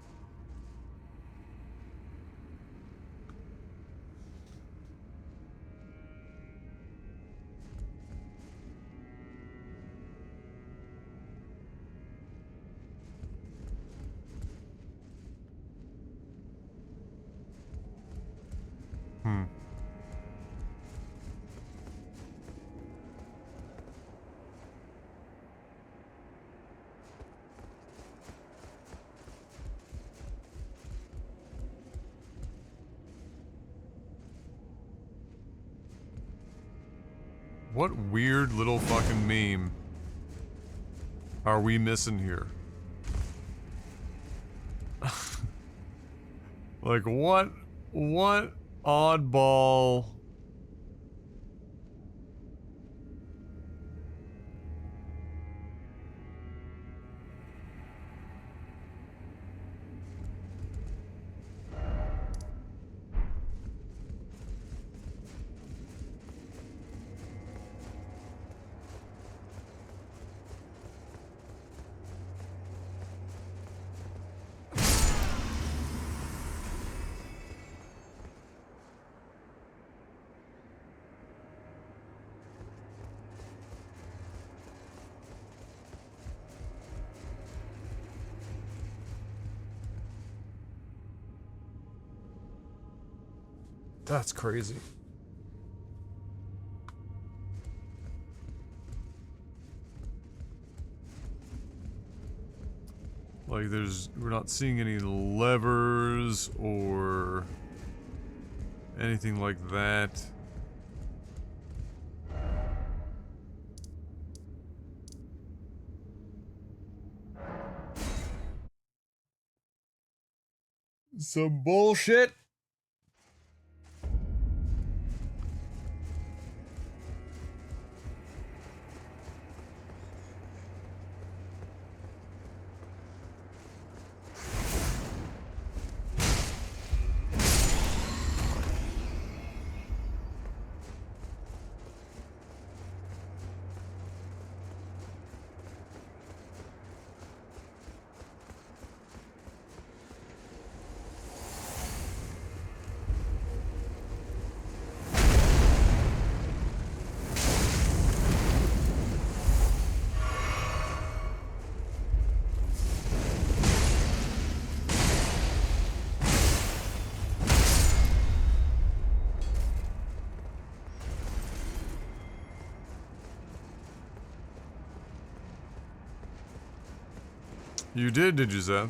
Hmm. What weird little fucking meme are we missing here? Like, what oddball... That's crazy. Like, we're not seeing any levers or anything like that. Some bullshit. You did you, Zeb?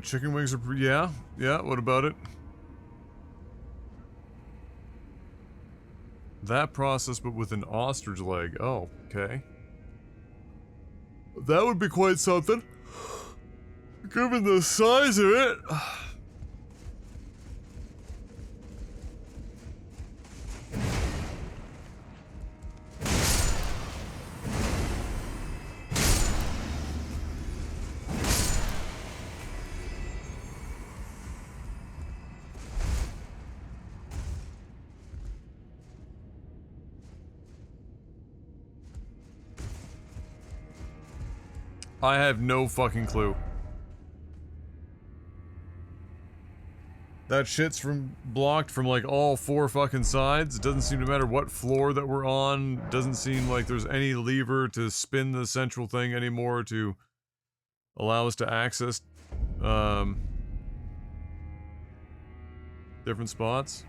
Chicken wings are yeah, what about it? That process, but with an ostrich leg. Oh, okay. That would be quite something. Given the size of it. I have no fucking clue. That shit's blocked from like all 4 fucking sides. It doesn't seem to matter what floor that we're on. Doesn't seem like there's any lever to spin the central thing anymore to allow us to access different spots.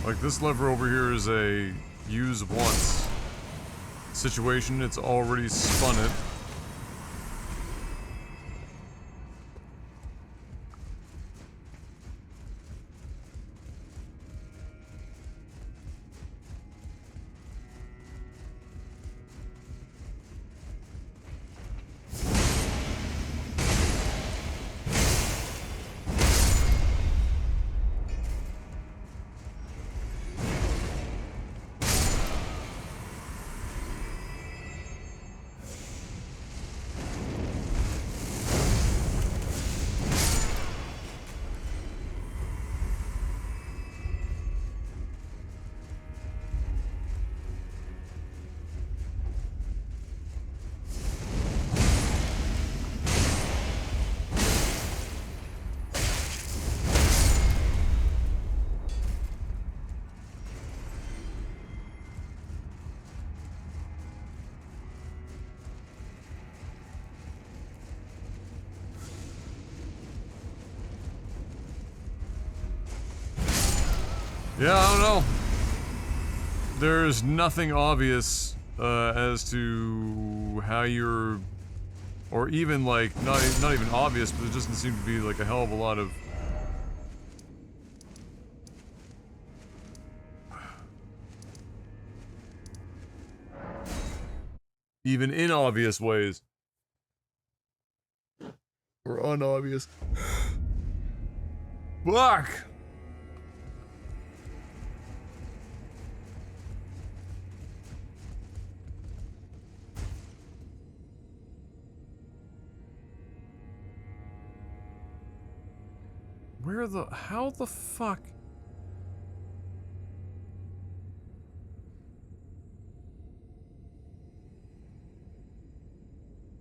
Like, this lever over here is a use once situation. It's already spun it. Yeah, I don't know. There's nothing obvious as to how you're, or even like not even obvious, but it doesn't seem to be like a hell of a lot of even in obvious ways or unobvious. Fuck. How the fuck?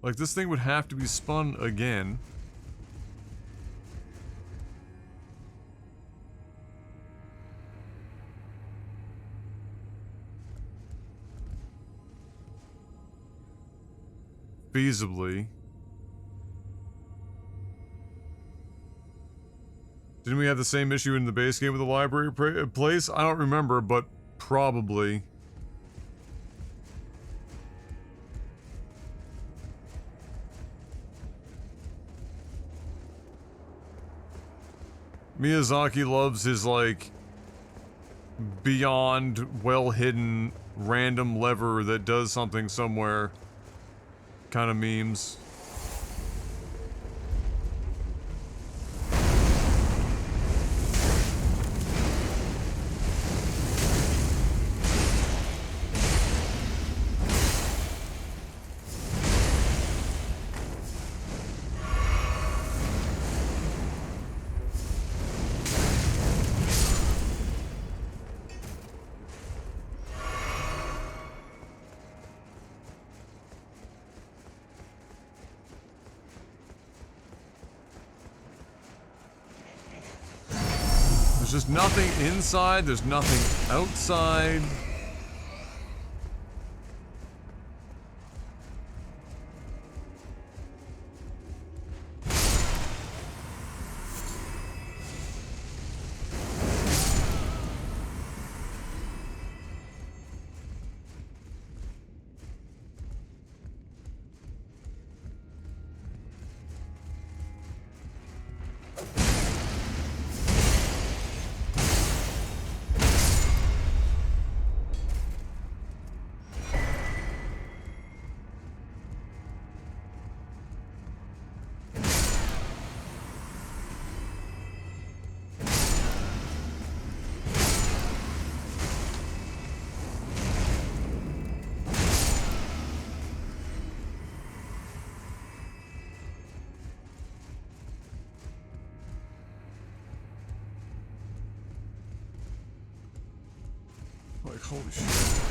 Like, this thing would have to be spun again. Feasibly. Didn't we have the same issue in the base game with the library place? I don't remember, but probably. Miyazaki loves his, like, beyond well-hidden random lever that does something somewhere kind of memes. There's just nothing inside, there's nothing outside. Like, holy shit.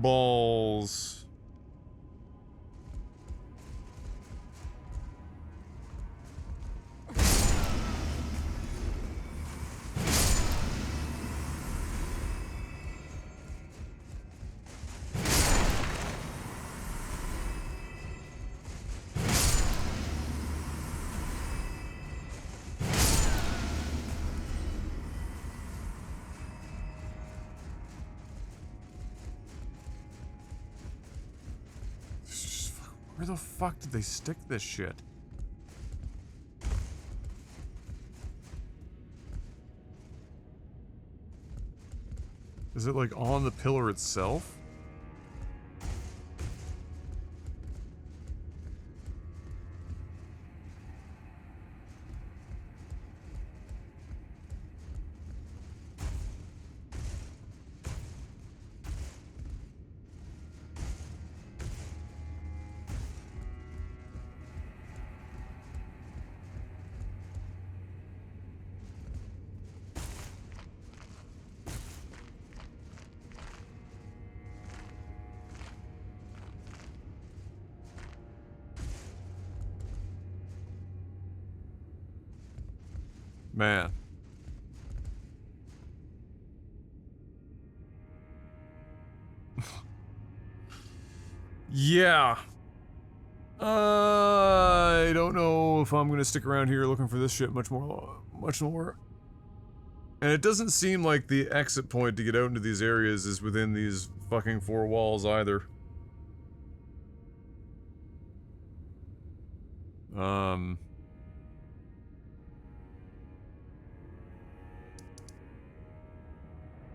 Balls. Where the fuck did they stick this shit? Is it like on the pillar itself? Man. Yeah. I don't know if I'm gonna stick around here looking for this shit much more. And it doesn't seem like the exit point to get out into these areas is within these fucking four walls either.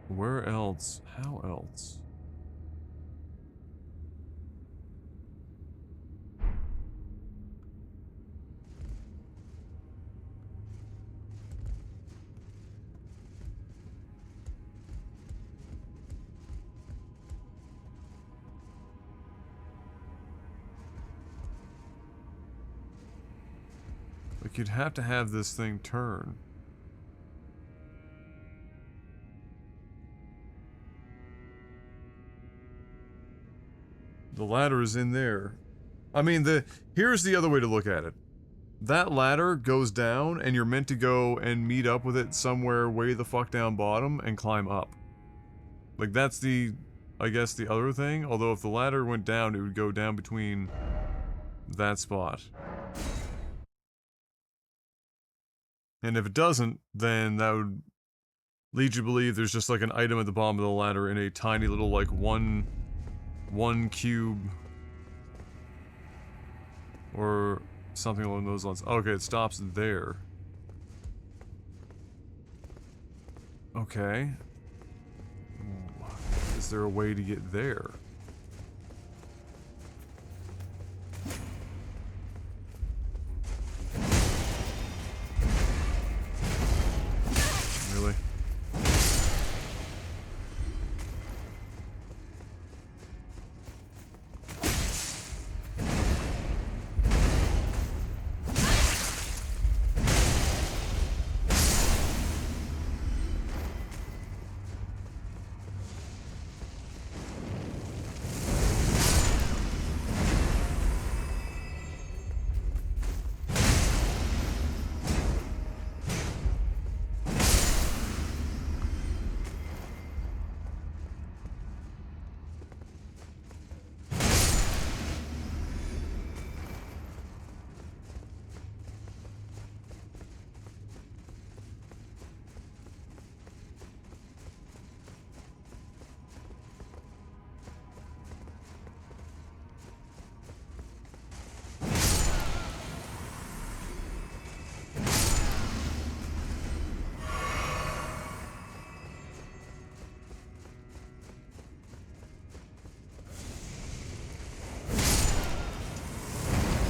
Where else? How else? Like, Like, you'd have to have this thing turn. The ladder is in there. I mean, here's the other way to look at it. That ladder goes down, and you're meant to go and meet up with it somewhere way the fuck down bottom and climb up. Like, that's the, I guess, the other thing. Although if the ladder went down, it would go down between that spot. And if it doesn't, then that would lead you to believe there's just like an item at the bottom of the ladder in a tiny little, like, one cube. Or something along those lines. Okay, it stops there. Okay. Is there a way to get there? Really?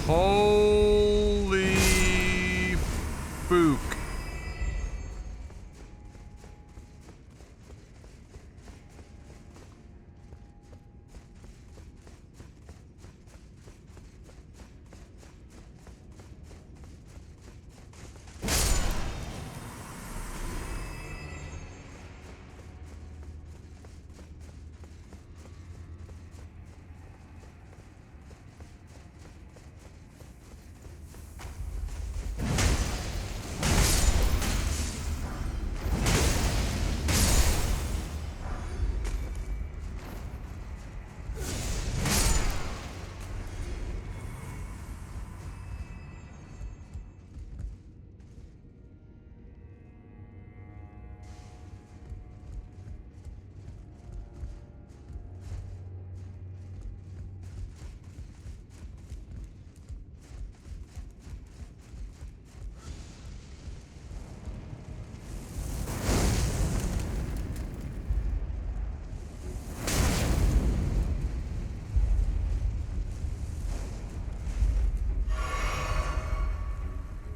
Holy fook.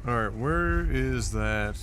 Alright, where is that?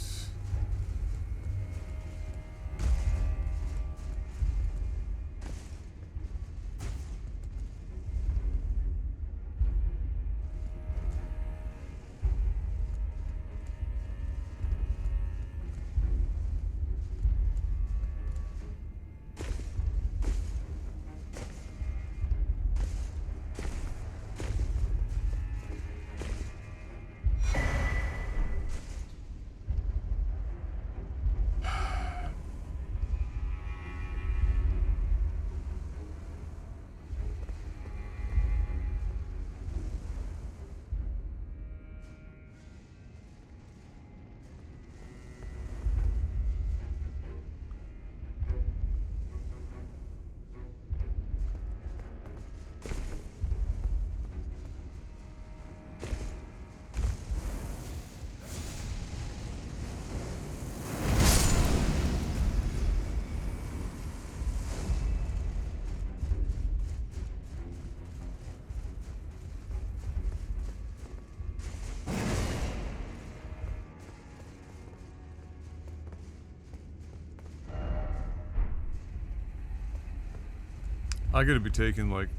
I gotta be taking, like,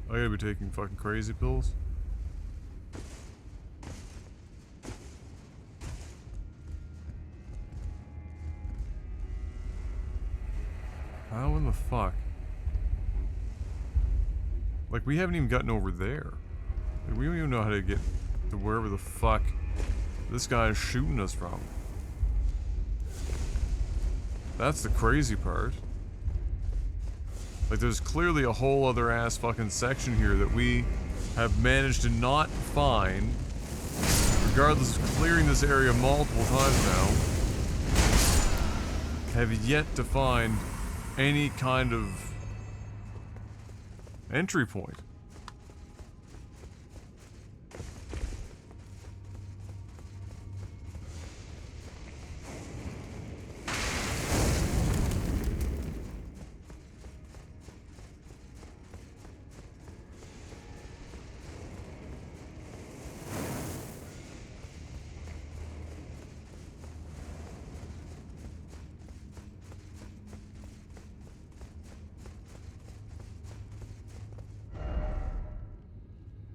I gotta be taking fucking crazy pills. How in the fuck? Like, we haven't even gotten over there. Like, we don't even know how to get to wherever the fuck this guy is shooting us from. That's the crazy part. Like, there's clearly a whole other ass fucking section here that we have managed to not find, regardless of clearing this area multiple times now. Have yet to find any kind of entry point.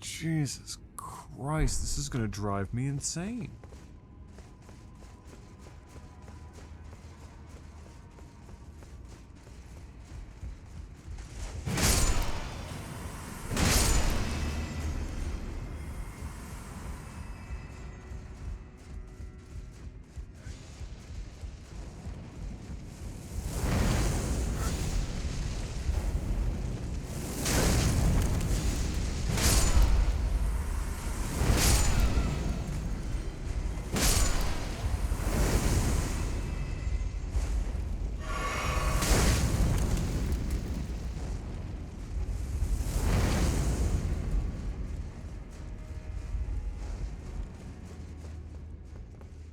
Jesus Christ, this is gonna drive me insane.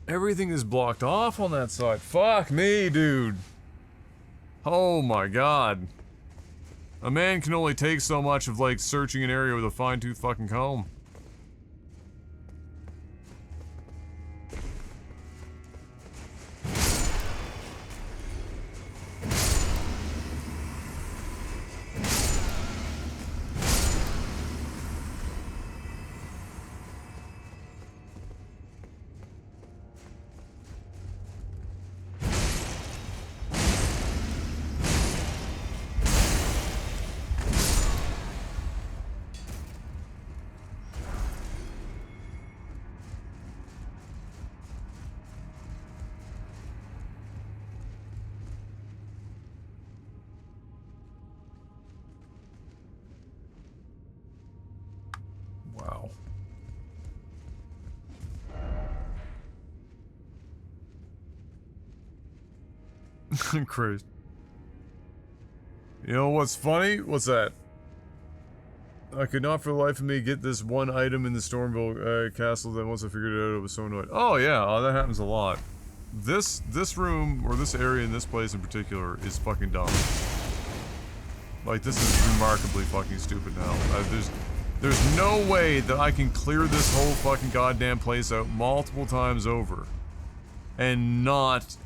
Everything is blocked off on that side. Fuck me, dude. Oh my god. A man can only take so much of, like, searching an area with a fine-tooth fucking comb. Wow. Crazy. You know what's funny? What's that? I could not for the life of me get this one item in the Stormville castle that once I figured it out, I was so annoyed. Oh yeah, that happens a lot. This room, or this area in this place in particular, is fucking dumb. Like, this is remarkably fucking stupid now. There's no way that I can clear this whole fucking goddamn place out multiple times over and not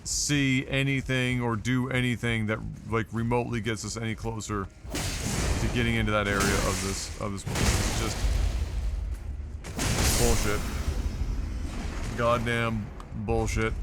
see anything or do anything that, like, remotely gets us any closer to getting into that area of this place. It's just bullshit. Goddamn bullshit.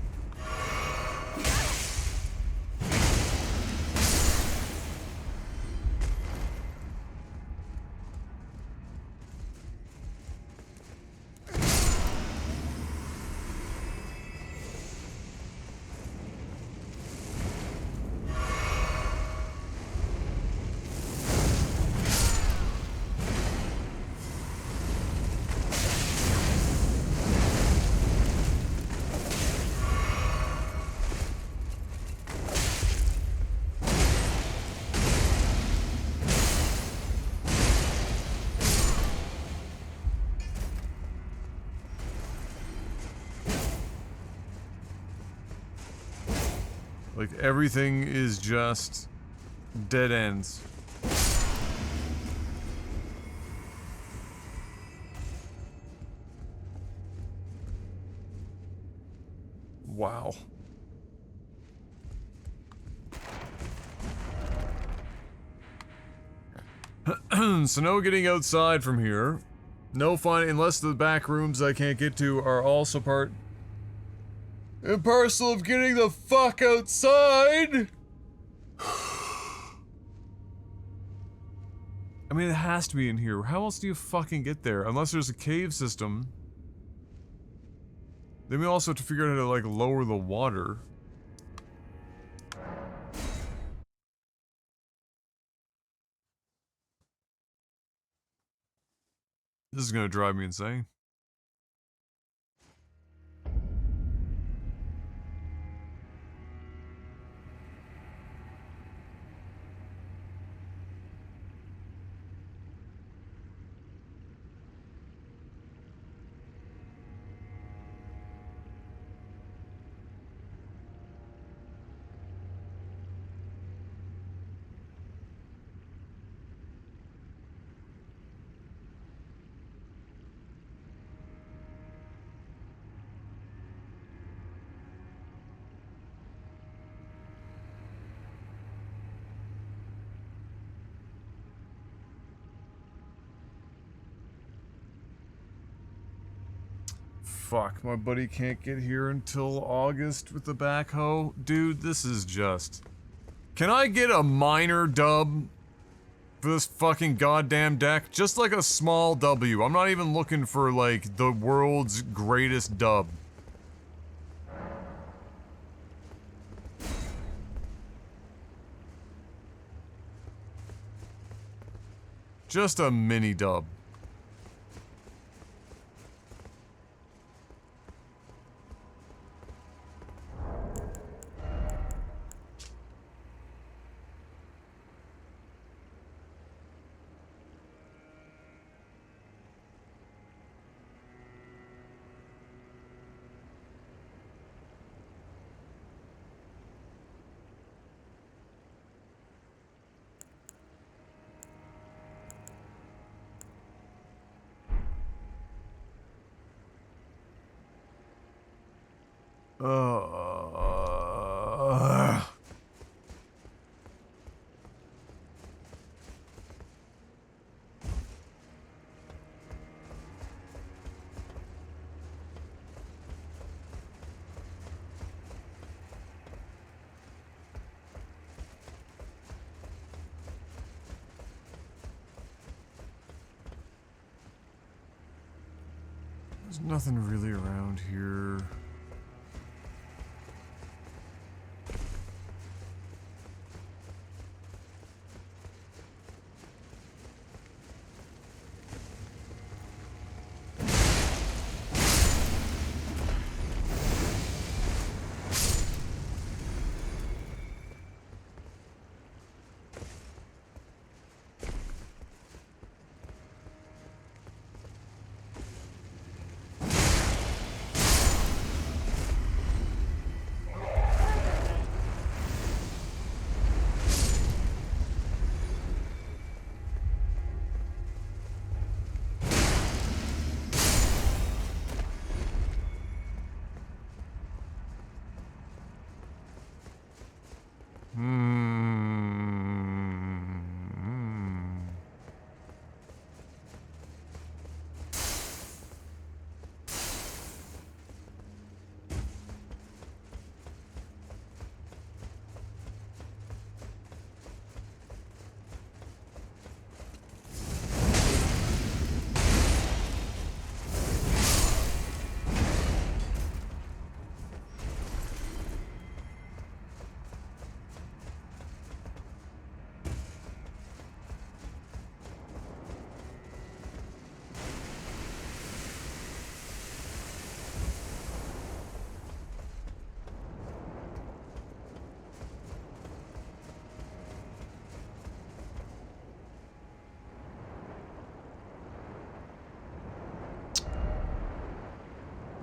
Like, everything is just dead ends. Wow. So no getting outside from here. No finding, unless the back rooms I can't get to are also part and parcel of getting the fuck outside. I mean, it has to be in here. How else do you fucking get there? Unless there's a cave system. Then we also have to figure out how to, like, lower the water. This is gonna drive me insane. Fuck, my buddy can't get here until August with the backhoe. Dude, this is just... Can I get a minor dub for this fucking goddamn deck? Just like a small W. I'm not even looking for, like, the world's greatest dub. Just a mini dub. Uh, There's nothing really around here.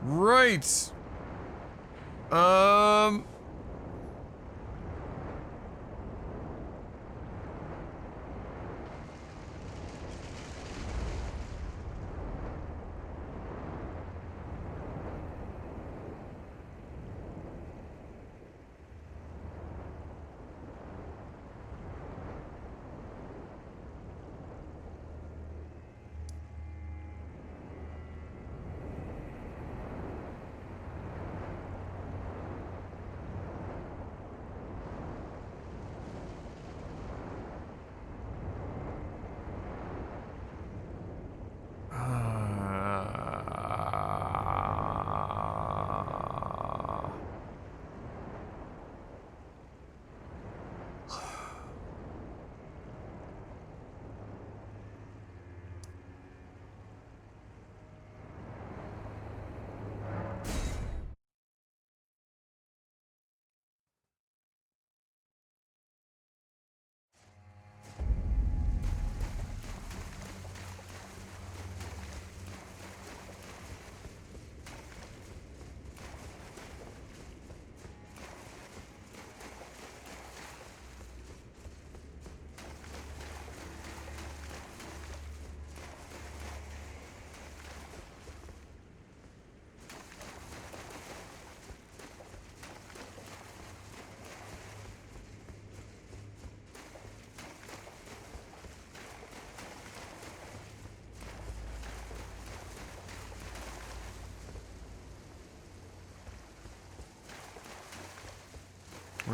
Right.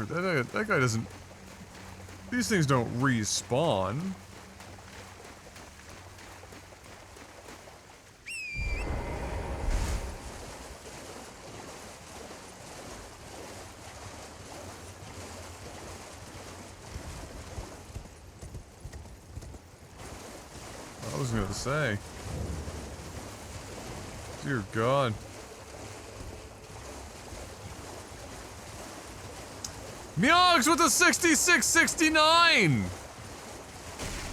That guy doesn't... These things don't respawn. I was gonna say. Dear God. Myogs with a 6669!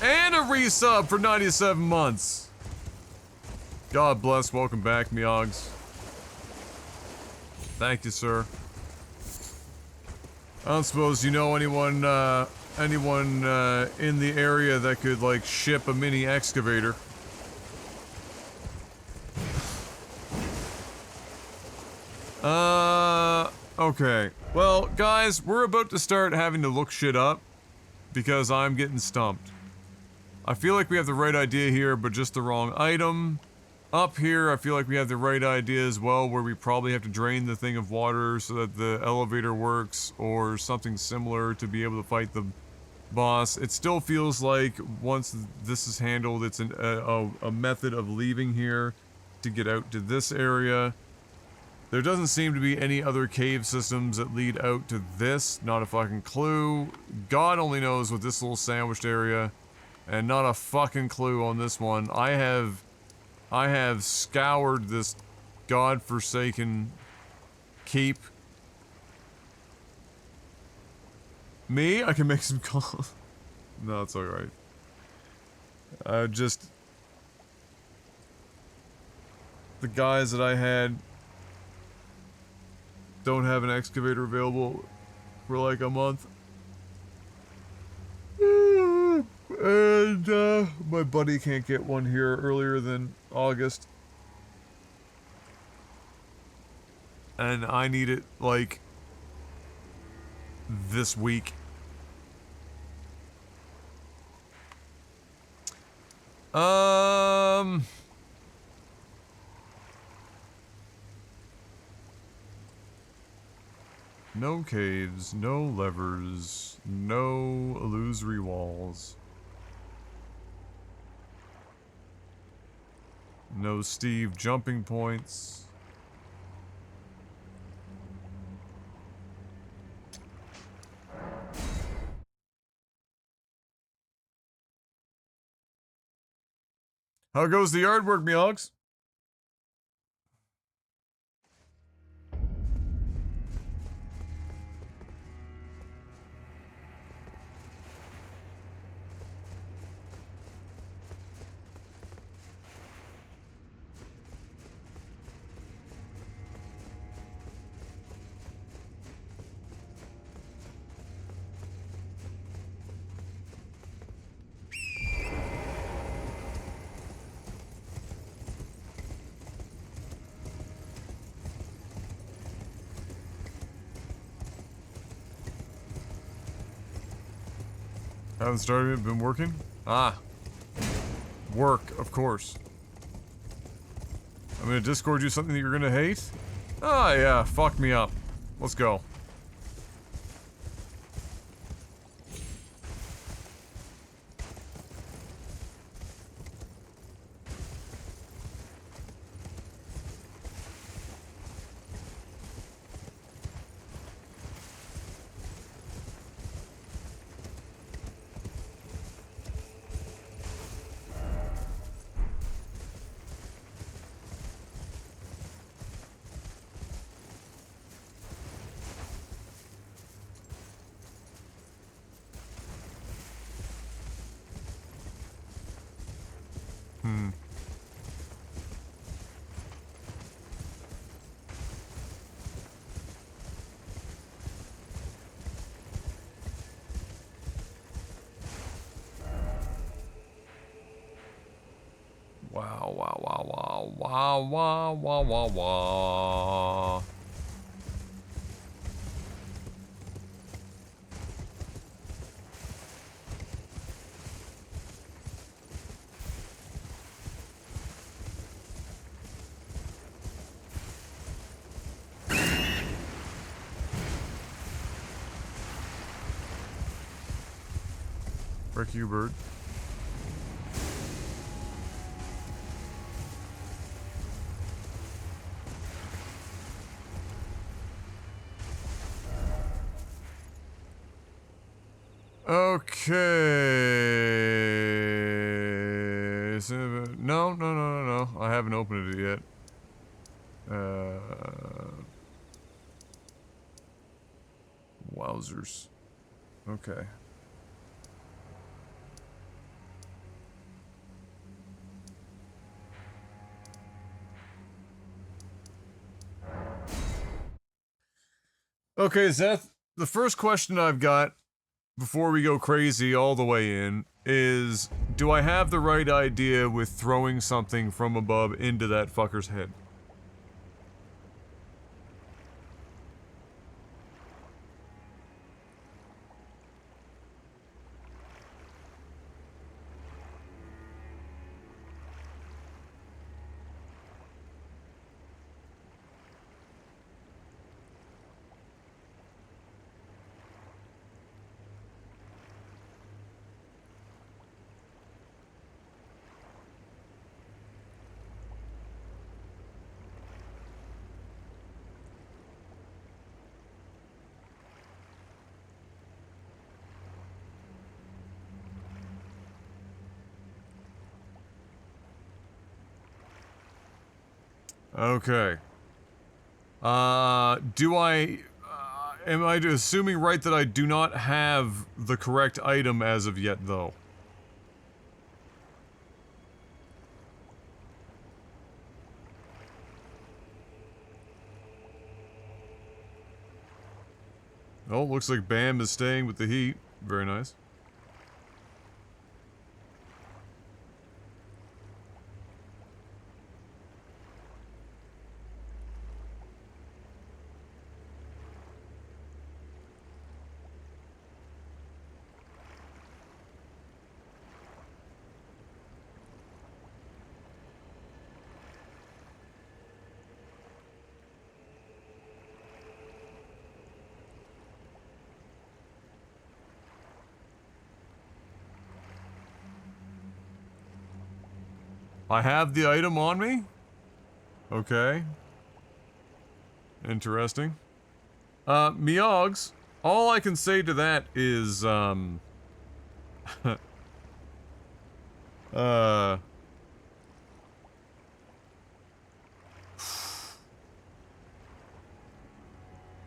And a resub for 97 months. God bless, welcome back, Myogs. Thank you, sir. I don't suppose you know anyone in the area that could, like, ship a mini excavator. Okay. Well, guys, we're about to start having to look shit up because I'm getting stumped. I feel like we have the right idea here, but just the wrong item. Up here, I feel like we have the right idea as well, where we probably have to drain the thing of water so that the elevator works, or something similar to be able to fight the boss. It still feels like once this is handled, it's a method of leaving here to get out to this area. There doesn't seem to be any other cave systems that lead out to this. Not a fucking clue. God only knows with this little sandwiched area. And not a fucking clue on this one. I have scoured this godforsaken keep. Me? I can make some calls. No, it's alright. Just... The guys that I had don't have an excavator available for like a month. And, my buddy can't get one here earlier than August. And I need it, like, this week. No caves, no levers, no illusory walls. No Steve jumping points. How goes the yard work, Myogs? Haven't started it, been working? Ah. Work, of course. I'm gonna Discord you something that you're gonna hate? Ah, yeah, fuck me up. Let's go. Wow, wow, wow, wow, wow, wow, wow, wow. Frick you, bird. Okay. No. I haven't opened it yet. Wowzers. Okay. Okay, Zeth, the first question I've got before we go crazy all the way in is, do I have the right idea with throwing something from above into that fucker's head? Okay. Am I assuming right that I do not have the correct item as of yet, though? Oh, looks like Bam is staying with the heat. Very nice. I have the item on me? Okay. Interesting. Meogs, all I can say to that is,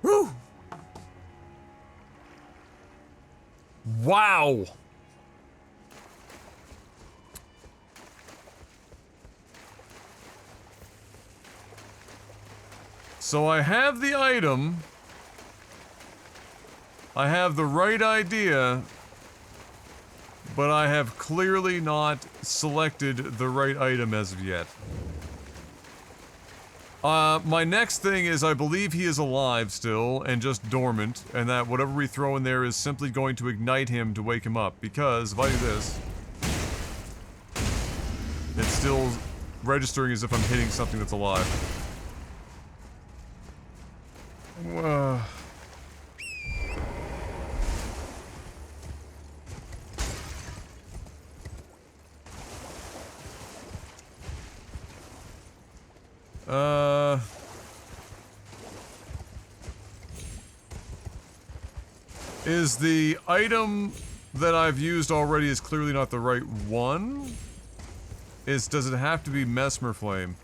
Whew! Wow! So I have the item. I have the right idea. But I have clearly not selected the right item as of yet. My next thing is I believe he is alive still, and just dormant, and that whatever we throw in there is simply going to ignite him to wake him up, because if I do this, it's still registering as if I'm hitting something that's alive. Is the item that I've used already is clearly not the right one? Does it have to be Mesmer Flame?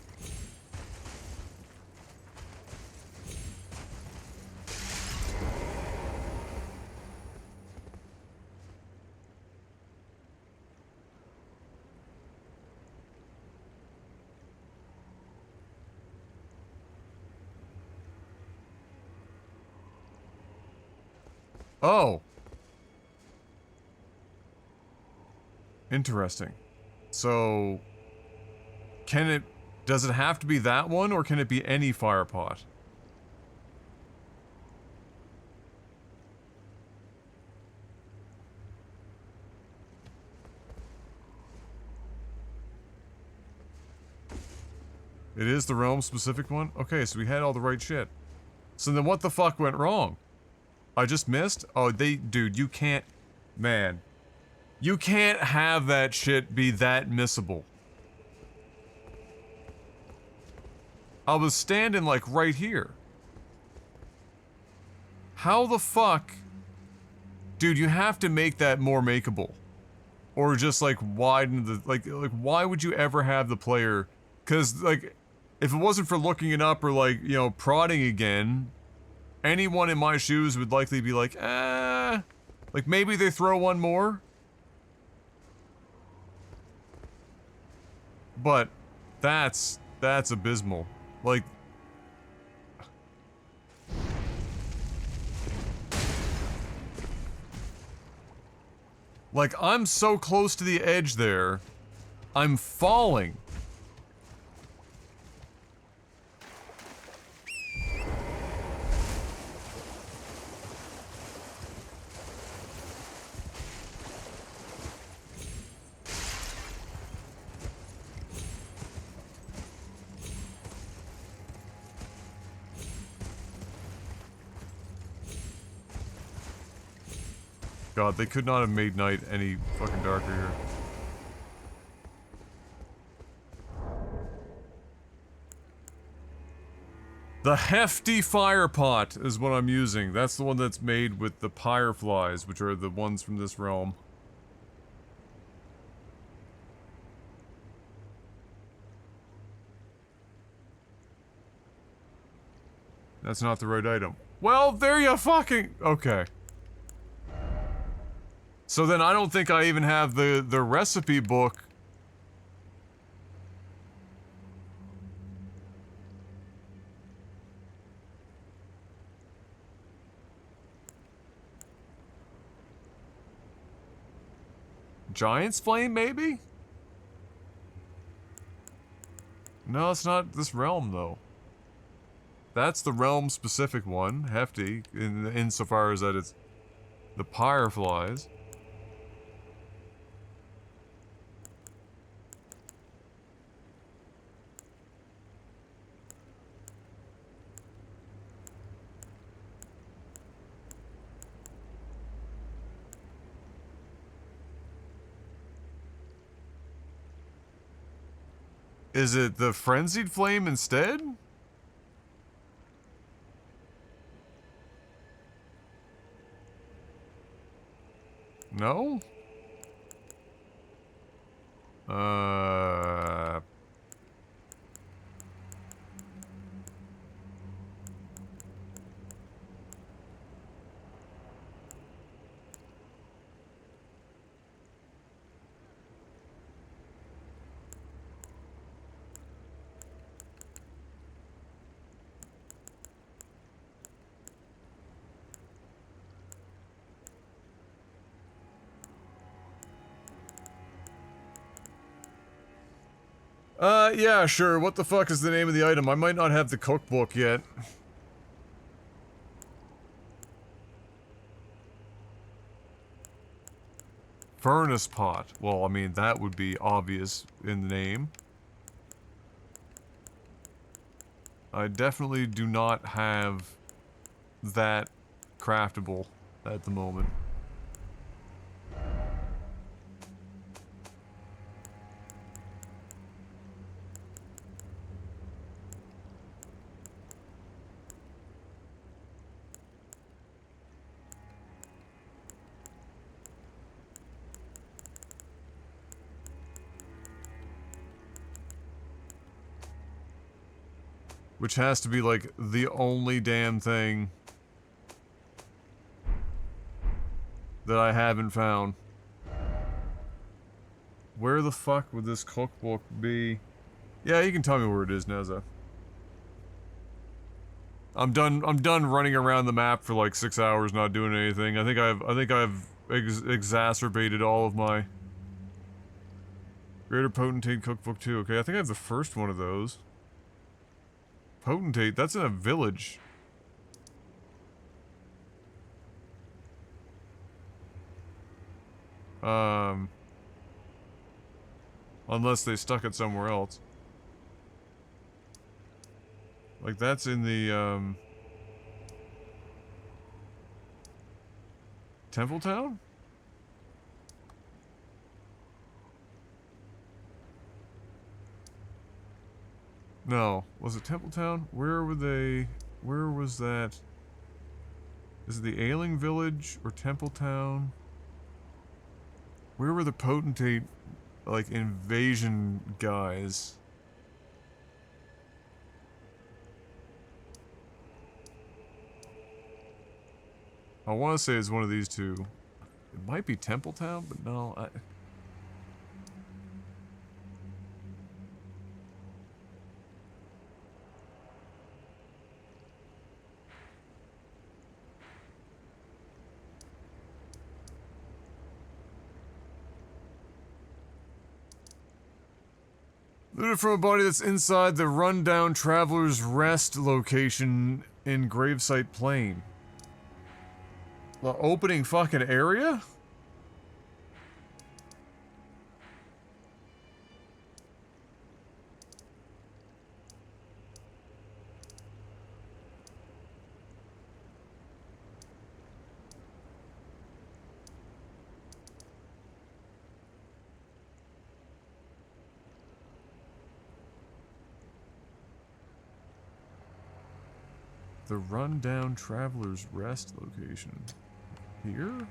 Oh. Interesting. So, does it have to be that one, or can it be any fire pot? It is the realm-specific one? Okay, so we had all the right shit. So then what the fuck went wrong? I just missed? Oh, dude, you can't... Man. You can't have that shit be that missable. I was standing, like, right here. How the fuck? Dude, you have to make that more makeable. Or just, like, widen the... Like, why would you ever have the player... Because, like, if it wasn't for looking it up or, like, you know, prodding again, anyone in my shoes would likely be like, like, maybe they throw one more? But, that's abysmal. Like... Like, I'm so close to the edge there, I'm falling. God, they could not have made night any fucking darker here. The hefty fire pot is what I'm using. That's the one that's made with the fireflies, which are the ones from this realm. That's not the right item. Well, there you fucking... Okay. So then I don't think I even have the recipe book. Giant's Flame, maybe? No, it's not this realm, though. That's the realm-specific one, hefty, insofar as that it's the fireflies. Is it the Frenzied Flame instead? No? Yeah, sure. What the fuck is the name of the item? I might not have the cookbook yet. Furnace pot. Well, I mean, that would be obvious in the name. I definitely do not have that craftable at the moment. Which has to be, like, the only damn thing that I haven't found. Where the fuck would this cookbook be? Yeah, you can tell me where it is, Neza. I'm done running around the map for like 6 hours not doing anything. I think I've exacerbated all of my Greater Potentate Cookbook 2. Okay, I think I have the first one of those. Potentate, that's in a village. Unless they stuck it somewhere else. Like, that's in the, Temple Town? No. Was it Templetown? Where were they? Where was that? Is it the Ailing Village or Templetown? Where were the potentate, like, invasion guys? I want to say it's one of these two. It might be Templetown, but no, Looted from a body that's inside the rundown Traveler's Rest location in Gravesite Plain. The opening fucking area? The rundown Traveler's Rest location. Here?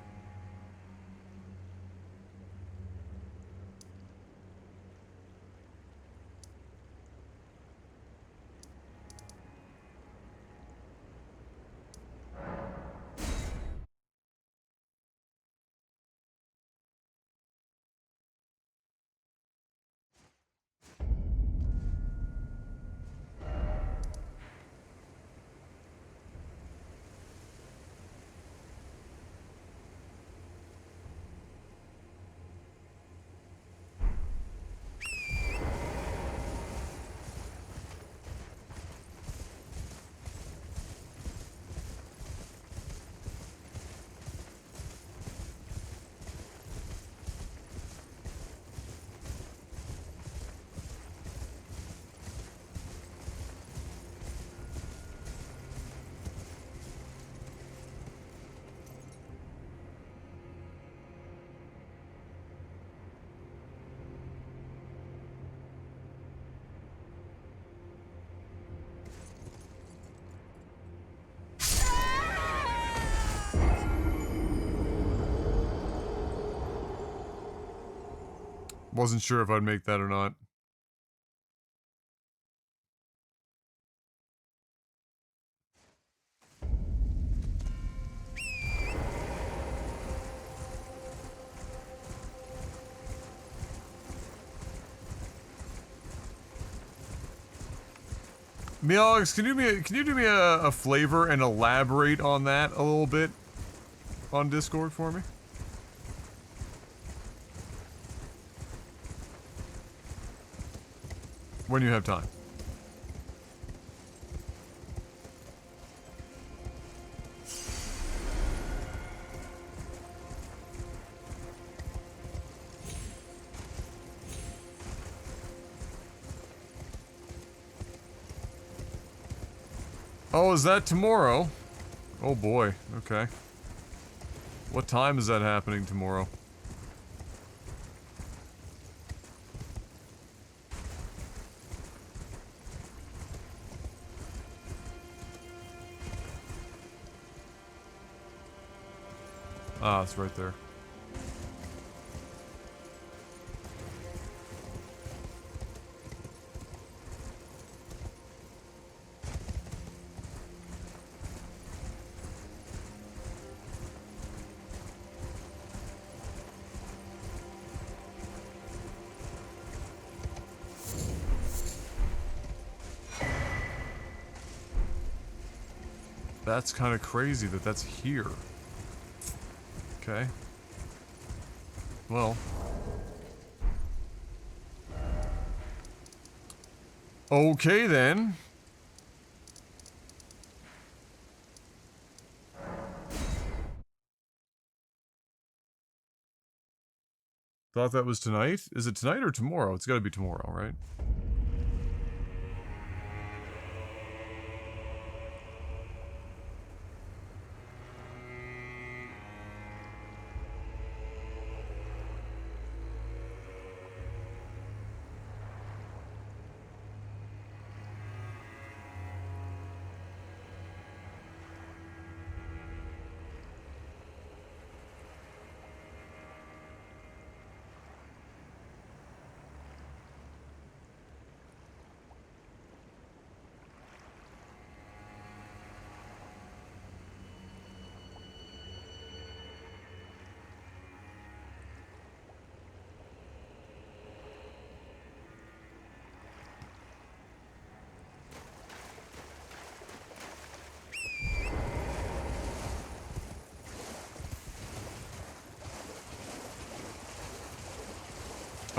Wasn't sure if I'd make that or not. Meox, can you do me a flavor and elaborate on that a little bit on Discord for me? When you have time. Oh, is that tomorrow? Oh boy, okay. What time is that happening tomorrow? Ah, it's right there. That's kind of crazy that that's here. Okay. Well. Okay then. Thought that was tonight? Is it tonight or tomorrow? It's gotta be tomorrow, right?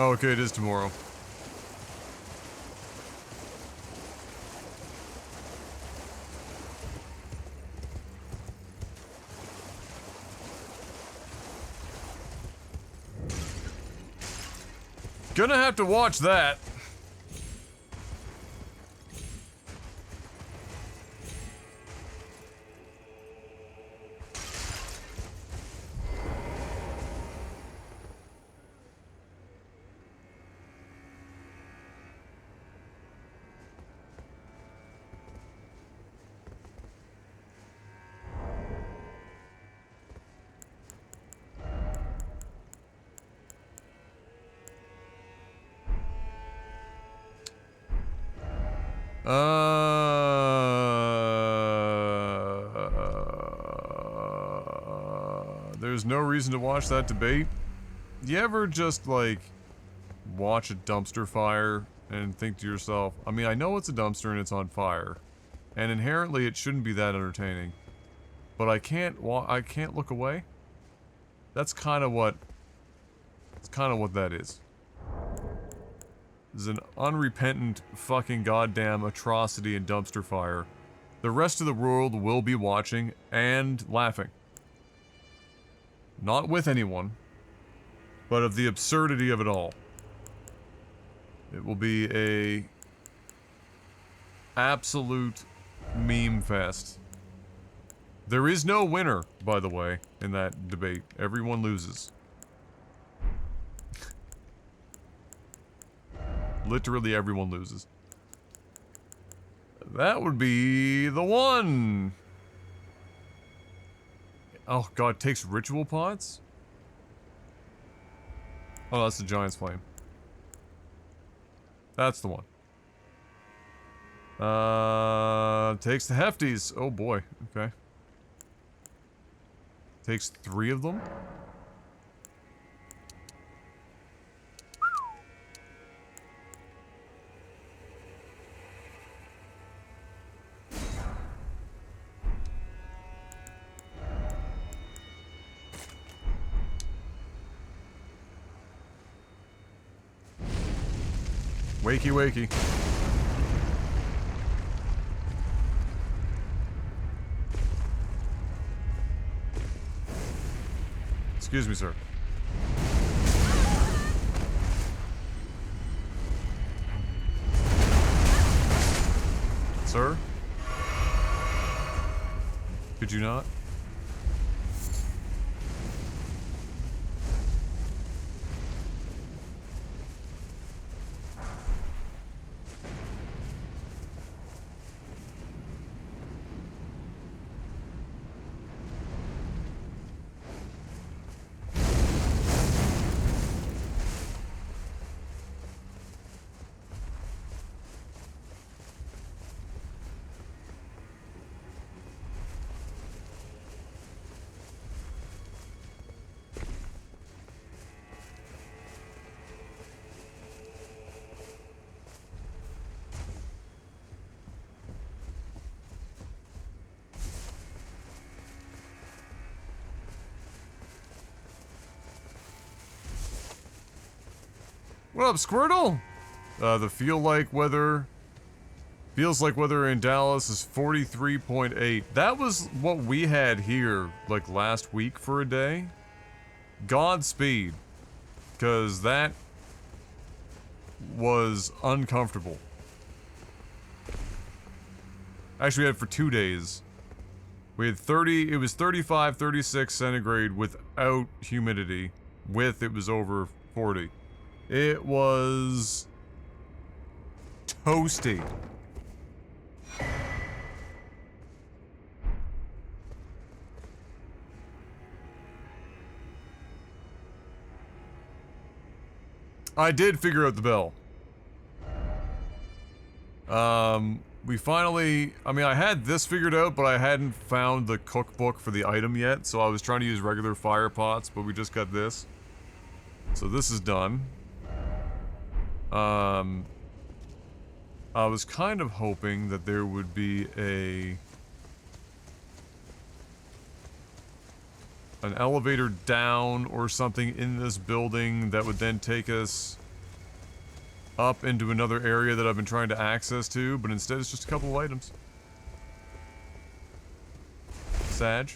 Oh, okay, it is tomorrow. Gonna have to watch that. There's no reason to watch that debate. You ever just, like, watch a dumpster fire and think to yourself, I mean, I know it's a dumpster and it's on fire, and inherently it shouldn't be that entertaining, but I can't look away? That's kind of what that is. This is an unrepentant fucking goddamn atrocity and dumpster fire. The rest of the world will be watching and laughing. Not with anyone, but of the absurdity of it all. It will be a absolute meme fest. There is no winner, by the way, in that debate. Everyone loses. Literally everyone loses. That would be the one! Oh god, takes ritual pots? Oh, that's the Giant's Flame. That's the one. Takes the Hefties. Oh boy, okay. Takes 3 of them? Wakey, wakey. Excuse me, sir. Sir? Could you not? What up, Squirtle? The feels like weather in Dallas is 43.8. That was what we had here, like, last week for a day. Godspeed. Because that was uncomfortable. Actually, we had it for 2 days. We had it was 35, 36 centigrade without humidity. With, it was over 40. It was toasty. I did figure out the bell. We finally, I mean, I had this figured out, but I hadn't found the cookbook for the item yet, so I was trying to use regular fire pots, but we just got this. So this is done. I was kind of hoping that there would be an elevator down or something in this building that would then take us up into another area that I've been trying to access to, but instead it's just a couple of items. Sag.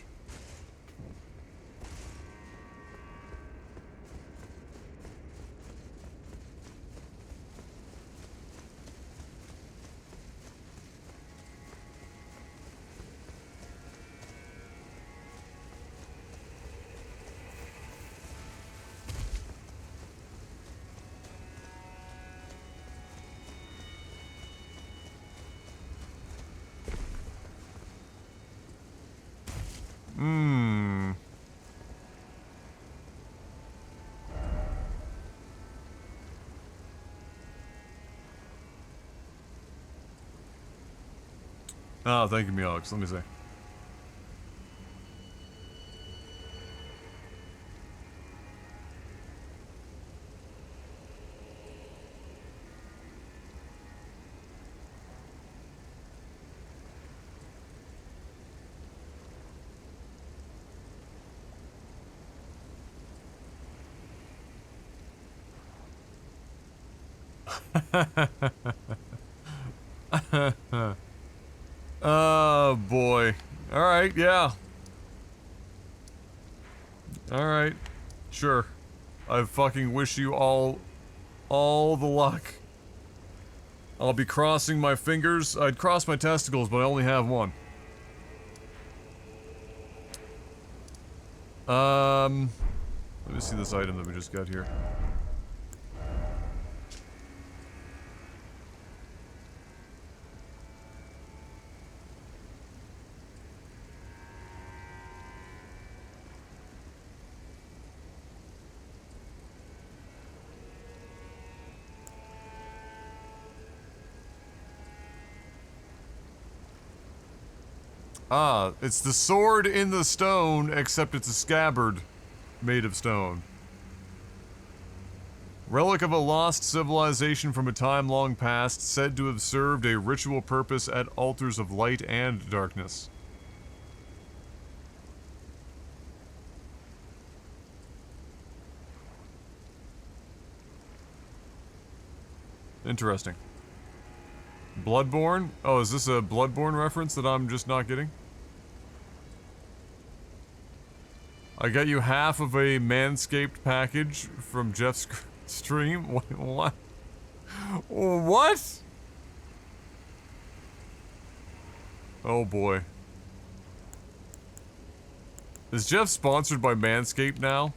Oh, thank you, Alex. Let me see. Oh boy. Alright, yeah. Alright. Sure. I fucking wish you all the luck. I'll be crossing my fingers. I'd cross my testicles, but I only have one. Let me see this item that we just got here. Ah, it's the sword in the stone, except it's a scabbard made of stone. Relic of a lost civilization from a time long past, said to have served a ritual purpose at altars of light and darkness. Interesting. Bloodborne? Oh, is this a Bloodborne reference that I'm just not getting? I got you half of a Manscaped package from Jeff's stream? What? What? Oh boy. Is Jeff sponsored by Manscaped now?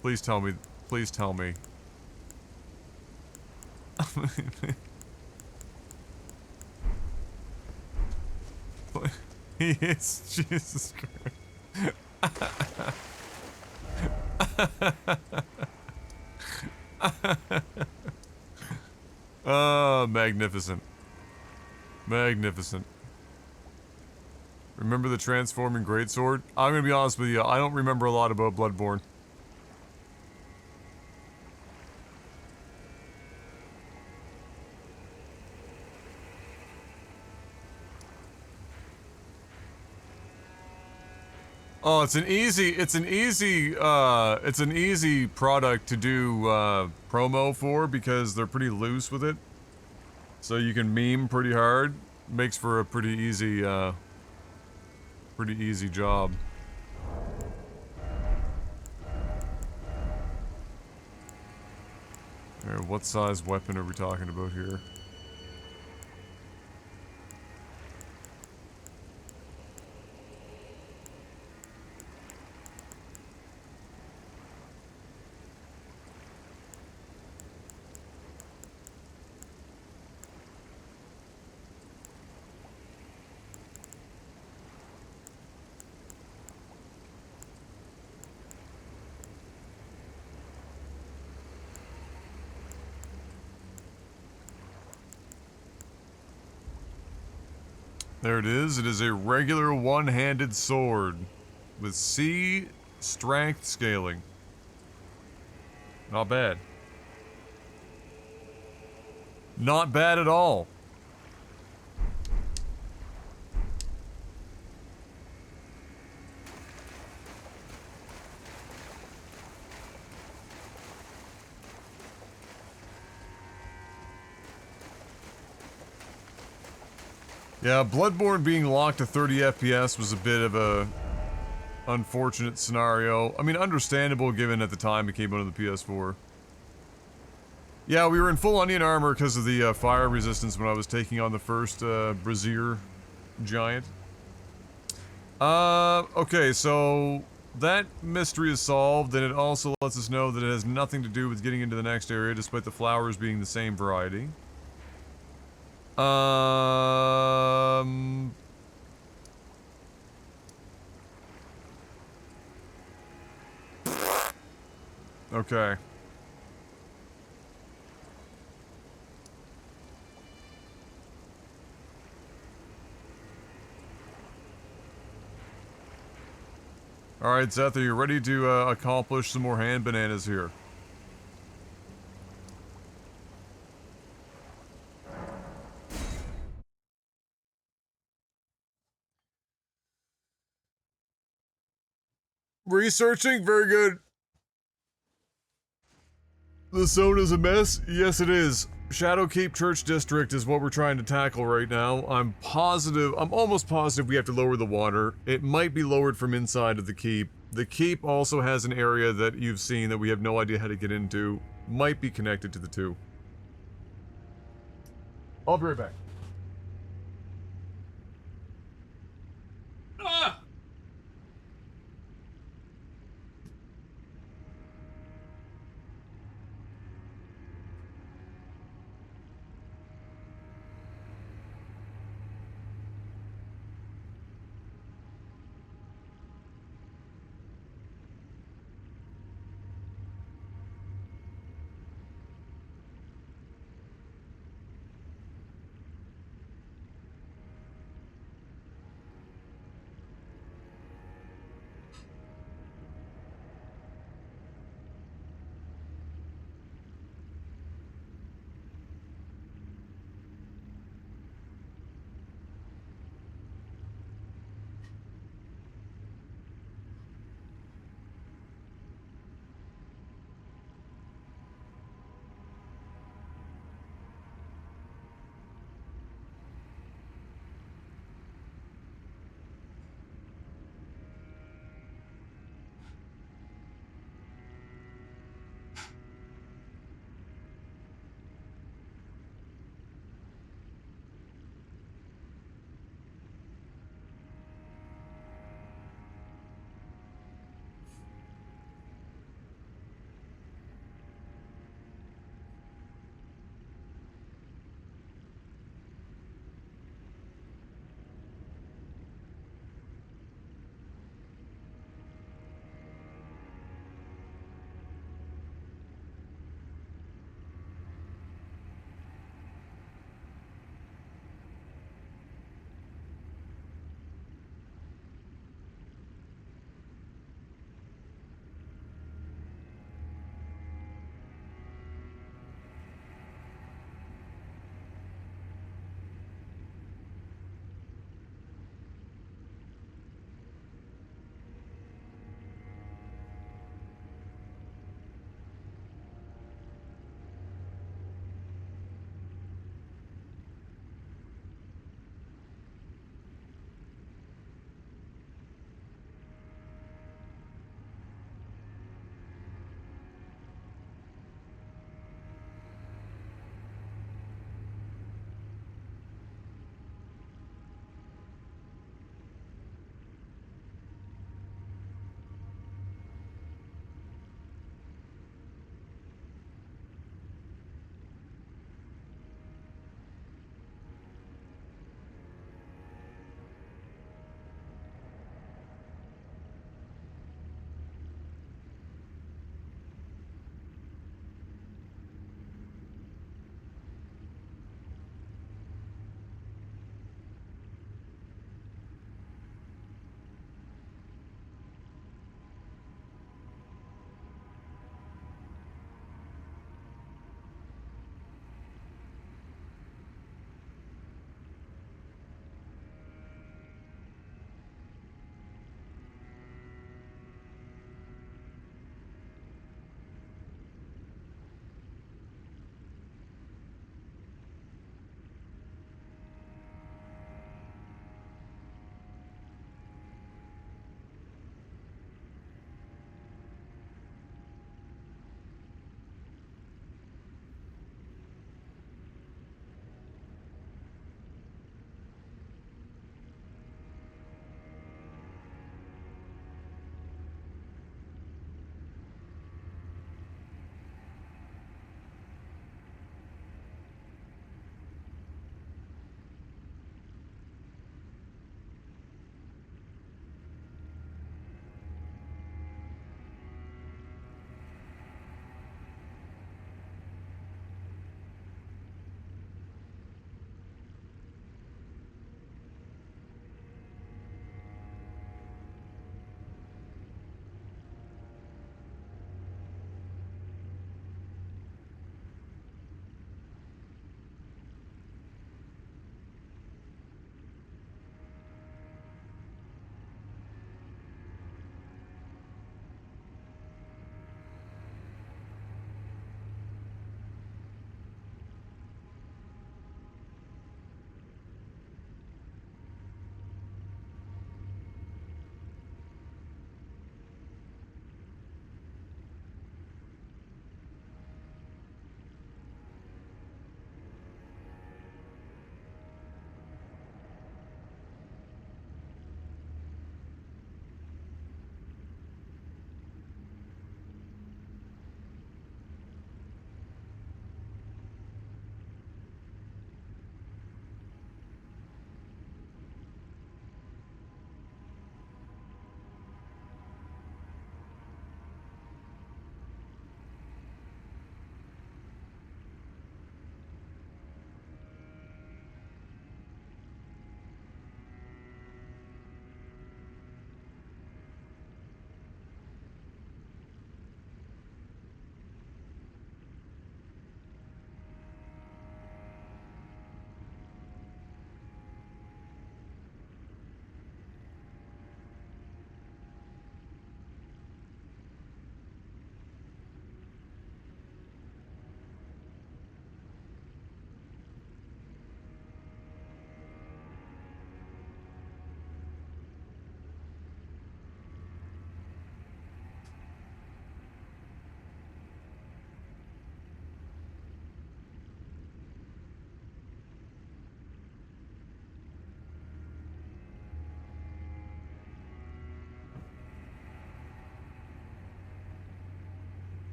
Please tell me. Please tell me. He is. Jesus Christ. Oh, magnificent. Magnificent. Remember the transforming greatsword? I'm gonna be honest with you, I don't remember a lot about Bloodborne. Oh, it's an easy product to do, promo for because they're pretty loose with it. So you can meme pretty hard. Makes for a pretty easy job. Alright, what size weapon are we talking about here? There it is. It is a regular one-handed sword with C strength scaling. Not bad. Not bad at all. Yeah, Bloodborne being locked to 30 FPS was a bit of a unfortunate scenario. I mean, understandable given at the time it came out of the PS4. Yeah, we were in full onion armor because of the fire resistance when I was taking on the first Brazier giant. Okay, so that mystery is solved, and it also lets us know that it has nothing to do with getting into the next area, despite the flowers being the same variety. Okay. Alright, Zeth, are you ready to accomplish some more hand bananas here? Researching? Very good. The zone is a mess? Yes, it is. Shadowkeep Church District is what we're trying to tackle right now. I'm almost positive we have to lower the water. It might be lowered from inside of the keep. The keep also has an area that you've seen that we have no idea how to get into. Might be connected to the two. I'll be right back. Ah!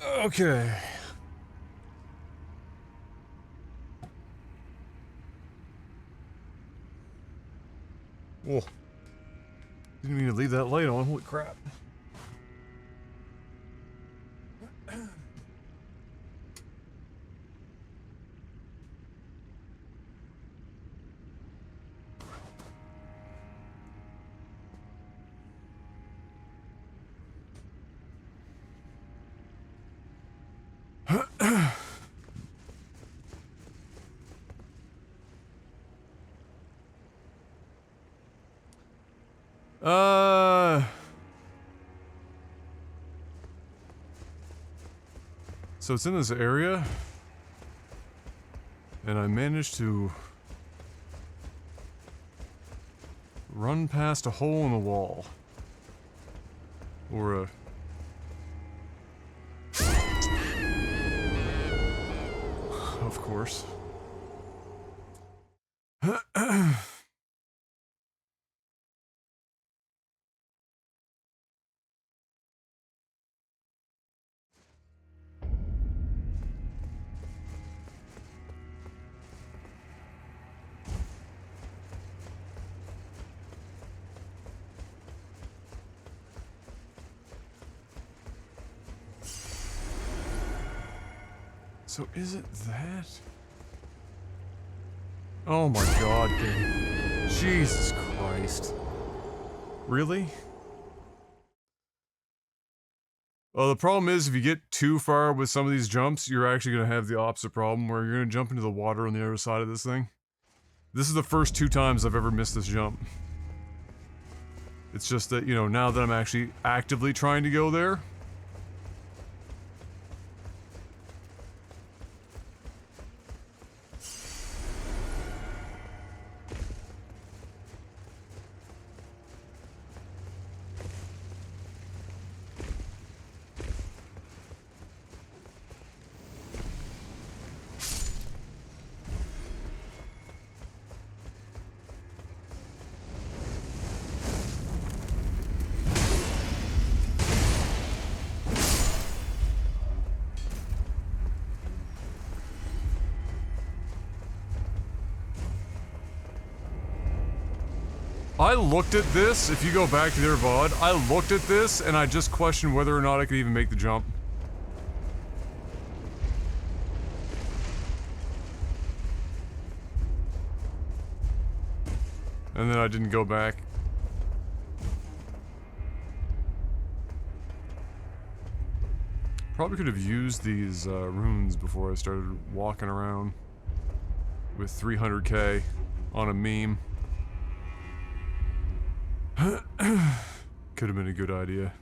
Okay. Whoa. Didn't mean to leave that light on, holy crap. So it's in this area, and I managed to run past a hole in the wall. Or a... Of course. So is it that? Oh my god, game. Jesus Christ. Really? Well, the problem is if you get too far with some of these jumps, you're actually going to have the opposite problem where you're going to jump into the water on the other side of this thing. This is the first 2 times I've ever missed this jump. It's just that, you know, now that I'm actually actively trying to go there, I looked at this, if you go back to their VOD, I looked at this and I just questioned whether or not I could even make the jump. And then I didn't go back. Probably could have used these runes before I started walking around with 300k on a meme. Could have been a good idea.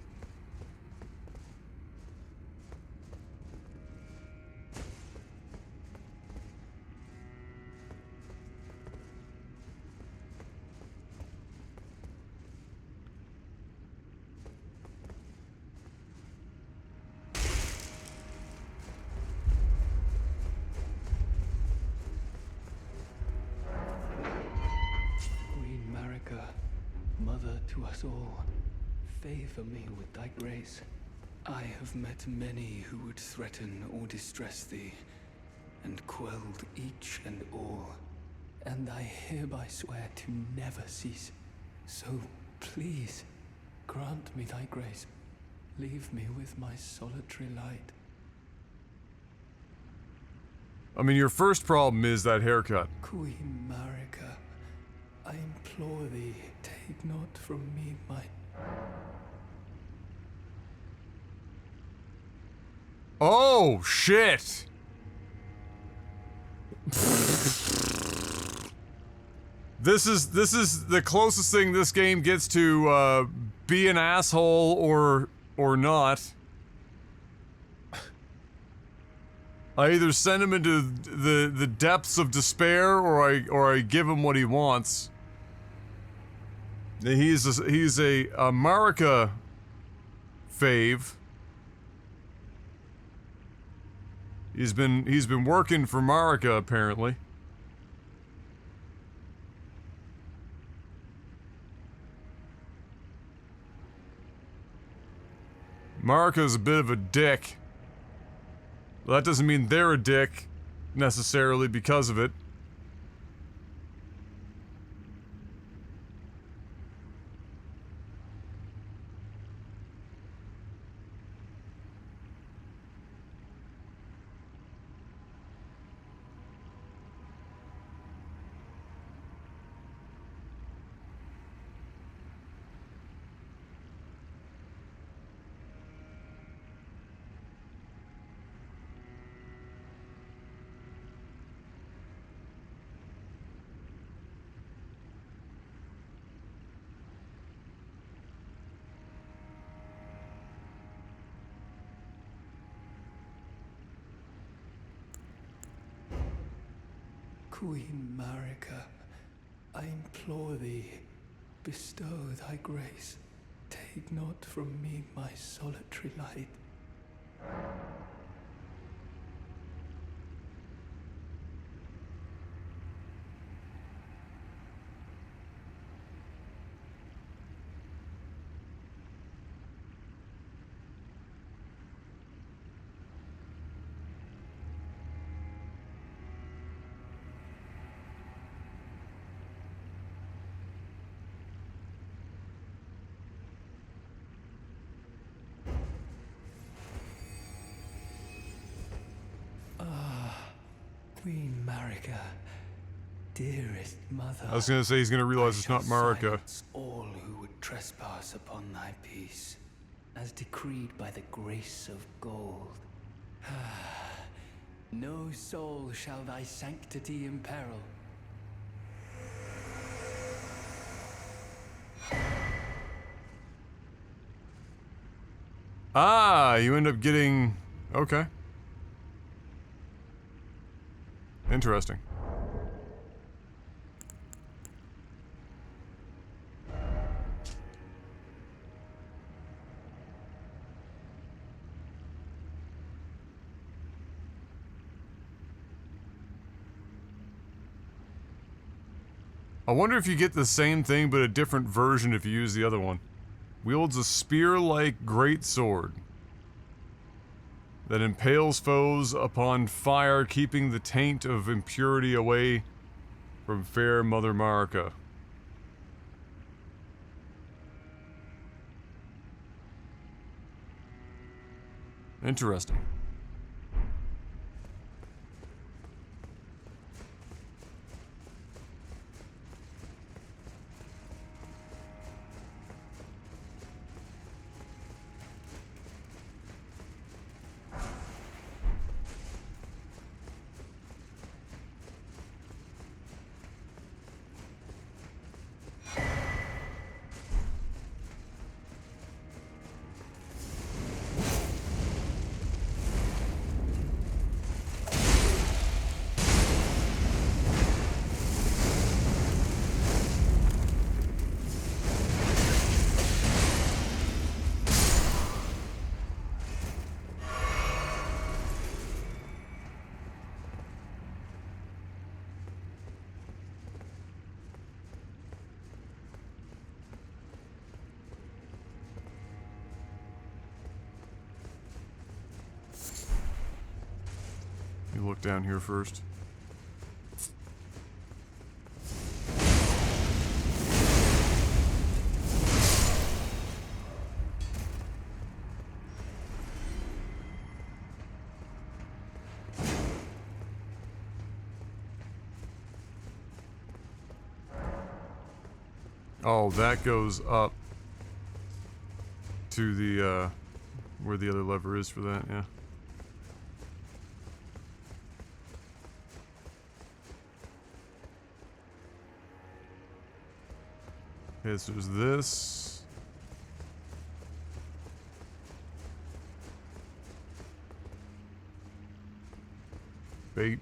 Mother to us all, favor me with thy grace. I have met many who would threaten or distress thee, and quelled each and all. And I hereby swear to never cease. So please, grant me thy grace. Leave me with my solitary light. I mean, your first problem is that haircut. Queen Marika, I implore thee, take not from me my... Oh, shit! This is the closest thing this game gets to, be an asshole or not. I either send him into the depths of despair or I give him what he wants. He's a Marika fave. He's been working for Marika apparently. Marika's a bit of a dick. Well, that doesn't mean they're a dick, necessarily, because of it. Queen Marika, I implore thee, bestow thy grace. Take not from me my solitary light. Queen Marika, dearest mother. I was gonna say he's gonna realize it's not Marika. Silence all who would trespass upon thy peace, as decreed by the grace of gold. No soul shall thy sanctity imperil. Ah, you end up getting... Okay. Interesting. I wonder if you get the same thing but a different version if you use the other one. Wields a spear-like greatsword that impales foes upon fire, keeping the taint of impurity away from fair Mother Marika. Interesting. You look down here first. Oh, that goes up to the, where the other lever is for that, yeah. Okay, so there's this. Bait.